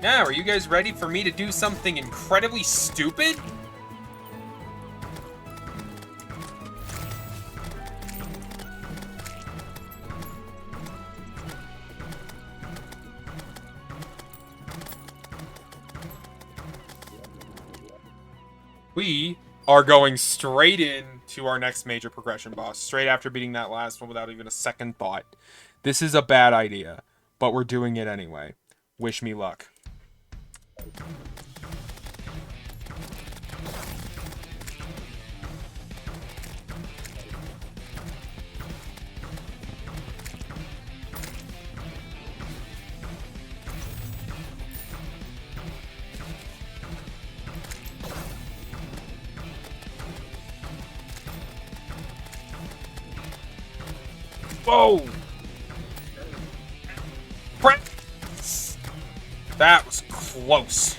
Now, are you guys ready for me to do something incredibly stupid? We are going straight in to our next major progression boss, straight after beating that last one without even a second thought. This is a bad idea, but we're doing it anyway. Wish me luck. Whoa! That was close.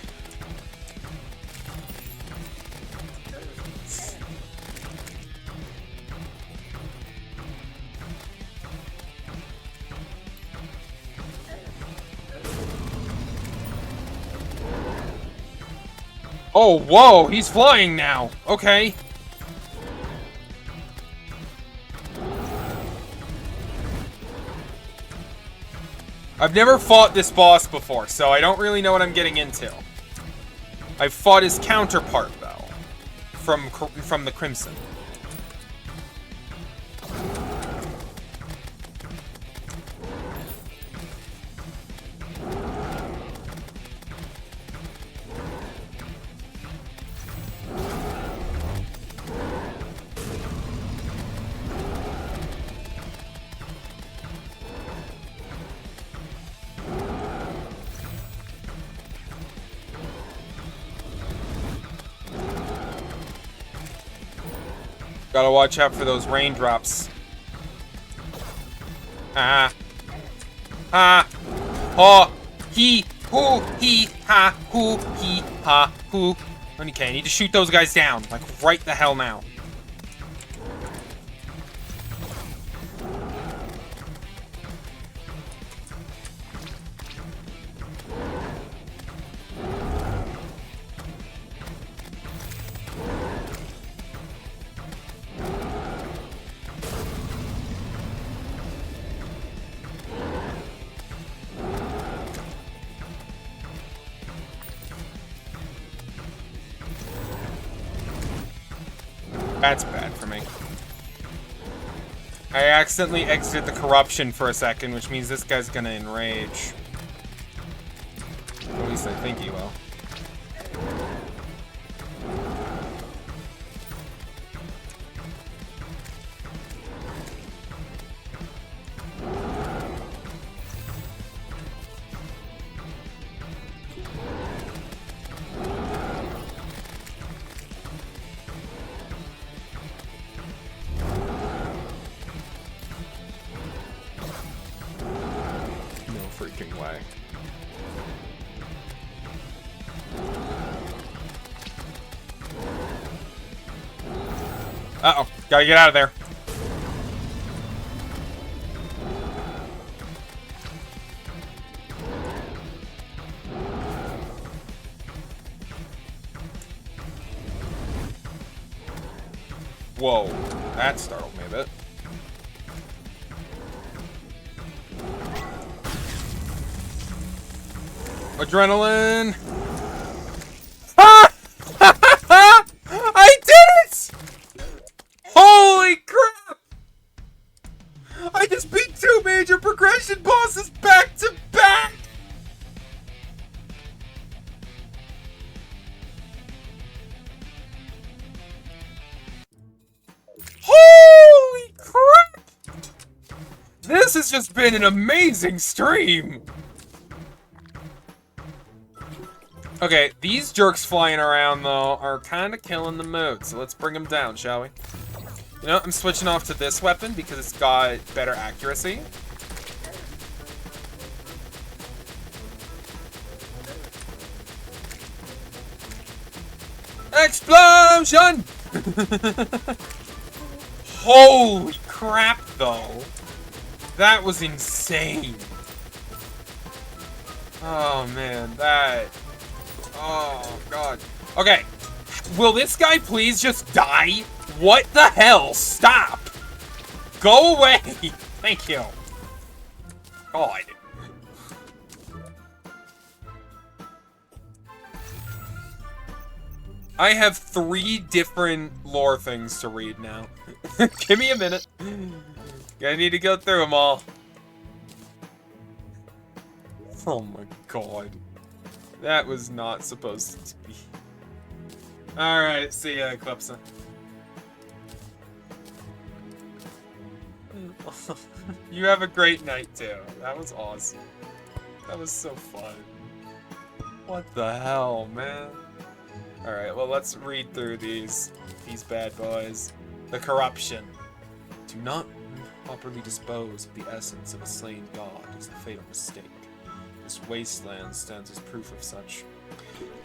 Oh, whoa, he's flying now. Okay. I've never fought this boss before, so I don't really know what I'm getting into. I've fought his counterpart, though, from the Crimson. Gotta watch out for those raindrops. Ah. Ha. Ha. He. Hoo. He. Ha. Hoo. He. Ha. Hoo. Okay, I need to shoot those guys down. Like, right the hell now. That's bad for me. I accidentally exited the corruption for a second, which means this guy's gonna enrage. At least I think he will. Freaking way. Uh-oh. Gotta get out of there. Whoa. That startled me a bit. Adrenaline! Ah! I did it! Holy crap! I just beat 2 major progression bosses back to back! Holy crap! This has just been an amazing stream! Okay, these jerks flying around, though, are kind of killing the mood, so let's bring them down, shall we? You know, I'm switching off to this weapon because it's got better accuracy. Explosion! Holy crap, though. That was insane. Oh, man, that... Oh, God. Okay. Will this guy please just die? What the hell? Stop! Go away! Thank you. God. I have 3 different lore things to read now. Give me a minute. I need to go through them all. Oh my God. That was not supposed to be. Alright, see ya, Eclipse. You have a great night, too. That was awesome. That was so fun. What the hell, man? Alright, well, let's read through these bad boys. The corruption. Do not properly dispose of the essence of a slain god is a fatal mistake. This wasteland stands as proof of such.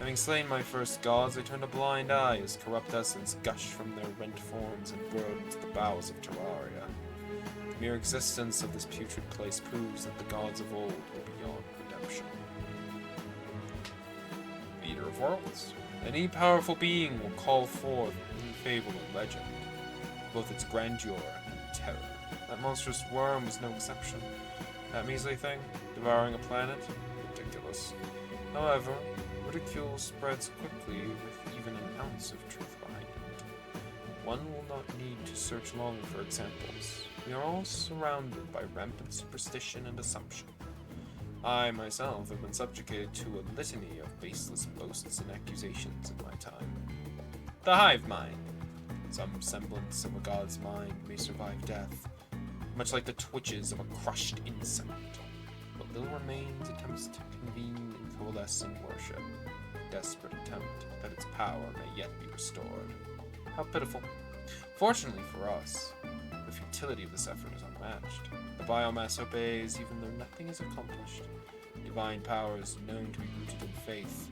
Having slain my first gods, I turned a blind eye as corrupt essence gushed from their rent forms and burrowed into the bowels of Terraria. The mere existence of this putrid place proves that the gods of old were beyond redemption. Eater of Worlds. Any powerful being will call forth any fable or legend, both its grandeur and terror. That monstrous worm was no exception. That measly thing, devouring a planet? Ridiculous. However, ridicule spreads quickly with even an ounce of truth behind it. One will not need to search long for examples. We are all surrounded by rampant superstition and assumption. I, myself, have been subjugated to a litany of baseless boasts and accusations in my time. The hive mind. Some semblance of a god's mind may survive death, much like the twitches of a crushed insect. What little remains attempts to convene and coalesce in worship, a desperate attempt that its power may yet be restored. How pitiful. Fortunately for us, the futility of this effort is unmatched. The biomass obeys even though nothing is accomplished. Divine power is known to be rooted in faith.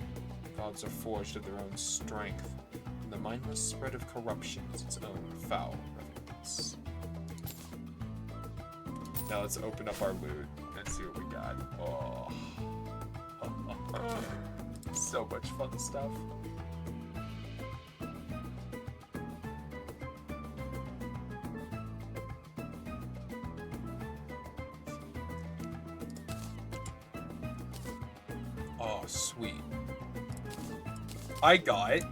Gods are forged of their own strength, and the mindless spread of corruption is its own foul reverence. Now let's open up our loot and see what we got. Oh. So much fun stuff. Oh, sweet. I got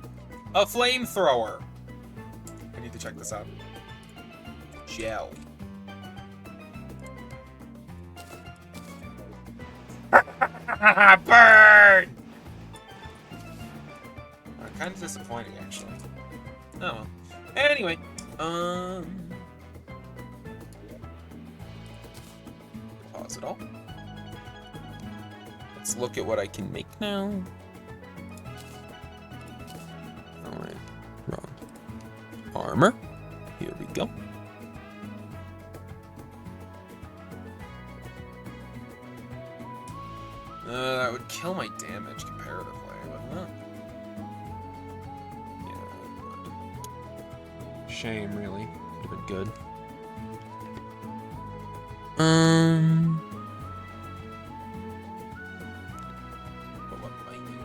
a flamethrower. I need to check this out. Gel. Burn! Kind of disappointing, actually. Oh well. Anyway, pause it all. Let's look at what I can make now. Alright, wrong. Armor. Here we go. That would kill my damage comparatively, wouldn't it? Yeah. Shame, really. Could have been good. But what might you?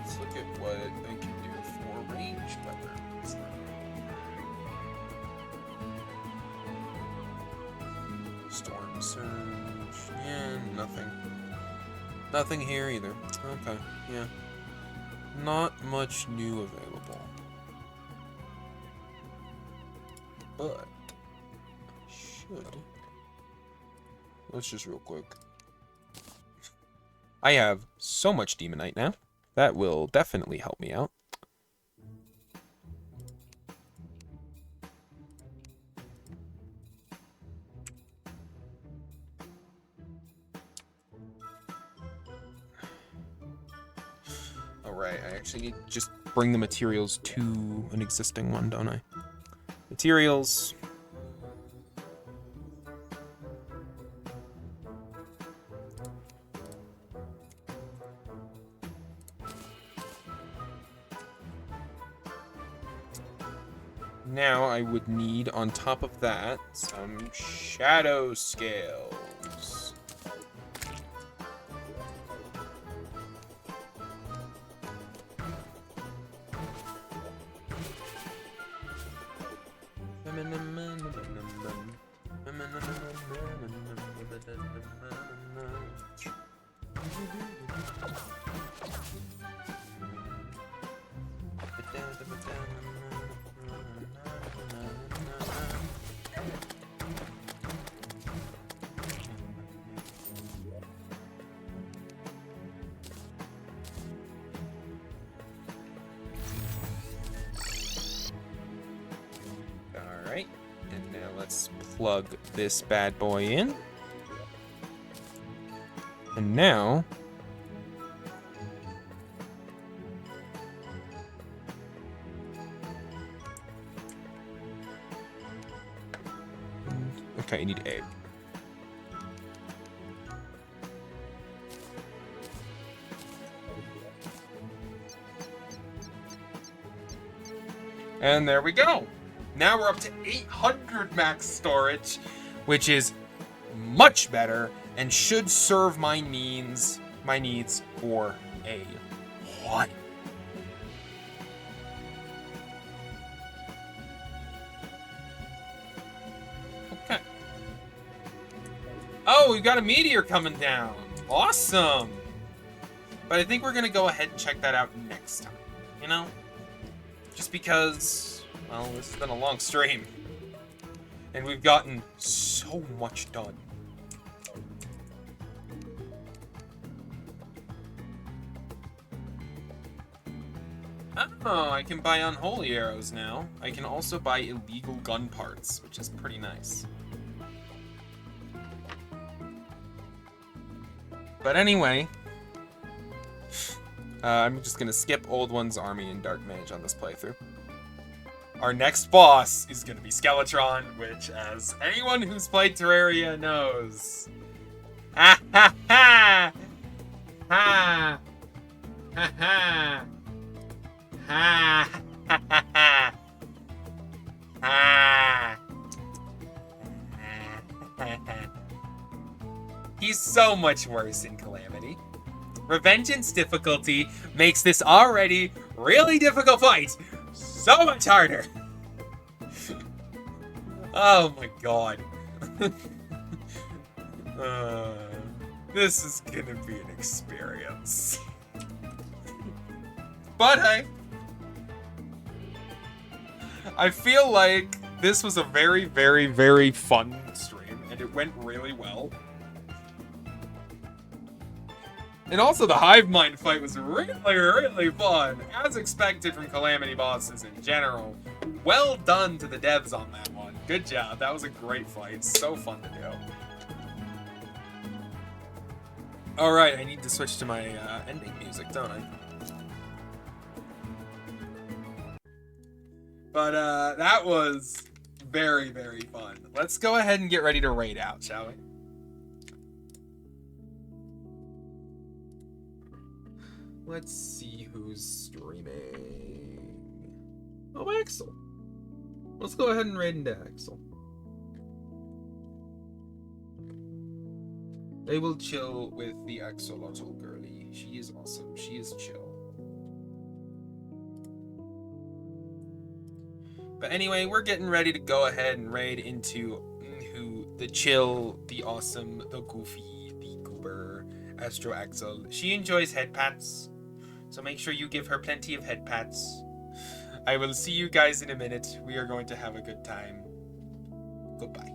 Let's look at what I can do for range weapons. Storm Surge. Yeah, nothing. Nothing here either. Okay, yeah. Not much new available. But should. Let's just real quick. I have so much Demonite now. That will definitely help me out. Alright, I actually need to just bring the materials to an existing one, don't I? Materials. Now I would need, on top of that, some shadow scales. Alright, and now let's plug this bad boy in. And now okay, you need egg. And there we go. Now we're up to 800 max storage, which is much better and should serve my needs for a while. Okay. Oh, we've got a meteor coming down. Awesome. But I think we're going to go ahead and check that out next time. You know? Just because, well, this has been a long stream. And we've gotten so much done. Oh, I can buy unholy arrows now. I can also buy illegal gun parts, which is pretty nice. But anyway, I'm just gonna skip Old One's Army and Dark Mage on this playthrough. Our next boss is gonna be Skeletron, which, as anyone who's played Terraria knows. Ha ha ha! Ha! Ha ha! Ha ha ha ha! Ha! He's so much worse in Calamity. Revengeance difficulty makes this already really difficult fight so much harder. Oh my god. This is gonna be an experience. But hey, I feel like this was a very, very, very fun stream, and it went really well. And also the Hive Mind fight was really, really fun, as expected from Calamity bosses in general. Well done to the devs on that one. Good job. That was a great fight. So fun to do. Alright, I need to switch to my ending music, don't I? But that was very, very fun. Let's go ahead and get ready to raid out, shall we? Let's see who's streaming. Oh, Axel. Let's go ahead and raid into Axel. They will chill with the Axolotl girly. She is awesome. She is chill. But anyway, we're getting ready to go ahead and raid into the chill, the awesome, the goofy, the goober, Astro Axel. She enjoys head pats, so make sure you give her plenty of head pats. I will see you guys in a minute. We are going to have a good time. Goodbye.